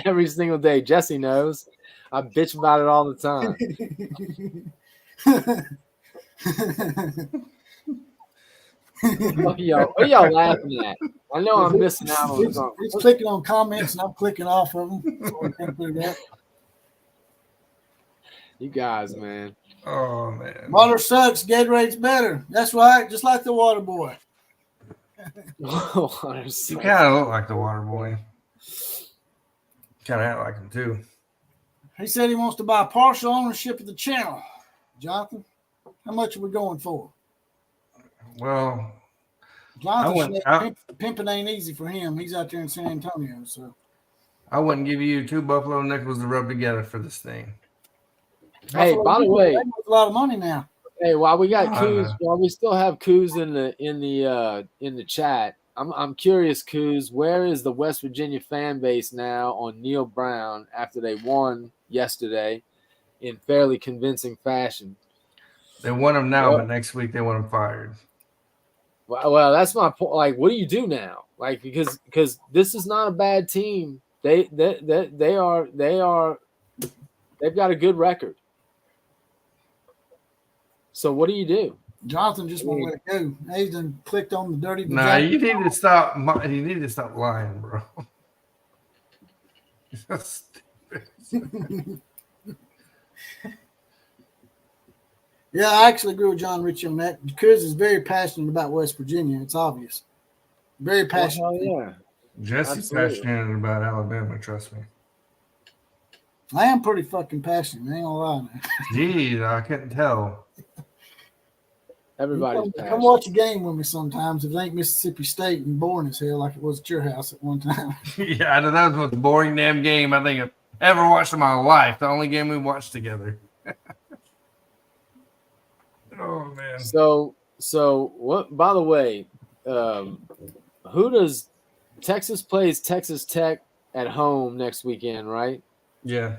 Every single day. Jesse knows. I bitch about it all the time. What are y'all laughing at? I know I'm missing out on something.
He's clicking on comments and I'm clicking off of them.
You guys, man.
Oh man,
Water sucks. Gatorade's better. That's right. Just like the water boy.
you kind of look like the water boy. Kind of act like him too.
He said he wants to buy partial ownership of the channel. Jonathan, how much are we going for?
Well,
Jonathan, pimping ain't easy for him. He's out there in San Antonio, so
I wouldn't give you 2 buffalo nickels to rub together for this thing.
Hey, by the way,
a lot of money now.
Hey, while we got Coos, while we still have Coos in the chat, I'm curious, Coos, where is the West Virginia fan base now on Neil Brown after they won yesterday in fairly convincing fashion?
They want him now, but next week they want him fired.
Well, that's my point. Like, what do you do now? Like, because this is not a bad team. They've got a good record. So what do you do?
Jonathan just won't let it go. He's done clicked on the dirty.
Nah, you need to stop. You need to stop lying, bro.
Yeah, I actually agree with John Ritchie on that. Because is very passionate about West Virginia. It's obvious. Very passionate.
Yeah.
Jesse's passionate about Alabama. Trust me.
I am pretty fucking passionate. I ain't gonna lie now.
Geez, I couldn't tell.
Everybody's
come watch a game with me sometimes. If it ain't Mississippi State and boring as hell, like it was at your house at one time.
Yeah, I know that was the most boring damn game I think I've ever watched in my life. The only game we watched together. Oh man.
So what? By the way, who does Texas plays Texas Tech at home next weekend, right?
Yeah.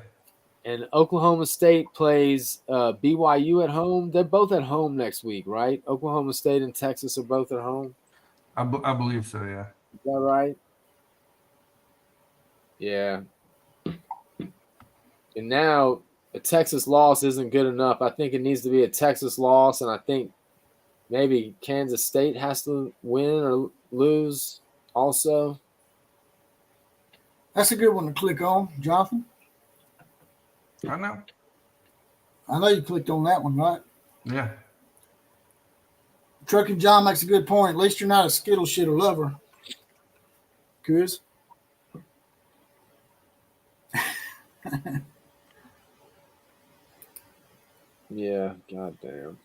And Oklahoma State plays BYU at home. They're both at home next week, right? Oklahoma State and Texas are both at home.
I believe so, yeah.
Is that right? Yeah. And now a Texas loss isn't good enough. I think it needs to be a Texas loss, and I think maybe Kansas State has to win or lose also.
That's a good one to click on, Jonathan.
I know
you clicked on that one, right?
Yeah.
Trucking John makes a good point. At least you're not a Skittle shitter lover. Cuz?
Yeah, goddamn.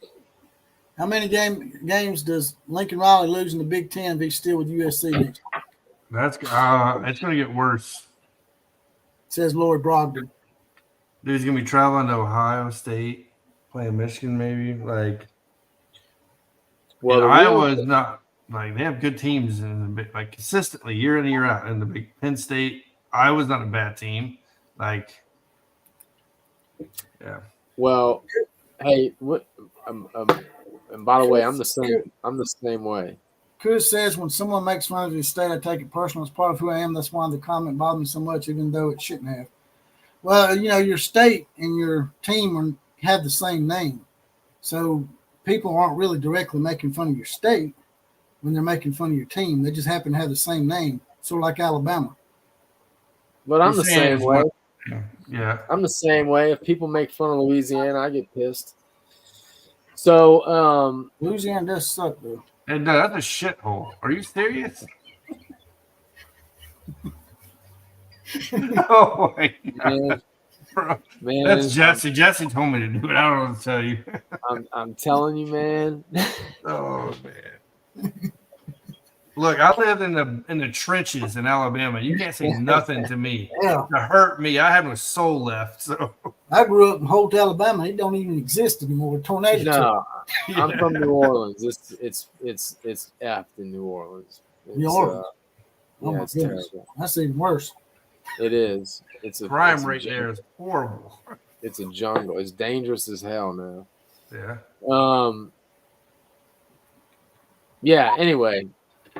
How many games does Lincoln Riley lose in the Big Ten if he's still with USC next week?
That's it's gonna get worse.
Says Lloyd Brogdon.
Dude's gonna be traveling to Ohio State, playing Michigan, maybe. Like, well, Iowa's not like they have good teams in the like consistently year in and year out. In the Big Penn State, Iowa's not a bad team. Like, yeah.
Well, hey, what? And by the way, I'm the same. I'm the same way.
Chris says when someone makes fun of his state, I take it personal. It's part of who I am. That's why the comment bothered me so much, even though it shouldn't have. Well, your state and your team have the same name. So people aren't really directly making fun of your state when they're making fun of your team. They just happen to have the same name, sort of like Alabama.
But I'm the same way.
Yeah.
I'm the same way. If people make fun of Louisiana, I get pissed. So,
Louisiana does suck, though.
And that's a shithole. Are you serious? No way.
man,
Bro,
man,
that's Jesse. Jesse told me to do it. I don't know what to tell you.
I'm telling you, man.
Oh man. Look, I lived in the trenches in Alabama. You can't say nothing to me
Yeah.
to hurt me. I have no soul left. So
I grew up in Holt, Alabama. It don't even exist anymore. Tornado.
No,
yeah.
I'm from New Orleans. It's effed in New Orleans.
New Orleans.
Yeah,
my
it's
goodness.
terrible.
That's even worse.
It is. It's a
crime
it's a
rate
jungle.
there is horrible.
It's a jungle. It's dangerous as hell now.
Yeah.
Yeah. Anyway,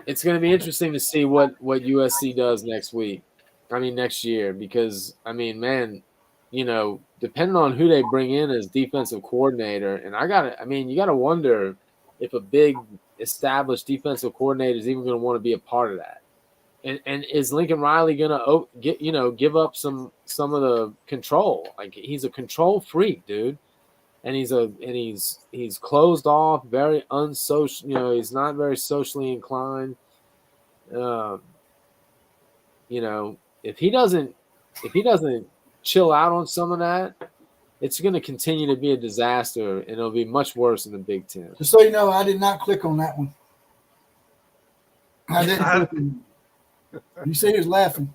it's going to be interesting to see what USC does next year, because man, depending on who they bring in as defensive coordinator, and you got to wonder if a big established defensive coordinator is even going to want to be a part of that. And is Lincoln Riley going to give up some of the control? Like, he's a control freak, dude. And he's closed off, very unsocial. He's not very socially inclined. If he doesn't chill out on some of that, it's going to continue to be a disaster, and it'll be much worse in the Big Ten.
Just so you know, I did not click on that one. I didn't click on it. You see who's laughing.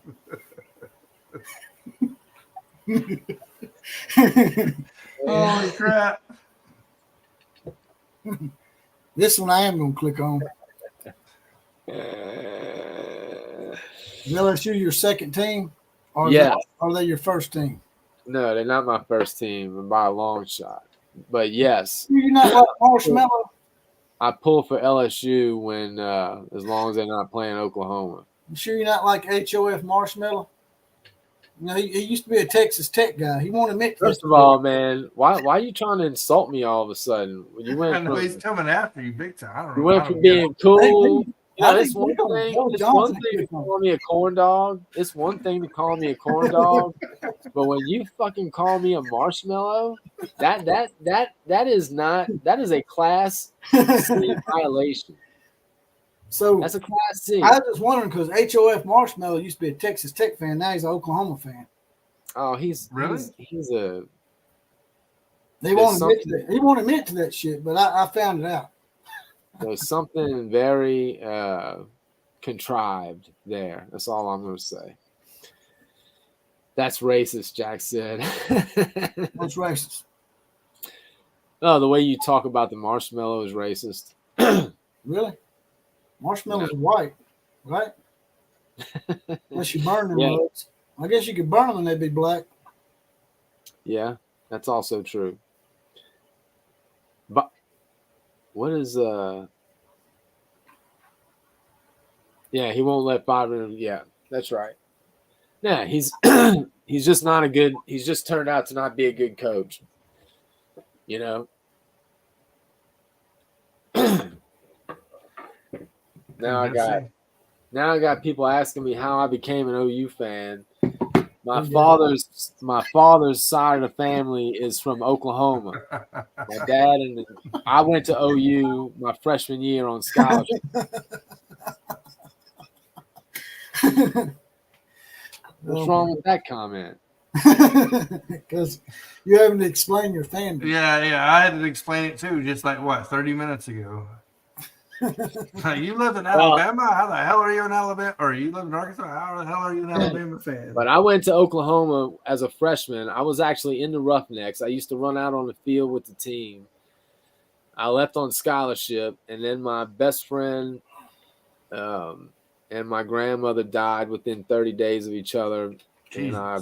Holy crap.
This one I am going to click on. Is LSU your second team? Or are they your first team?
No, they're not my first team by a long shot. But yes.
You're not like Marshmallow?
I pull for LSU when as long as they're not playing Oklahoma.
You sure you're not like HOF Marshmallow? He used to be a Texas Tech guy. He won't admit to
First of all, man, why are you trying to insult me all of a sudden? When you went
I know he's coming after you big time. I don't know.
You went from being cool. It's one thing to call me a corn dog. It's one thing to call me a corn dog. But when you fucking call me a marshmallow, that is a Class C violation.
So
that's a Class C.
I was just wondering, because HOF Marshmallow used to be a Texas Tech fan. Now he's an Oklahoma fan.
Oh, he's really he's a.
They won't admit to that. He won't admit to that shit, but I found it out.
There's something very contrived there. That's all I'm going to say. That's racist, Jack said.
What's racist?
Oh, the way you talk about the marshmallow is racist.
Really? Marshmallows are white, right? Unless you burn them. I guess you could burn them and they'd be black.
Yeah, that's also true. But what is yeah, he won't let Byron. Yeah, that's right. Yeah, he's he's just not a good. He's just turned out to not be a good coach. Now I got people asking me how I became an OU fan. My father's side of the family is from Oklahoma. My dad I went to OU my freshman year on scholarship. What's wrong with that comment?
Because you haven't explained your fandom.
Yeah, I had to explain it too, just like 30 minutes ago. You live in Alabama? How the hell are you in Alabama? Or you live in Arkansas? How the hell are you an Alabama fan?
But I went to Oklahoma as a freshman. I was actually in the Roughnecks. I used to run out on the field with the team. I left on scholarship, and then my best friend and my grandmother died within 30 days of each other. Jesus. And I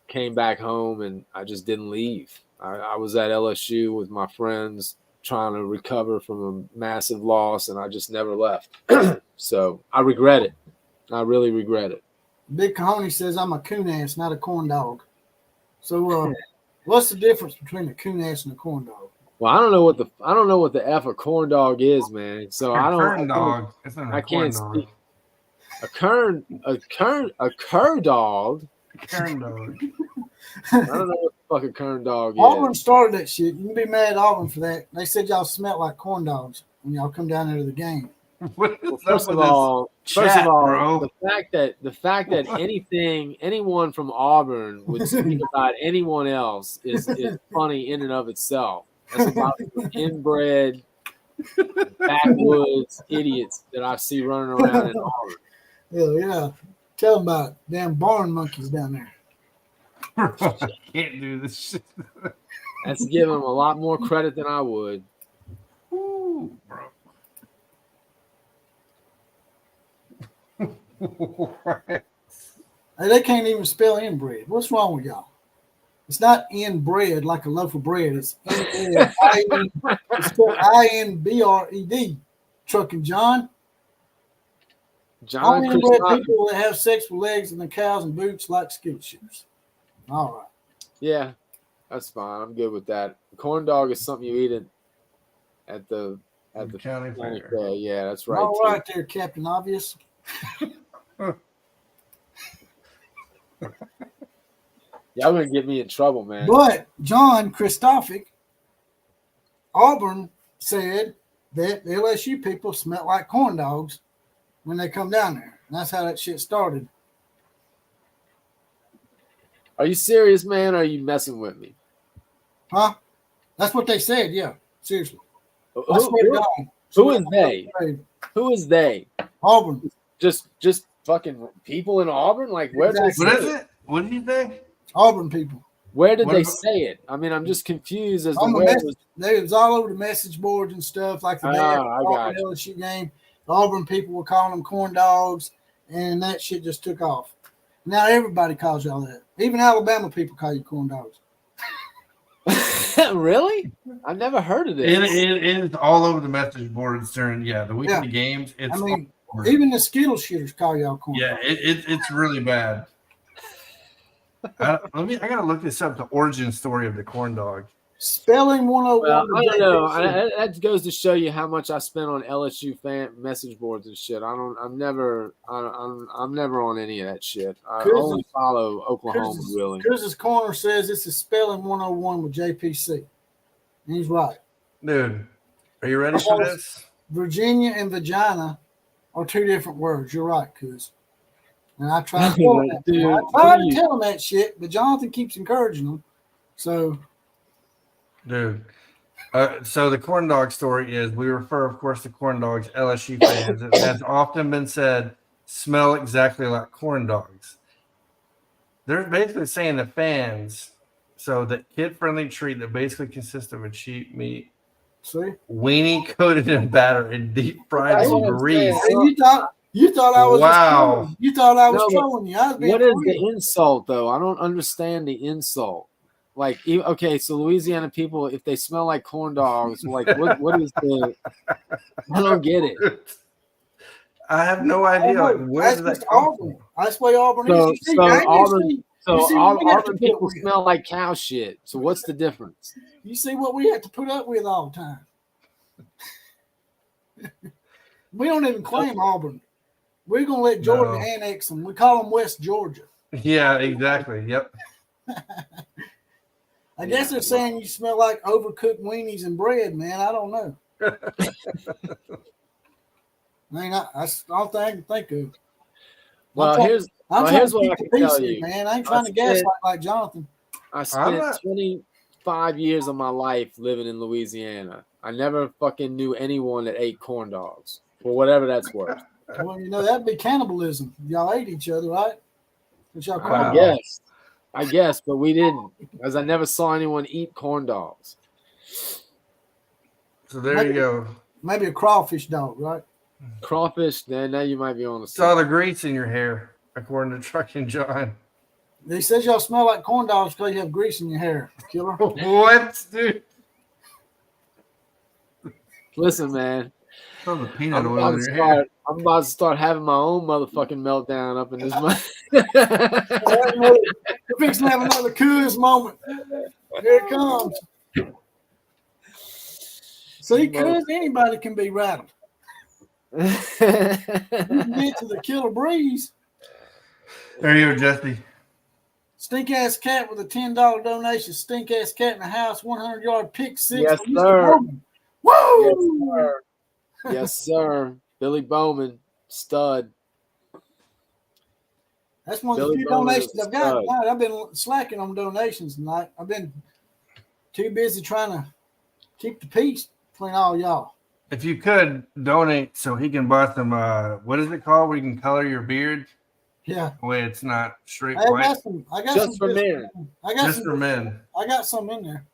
came back home, and I just didn't leave. I was at LSU with my friends trying to recover from a massive loss, and I just never left. So I regret it. I really regret it.
Big Kahoney says I'm a coon ass, not a corn dog. So what's the difference between a coon ass and a corn dog?
Well, I don't know what the F a corn dog is, man. So I
Corn dog. It's not
I
a corn
can't
dog.
speak. A cur dog.
Corn dog.
I don't know what the fuck a kern dog is.
Auburn started that shit. You can be mad at Auburn for that. They said y'all smelled like corn dogs when y'all come down there to the game.
What is
First
up
of
with
all,
chat, bro?
the fact that anyone from Auburn would speak about anyone else is funny in and of itself. That's about the inbred backwoods idiots that I see running around in Auburn.
Hell yeah. Tell them about it. Damn barn monkeys down there.
Bro, I can't do this shit.
That's giving them a lot more credit than I would.
Ooh, bro.
Hey, they can't even spell inbred. What's wrong with y'all? It's not inbred like a loaf of bread. It's inbred. It's spelled INBRED. Trucking John. All inbred people that have sex with legs and the cows and boots like skittle shoes. All right.
Yeah, that's fine. I'm good with that. Corn dog is something you eat at the
county fair.
Yeah, that's right.
All right there, Captain Obvious.
Y'all gonna get me in trouble, man.
But John Christophic, Auburn said that the LSU people smell like corn dogs when they come down there. And that's how that shit started.
Are you serious, man? Or are you messing with me?
Huh? That's what they said, yeah. Seriously.
Who is they? Who is they?
Auburn.
Just fucking people in Auburn? Like where did
What is it? What did you think?
Auburn people.
Where did they say it? I mean, I'm just confused as to where it was.
They was all over the message boards and stuff, like the day after the LSU game. The Auburn people were calling them corn dogs, and that shit just took off. Now everybody calls y'all that. Even Alabama people call you corn dogs.
Really? I've never heard of this.
It is all over the message boards during the week of the games. It's
even the Skittle shitters call y'all corn dogs.
It's really bad. I gotta look this up. The origin story of the corn dog.
Spelling 101.
Well, I don't know. That goes to show you how much I spent on LSU fan message boards and shit. I'm never on any of that shit. I only follow Oklahoma, really.
Chris's Corner says this is spelling 101 with JPC. And he's right.
Dude, are you ready for this?
Virginia and vagina are two different words. You're right, Chris. And I try to tell him that. Dude, I try to tell him that shit, but Jonathan keeps encouraging him. So,
dude. So the corn dog story is we refer, of course, to corn dogs, LSU fans. It has often been said, smell exactly like corn dogs. They're basically saying the fans, so the kid-friendly treat that basically consists of a cheap meat, weenie coated in batter and deep fried in grease.
You thought I was
wow.
You thought I was trolling you.
What is the insult, though? I don't understand the insult. Like, okay, so Louisiana people, if they smell like corn dogs, like, what is the? I don't get it.
I have no idea. Like, where does that come from?
That's why Auburn is.
Auburn people smell like cow shit. So what's the difference?
You see what we have to put up with all the time. We don't even claim Auburn. We're going to let Jordan annex them. We call them West Georgia.
Yeah, exactly. Yep.
I guess they're saying you smell like overcooked weenies and bread, man. I don't know. I mean, that's all I can think of.
Here's what I can tell you.
Man, I ain't trying to gaslight like Jonathan.
I spent 25 years of my life living in Louisiana. I never fucking knew anyone that ate corn dogs, for whatever that's worth.
Well, that'd be cannibalism. Y'all ate each other, right?
I guess, but we didn't, because I never saw anyone eat corn dogs.
So there you go.
Maybe a crawfish dog, right?
Crawfish, then now you might be on the
saw the grease in your hair, according to Trucking John.
He says y'all smell like corn dogs because you have grease in your hair, killer.
What, dude?
Listen, man.
The peanut oil in your hair.
I'm about to start having my own motherfucking meltdown up in this month.
You're fixing to have another cuz moment. Here it comes. See, cuz anybody can be rattled. You can get to the killer breeze.
There you go, Jesse.
Stink ass cat with a $10 donation. Stink ass cat in the house. 100-yard pick six.
Yes,
for Mr.
sir.
Bowman. Woo!
Yes, sir. Yes, sir. Billy Bowman, stud.
That's one of
Billy
the few
Bowman
donations
is
I've got
stud.
tonight. I've been slacking on donations tonight. I've been too busy trying to keep the peace between all y'all.
If you could donate so he can buy some, what is it called where you can color your beard?
Yeah.
Way it's not straight
I
white.
got some. I got
Just
some
for men.
I got
Just
some
for men.
I got some in there.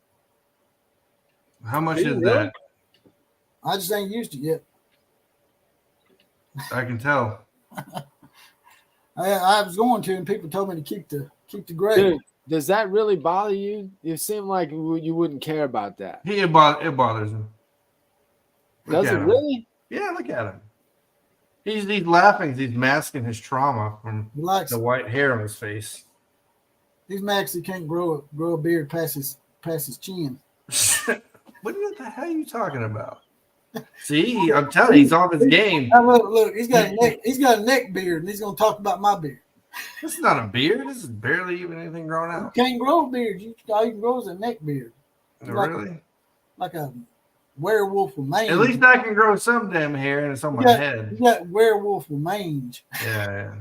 How much
Do you
is
really?
that?
I just ain't used it yet.
I can tell.
I was going to, and people told me to keep the gray.
Dude, does that really bother you? You seem like you wouldn't care about that.
It bothers him. Look
Does
at
it
him.
really?
Yeah, look at him. He's laughing. He's masking his trauma from
He likes
the white hair on his face.
He's mad 'cause he can't grow a beard past his chin.
What the hell are you talking about? See, I'm telling you, he's off his game.
Now look, he's got a neck beard, and he's gonna talk about my beard.
This is not a beard. This is barely even anything grown
You
out.
can't grow a beard. All you can grow is a neck beard.
Really?
Like a werewolf with mange.
At least I can grow some damn hair, and it's on my head.
You got werewolf with mange.
Yeah.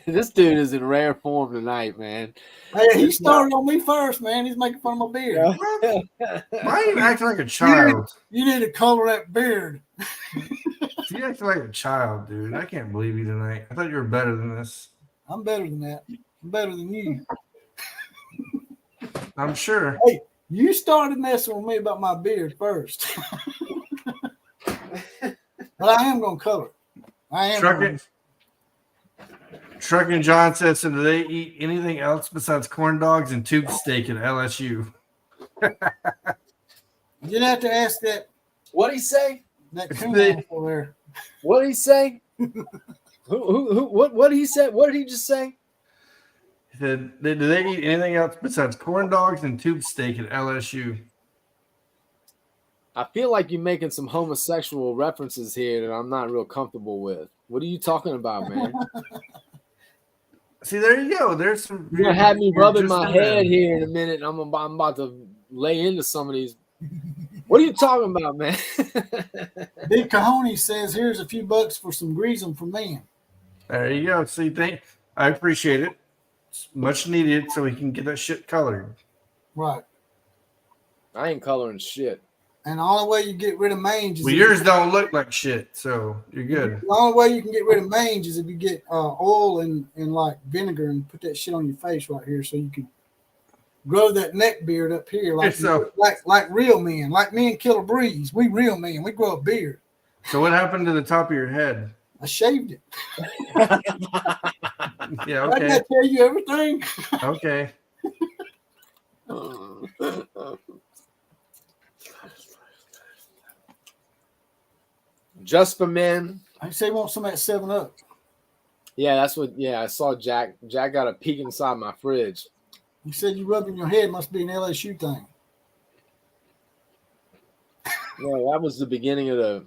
This dude is in rare form tonight, man.
Hey, he started on me first, man. He's making fun of my beard.
Why are you acting like a child?
You need to color that beard.
You acting like a child, dude. I can't believe you tonight. I thought you were better than this.
I'm better than that. I'm better than you.
I'm sure.
Hey, you started messing with me about my beard first. But I am going to color it. I am.
Trucking John says, so do they eat anything else besides corn dogs and tube steak at LSU?
You'd have to ask that.
What'd he say?
That coon over there.
What'd he say? What did he say? What did he just say?
He said, do they eat anything else besides corn dogs and tube steak at LSU?
I feel like you're making some homosexual references here that I'm not real comfortable with. What are you talking about, man?
See, there you go. There's some.
You're gonna have me rubbing my head here in a minute, and I'm about to lay into some of these. What are you talking about, man?
Big Cahoney says, "Here's a few bucks for some greasing for men."
There you go. See, I appreciate it. It's much needed, so we can get that shit colored.
Right.
I ain't coloring shit.
And the only way you get rid of mange is
Well, yours don't look like shit, so you're good.
The only way you can get rid of mange is if you get oil and like vinegar and put that shit on your face right here, so you can grow that neck beard up here like real men, like me and Killer Breeze. We real men. We grow a beard.
So what happened to the top of your head?
I shaved it.
Yeah,
I
okay.
gotta tell you everything.
Okay.
Just for men.
I say want some of that 7-Up.
Yeah, that's what. Yeah, I saw Jack. Jack got a peek inside my fridge.
You said you rubbing your head must be an LSU thing.
Yeah, that was the beginning of the.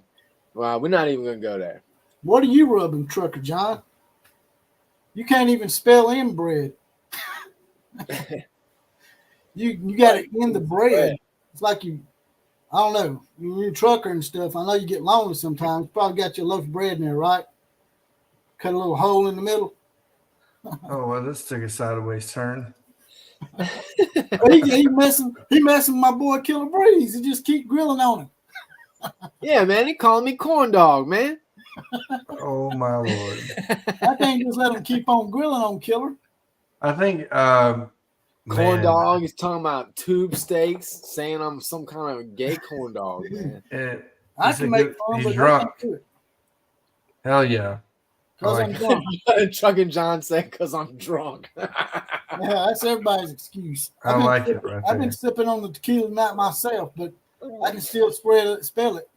Well, we're not even gonna go there.
What are you rubbing, Trucker John? You can't even spell inbred. you got it in the bread. It's like you. I don't know. You're a trucker and stuff. I know you get lonely sometimes. Probably got your loaf of bread in there, right? Cut a little hole in the middle.
Oh, well, this took a sideways turn.
he messing with my boy Killer Breeze. He just keep grilling on him.
Yeah, man, he called me corn dog, man.
Oh, my Lord.
I can't just let him keep on grilling on Killer.
I think
corn dog. He's talking about tube steaks, saying I'm some kind of gay corn dog, man.
I can make fun,
he's
but
drunk.
I can't do it.
Hell yeah.
Because I'm drunk.
Chuck and John said, "Because I'm drunk."
Yeah, that's everybody's excuse.
I like it right
I've been
there.
sipping on the tequila tonight myself, but I can still spell it.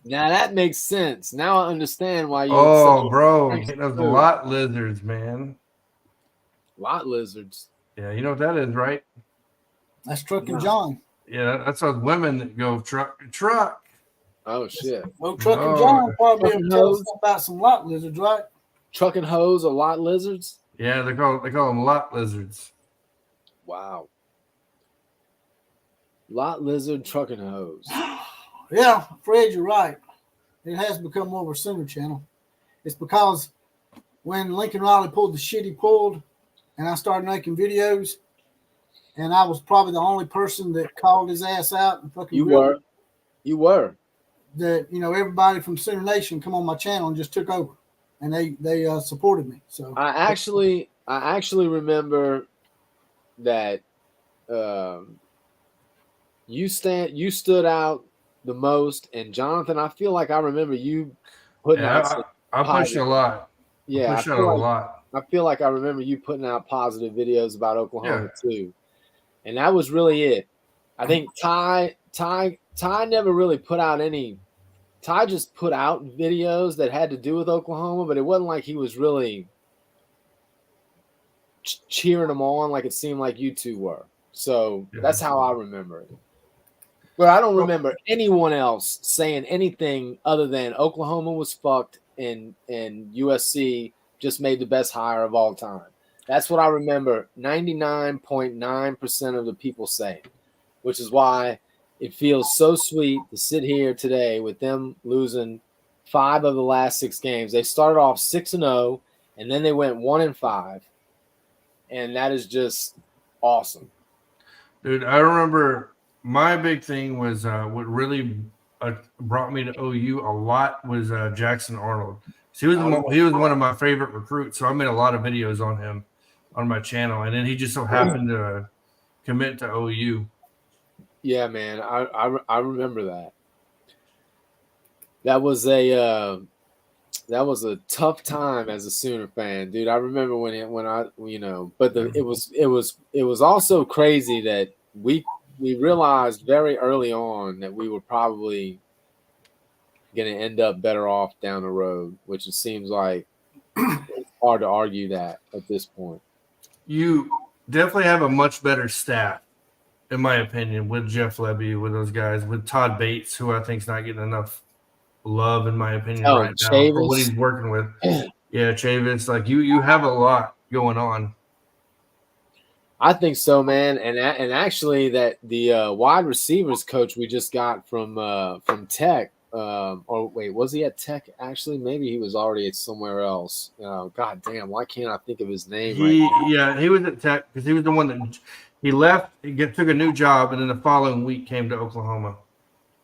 Now that makes sense. Now I understand why you.
Oh, bro. Those lot lizards, man.
Lot lizards.
Yeah, you know what that is, right?
That's Trucking John.
Yeah, that's those women that go truck.
Oh shit.
Well, Trucking
Oh,
John probably
Trucking
tell us
hose.
about some lot lizards, right?
Truck and hose, a lot lizards.
Yeah, they call them lot lizards.
Wow. Lot lizard, truck and hose.
Yeah, Fred, you're right. It has become more of a center channel. It's because when Lincoln Riley pulled the shit he pulled, and I started making videos, and I was probably the only person that called his ass out and fucking
You were. You were.
that, everybody from Center Nation come on my channel and just took over, and they supported me. So
I actually remember that you stood out the most, and Jonathan, I feel like I remember you putting out some
I pushed a lot.
Yeah,
I pushed out a lot.
I feel like I remember you putting out positive videos about Oklahoma too, and that was really it. I think Ty never really put out any. Ty just put out videos that had to do with Oklahoma, but it wasn't like he was really cheering them on like it seemed like you two were. So that's how I remember it. But I don't remember anyone else saying anything other than Oklahoma was fucked and USC just made the best hire of all time. That's what I remember 99.9% of the people saying, which is why it feels so sweet to sit here today with them losing 5 of the last 6 games. They started off 6-0, and then they went 1-5. And that is just awesome.
Dude, I remember my big thing was what really brought me to OU a lot was Jackson Arnold. So he was one of my favorite recruits, so I made a lot of videos on him on my channel, and then he just so happened to commit to OU.
Yeah, man, I remember that. That was a tough time as a Sooner fan, dude. I remember but it was also crazy that we realized very early on that we were probably going to end up better off down the road, which it seems like it's hard to argue that at this point.
You definitely have a much better staff, in my opinion, with Jeff Lebby, with those guys, with Todd Bates, who I think is not getting enough love, in my opinion, right now for what he's working with. Yeah, Chavis, like you have a lot going on.
I think so, man. And actually, that the wide receivers coach we just got from Tech, or wait, was he at Tech? Actually, maybe he was already at somewhere else. God damn, why can't I think of his name?
Yeah, he was at Tech because he was the one that he left, took a new job, and then the following week came to Oklahoma.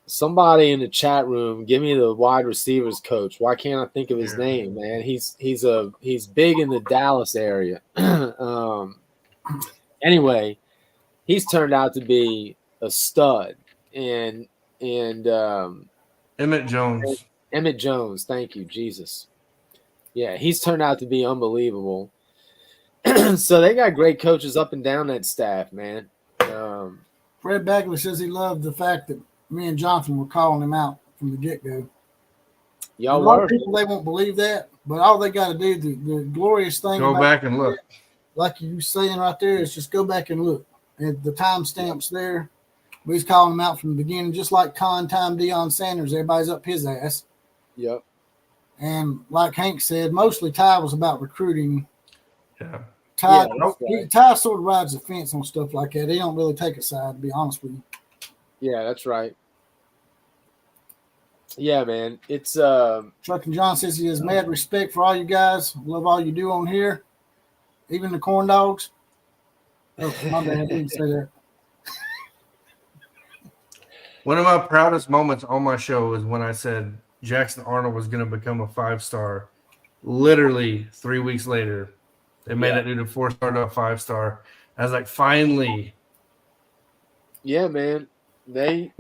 Somebody in the chat room, give me the wide receivers coach. Why can't I think of his name, man? He's big in the Dallas area. Anyway, he's turned out to be a stud, and
Emmett Jones.
Emmett Jones, thank you, Jesus. Yeah, he's turned out to be unbelievable. So they got great coaches up and down that staff, man.
Fred Bagley says he loved the fact that me and Jonathan were calling him out from the get-go.
Y'all
a lot
were.
of people, they won't believe that, but all they got to do, the glorious thing,
go back and look.
Like you saying right there, is just go back and look at the timestamps there. We was calling him out from the beginning, just like time Deion Sanders. Everybody's up his ass.
Yep.
And like Hank said, mostly Ty was about recruiting.
Yeah.
Ty sort of rides the fence on stuff like that. He don't really take a side, to be honest with you.
Yeah, that's right. Yeah, man. It's
Trucking John says he has mad respect for all you guys. Love all you do on here. Even the corn dogs. Oh, my bad. I didn't say that.
One of my proudest moments on my show is when I said Jackson Arnold was going to become a 5-star. Literally 3 weeks later, they made that dude a 4-star to a 5-star. I was like, finally.
Yeah, man. Y'all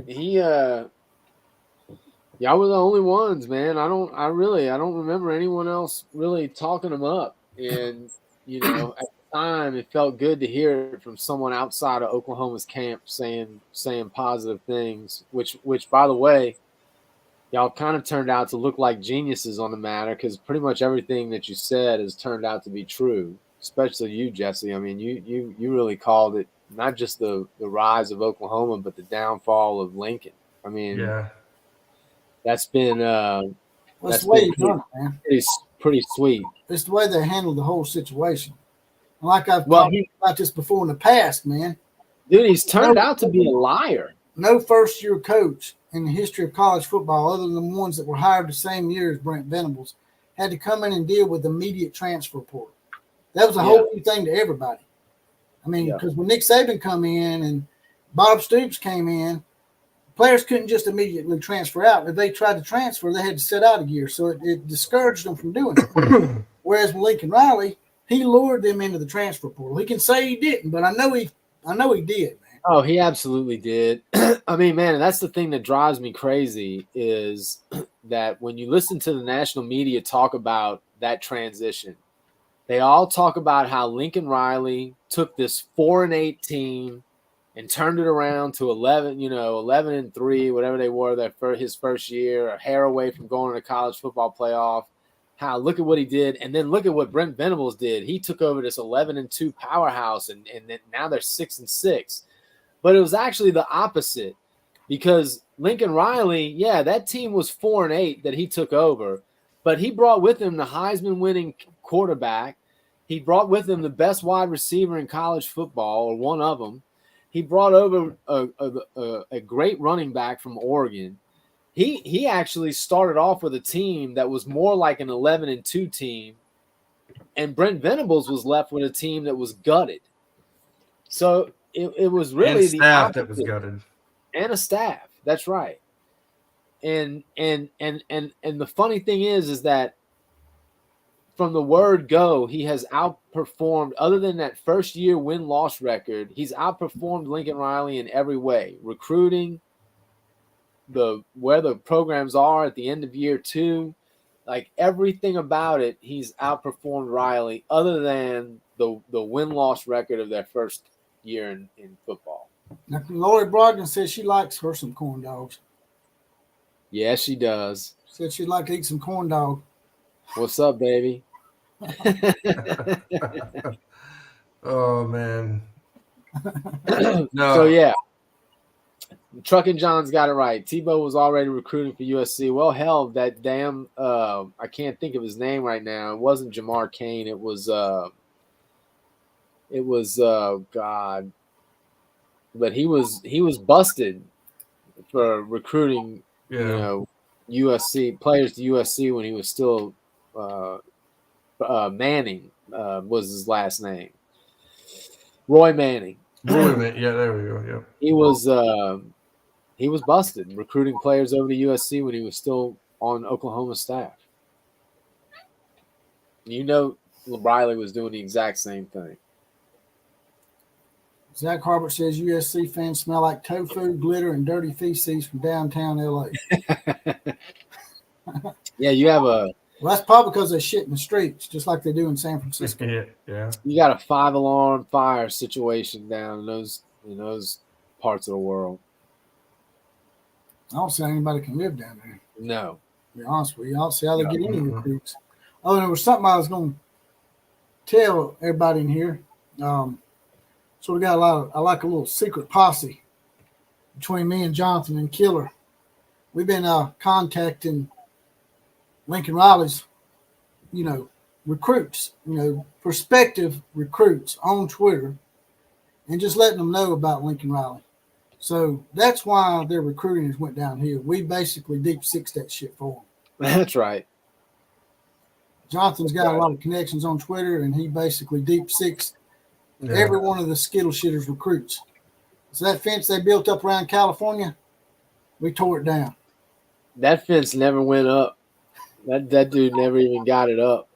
were the only ones, man. I don't remember anyone else really talking them up. And, at the time it felt good to hear it from someone outside of Oklahoma's camp saying positive things, which by the way, y'all kind of turned out to look like geniuses on the matter, because pretty much everything that you said has turned out to be true, especially you, Jesse. I mean, you really called it not just the rise of Oklahoma, but the downfall of Lincoln. I mean,
Yeah.
that's been
That's the way you done it, man.
pretty sweet.
It's the way they handled the whole situation. And like I've
Well,
talked about this before in the past, man.
Dude, he's turned out to be a liar.
No first-year coach in the history of college football, other than the ones that were hired the same year as Brent Venables, had to come in and deal with immediate transfer portal. That was a whole new thing to everybody. I mean, because when Nick Saban come in and Bob Stoops came in, players couldn't just immediately transfer out. If they tried to transfer, they had to sit out a year. So it discouraged them from doing it. Whereas with Lincoln Riley, he lured them into the transfer portal. He can say he didn't, but I know he did, man.
Oh, he absolutely did. I mean, man, that's the thing that drives me crazy is that when you listen to the national media talk about that transition, they all talk about how Lincoln Riley took this 4-8 team and turned it around to 11-3, whatever they were his first year, a hair away from going to the college football playoff. How look at what he did, and then look at what Brent Venables did. He took over this 11-2 powerhouse, and then now they're 6-6. But it was actually the opposite, because Lincoln Riley, that team was 4-8 that he took over, but he brought with him the Heisman-winning quarterback. He brought with him the best wide receiver in college football, or one of them. He brought over a great running back from Oregon. He actually started off with a team that was more like an 11-2 team, and Brent Venables was left with a team that was gutted. So it was really
the staff that was gutted,
and a staff. That's right. And the funny thing is that from the word go, he has outperformed, other than that first year win-loss record, he's outperformed Lincoln Riley in every way. Recruiting, where the programs are at the end of year 2, like everything about it, he's outperformed Riley, other than the win-loss record of their first year in football.
Now, Lori Brogdon says she likes her some corn dogs.
Yeah, she does.
Said she'd like to eat some corn dog.
What's up, baby?
Oh, man. No.
So, yeah. Truckin' John's got it right. Tebow was already recruiting for USC. Well, hell, that damn I can't think of his name right now. It wasn't Jamar Kane. It was God. But he was busted for recruiting, USC players to USC when he was still Manning was his last name. Roy Manning.
Yeah, there we go. Yeah.
He was busted recruiting players over to USC when he was still on Oklahoma staff. Riley was doing the exact same thing.
Zach Harbert says USC fans smell like tofu, glitter, and dirty feces from downtown LA.
Yeah, you have
Well, that's probably because they shit in the streets, just like they do in San Francisco.
Yeah.
You got a 5-alarm fire situation down in those parts of the world.
I don't see how anybody can live down there.
No.
To be honest with you, I don't see how they get any recruits. Oh, and there was something I was going to tell everybody in here. So we got I like a little secret posse between me and Jonathan and Killer. We've been contacting Lincoln Riley's, recruits, prospective recruits on Twitter, and just letting them know about Lincoln Riley. So that's why their recruiting has went downhill. We basically deep sixed that shit for them.
That's right.
Jonathan's got a lot of connections on Twitter, and he basically deep sixed every one of the Skittle Shitters recruits. So that fence they built up around California, we tore it down.
That fence never went up. That dude never even got it up.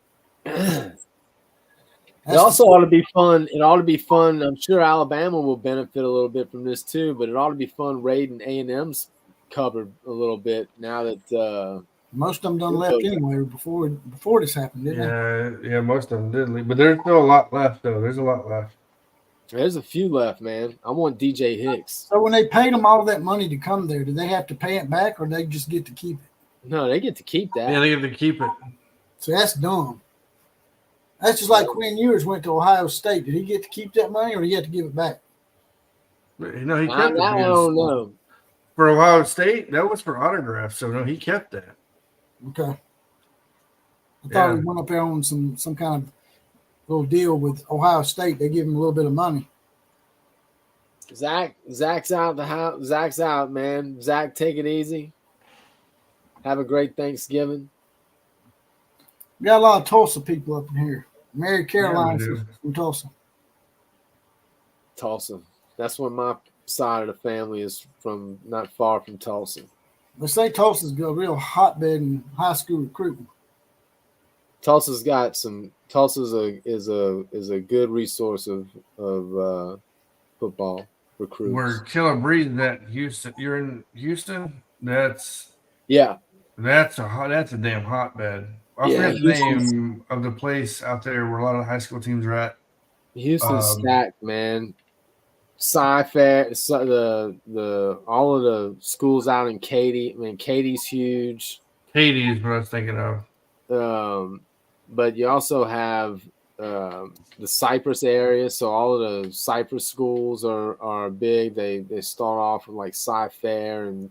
It also ought to be fun. It ought to be fun. I'm sure Alabama will benefit a little bit from this too, but it ought to be fun raiding A&M's covered a little bit now that
most of them done left anyway before this happened, didn't they?
Yeah, most of them did leave. But there's still a lot left, though. There's a lot left.
There's a few left, man. I want DJ Hicks.
So when they paid them all of that money to come there, do they have to pay it back or they just get to keep it?
No, they get to keep that.
Yeah, they get to keep it. So
that's dumb. That's just like Quinn Ewers went to Ohio State. Did he get to keep that money or did he have to give it back?
No, he
Now,
kept
that
it
I don't know.
for Ohio State. That was for autographs, so no, he kept that.
Okay. I thought
Yeah.
he went up there on some kind of little deal with Ohio State. They give him a little bit of money.
Zach's out the house. Zach's out, man. Zach, take it easy. Have a great Thanksgiving.
We got a lot of Tulsa people up in here. Mary Caroline
do.
from Tulsa.
Tulsa. That's where my side of the family is from, not far from Tulsa.
They say Tulsa's a real hotbed in high school recruiting.
Tulsa's is a good resource of football recruits.
Where Killer Breeze at Houston. You're in Houston? That's
a
damn hotbed. I forget the name of the place out there where a lot of high school teams are at.
Houston's stacked, man. Sci-Fair, the all of the schools out in Katy. I mean, Katie's huge.
Katy is what I was thinking of.
But you also have the Cypress area, so all of the Cypress schools are big. They start off with like Sci-Fair, and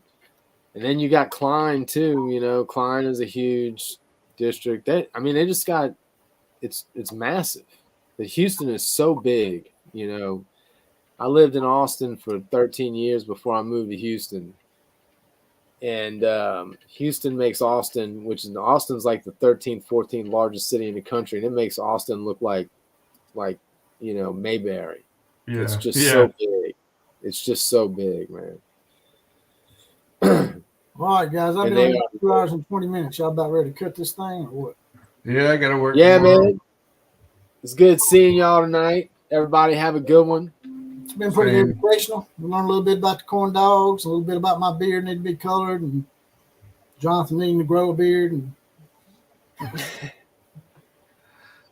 then you got Klein too. You know, Klein is a huge district. They just got it's massive. The Houston is so big. You know, I lived in Austin for 13 years before I moved to Houston. And Houston makes Austin, Austin's like the 13th, 14th largest city in the country, and it makes Austin look like Mayberry.
Yeah.
It's just so big. It's just so big, man.
All right, guys. I've been on 2 hours and 20 minutes. Y'all about ready to cut this thing or what?
Yeah, I got to work.
Yeah,
tomorrow.
man. It's good seeing y'all tonight. Everybody have a good one.
It's been pretty educational. We learned a little bit about the corn dogs, a little bit about my beard needing to be colored, and Jonathan needing to grow a beard.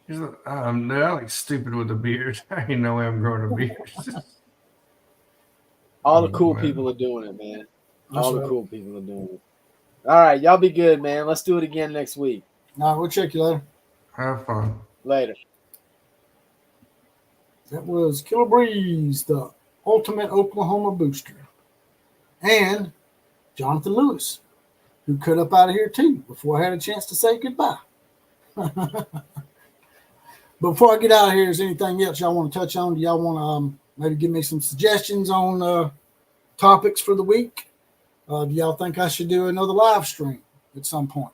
And
I like stupid with a beard. I ain't no way I'm growing a beard.
All the cool people are doing it, man. All the cool people are doing it. All right, y'all be good, man. Let's do it again next week.
All right, we'll check you later.
Have fun.
Later.
That was Killer Breeze, the ultimate Oklahoma booster, and Jonathan Lewis, who cut up out of here too before I had a chance to say goodbye. Before I get out of here, is anything else y'all want to touch on? Do y'all want to maybe give me some suggestions on topics for the week? Do y'all think I should do another live stream at some point?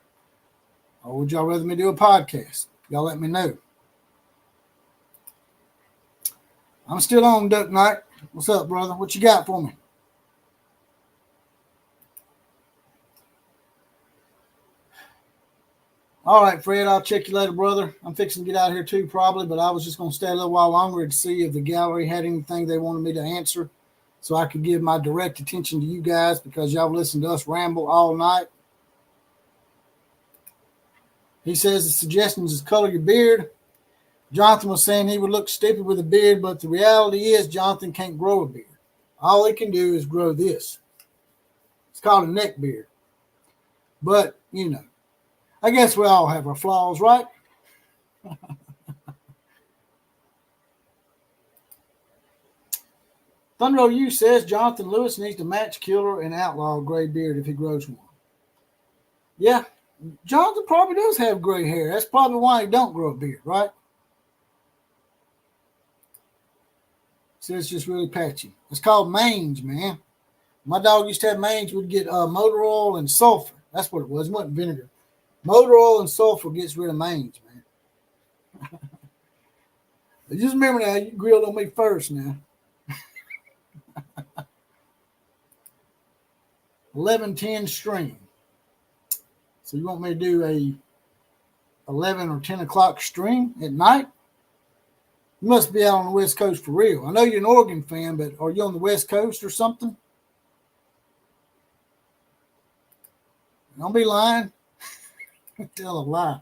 Or would y'all rather me do a podcast? Y'all let me know. I'm still on, Duck Knight. What's up, brother? What you got for me? All right, Fred, I'll check you later, brother. I'm fixing to get out of here too, probably, but I was just going to stay a little while longer to see if the gallery had anything they wanted me to answer so I could give my direct attention to you guys because y'all listened to us ramble all night. He says the suggestions is color your beard. Jonathan was saying he would look stupid with a beard, but the reality is Jonathan can't grow a beard. All he can do is grow this. It's called a neck beard. But, you know, I guess we all have our flaws, right? Thunder U says Jonathan Lewis needs to match Killer and Outlaw gray beard if he grows one. Yeah, Jonathan probably does have gray hair. That's probably why he don't grow a beard, right? So it's just really patchy. It's called mange, man. My dog used to have mange. We'd get motor oil and sulfur. That's what it was. It wasn't vinegar. Motor oil and sulfur gets rid of mange, man. Just remember now, you grilled on me first now. 11:10 stream. So you want me to do a 11 or 10 o'clock stream at night? You must be out on the West Coast for real. I know you're an Oregon fan, but are you on the West Coast or something? Don't be lying. Tell a lie.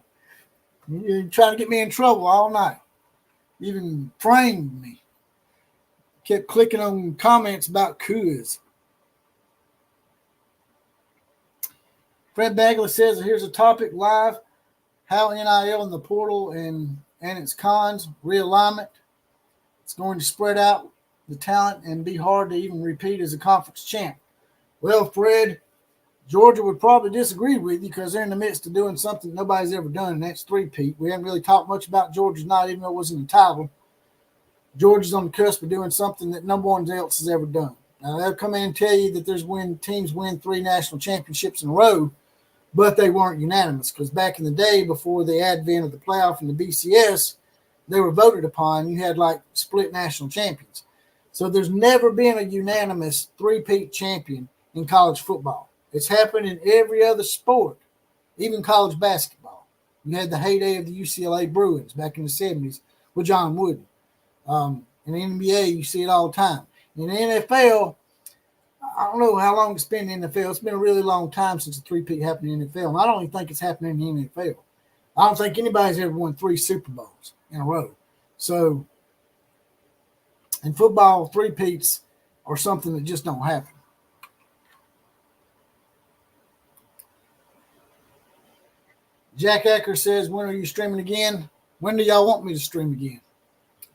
You're trying to get me in trouble all night. Even framed me. Kept clicking on comments about cuz. Fred Bagley says, here's a topic live. How NIL in the portal and its cons, realignment. It's going to spread out the talent and be hard to even repeat as a conference champ. Well, Fred, Georgia would probably disagree with you because they're in the midst of doing something nobody's ever done, and that's three-peat. We haven't really talked much about Georgia's not, even though it wasn't in the title. Georgia's on the cusp of doing something that no one else has ever done. Now, they'll come in and tell you that there's teams win 3 national championships in a row, but they weren't unanimous because back in the day, before the advent of the playoff and the BCS, they were voted upon. You had like split national champions. So there's never been a unanimous three-peat champion in college football. It's happened in every other sport, even college basketball. You had the heyday of the UCLA Bruins back in the 70s with John Wooden. In the NBA, you see it all the time. In the NFL, I don't know how long it's been in the NFL. It's been a really long time since a three-peat happened in the NFL, and I don't even think it's happening in the NFL. I don't think anybody's ever won 3 Super Bowls in a row. So in football, three-peats are something that just don't happen. Jack Acker says, when are you streaming again? When do y'all want me to stream again?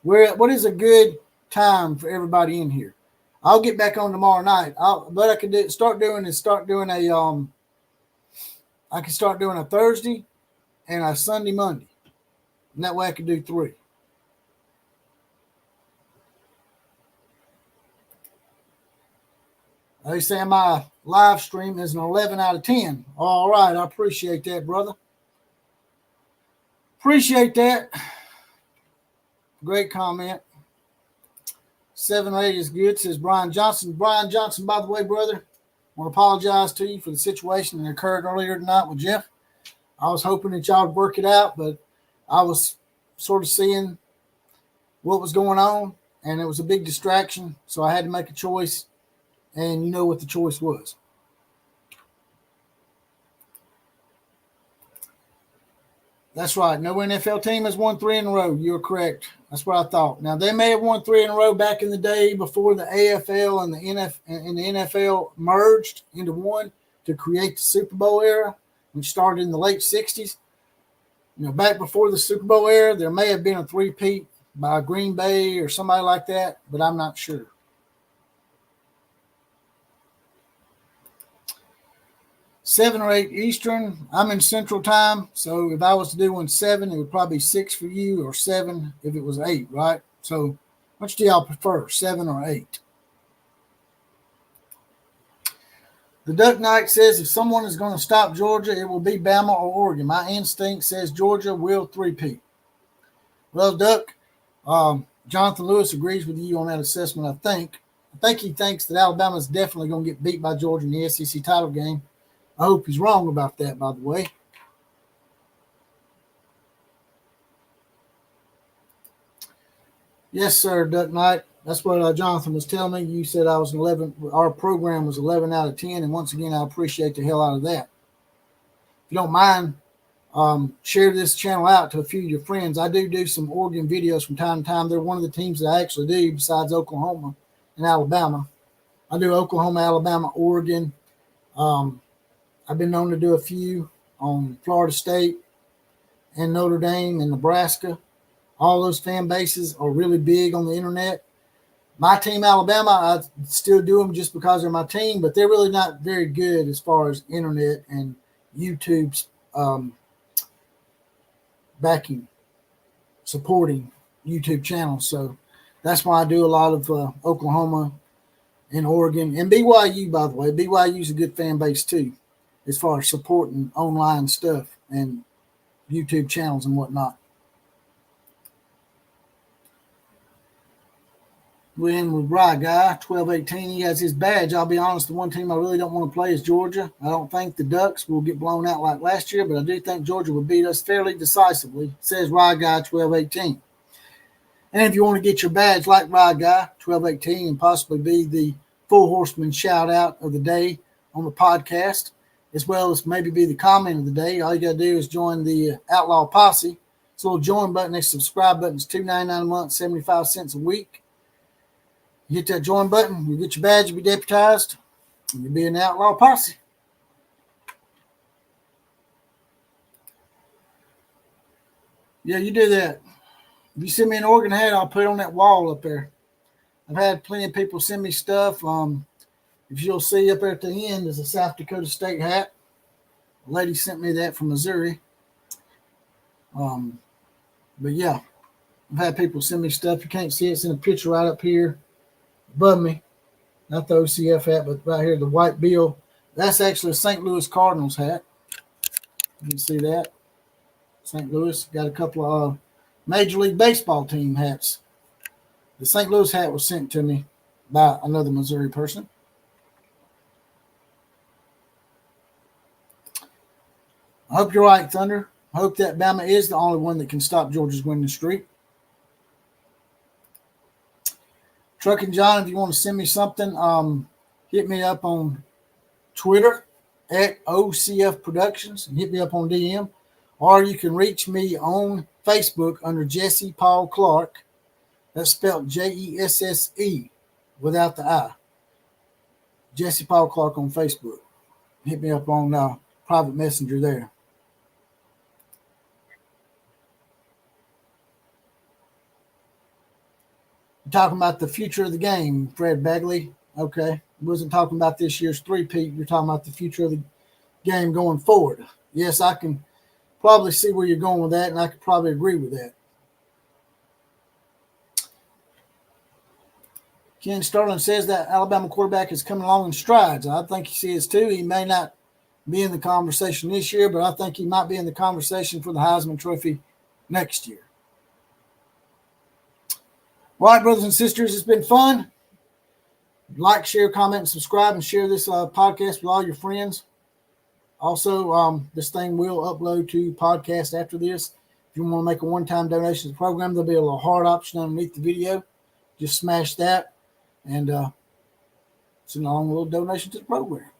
What is a good time for everybody in here? I'll get back on tomorrow night. But I could start doing a Thursday and a Sunday, Monday. And that way I could do 3. They say my live stream is an 11 out of 10. All right. I appreciate that, brother. Appreciate that. Great comment. 7 or 8 is good, says Brian Johnson. Brian Johnson, by the way, brother, I want to apologize to you for the situation that occurred earlier tonight with Jeff. I was hoping that y'all would work it out, but I was sort of seeing what was going on, and it was a big distraction, so I had to make a choice, and you know what the choice was. That's right. No NFL team has won 3 in a row. You're correct. That's what I thought. Now, they may have won 3 in a row back in the day before the AFL and the NFL merged into one to create the Super Bowl era, which started in the late 60s. You know, back before the Super Bowl era, there may have been a three-peat by Green Bay or somebody like that, but I'm not sure. Seven or 8 Eastern. I'm in Central Time, so if I was to do 7, it would probably be 6 for you, or 7 if it was 8, right? So, which do y'all prefer, 7 or 8? The Duck Knight says if someone is going to stop Georgia, it will be Bama or Oregon. My instinct says Georgia will three-peat. Well, Duck, Jonathan Lewis agrees with you on that assessment, I think. I think he thinks that Alabama is definitely going to get beat by Georgia in the SEC title game. I hope he's wrong about that, by the way. Yes, sir, Duck Knight. That's what Jonathan was telling me. You said I was 11. Our program was 11 out of 10, and once again, I appreciate the hell out of that. If you don't mind, share this channel out to a few of your friends. I do some Oregon videos from time to time. They're one of the teams that I actually do besides Oklahoma and Alabama. I do Oklahoma, Alabama, Oregon. I've been known to do a few on Florida State and Notre Dame and Nebraska. All those fan bases are really big on the internet. My team, Alabama, I still do them just because they're my team, but they're really not very good as far as internet and YouTube's backing, supporting YouTube channels. So that's why I do a lot of Oklahoma and Oregon and BYU, by the way. BYU's a good fan base too, as far as supporting online stuff and YouTube channels and whatnot. We're in with Rye Guy, 12-18. He has his badge. I'll be honest, the one team I really don't want to play is Georgia. I don't think the Ducks will get blown out like last year, but I do think Georgia will beat us fairly decisively, says Rye Guy, 12-18. And if you want to get your badge like Rye Guy, 12-18, and possibly be the Full Horseman shout-out of the day on the podcast, as well as maybe be the comment of the day, all you got to do is join the Outlaw Posse. It's a little join button. That subscribe button is $2.99 a month, 75 cents a week. You hit that join button, you get your badge, you be deputized, and you'll be in the Outlaw Posse. Yeah, you do that. If you send me an Oregon hat, I'll put it on that wall up there. I've had plenty of people send me stuff. If you'll see up there at the end is a South Dakota State hat. A lady sent me that from Missouri. But yeah, I've had people send me stuff. You can't see it. It's in a picture right up here above me. Not the OCF hat, but right here, the white bill. That's actually a St. Louis Cardinals hat. You can see that. St. Louis got a couple of Major League Baseball team hats. The St. Louis hat was sent to me by another Missouri person. I hope you're right, Thunder. I hope that Bama is the only one that can stop Georgia's winning streak. Trucking John, if you want to send me something, hit me up on Twitter at OCF Productions and hit me up on DM. Or you can reach me on Facebook under Jesse Paul Clark. That's spelled Jesse without the I. Jesse Paul Clark on Facebook. Hit me up on private messenger there. Talking about the future of the game, Fred Bagley. Okay. Wasn't talking about this year's three-peat. You're talking about the future of the game going forward. Yes, I can probably see where you're going with that, and I could probably agree with that. Ken Sterling says that Alabama quarterback is coming along in strides. I think he is too. He may not be in the conversation this year, but I think he might be in the conversation for the Heisman Trophy next year. All right, brothers and sisters, it's been fun. Like, share, comment, and subscribe, and share this podcast with all your friends. Also, this thing will upload to podcast after this. If you want to make a one-time donation to the program, there'll be a little heart option underneath the video. Just smash that, and send along a little donation to the program.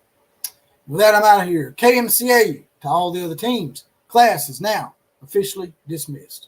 With that, I'm out of here. KMCA to all the other teams. Class is now officially dismissed.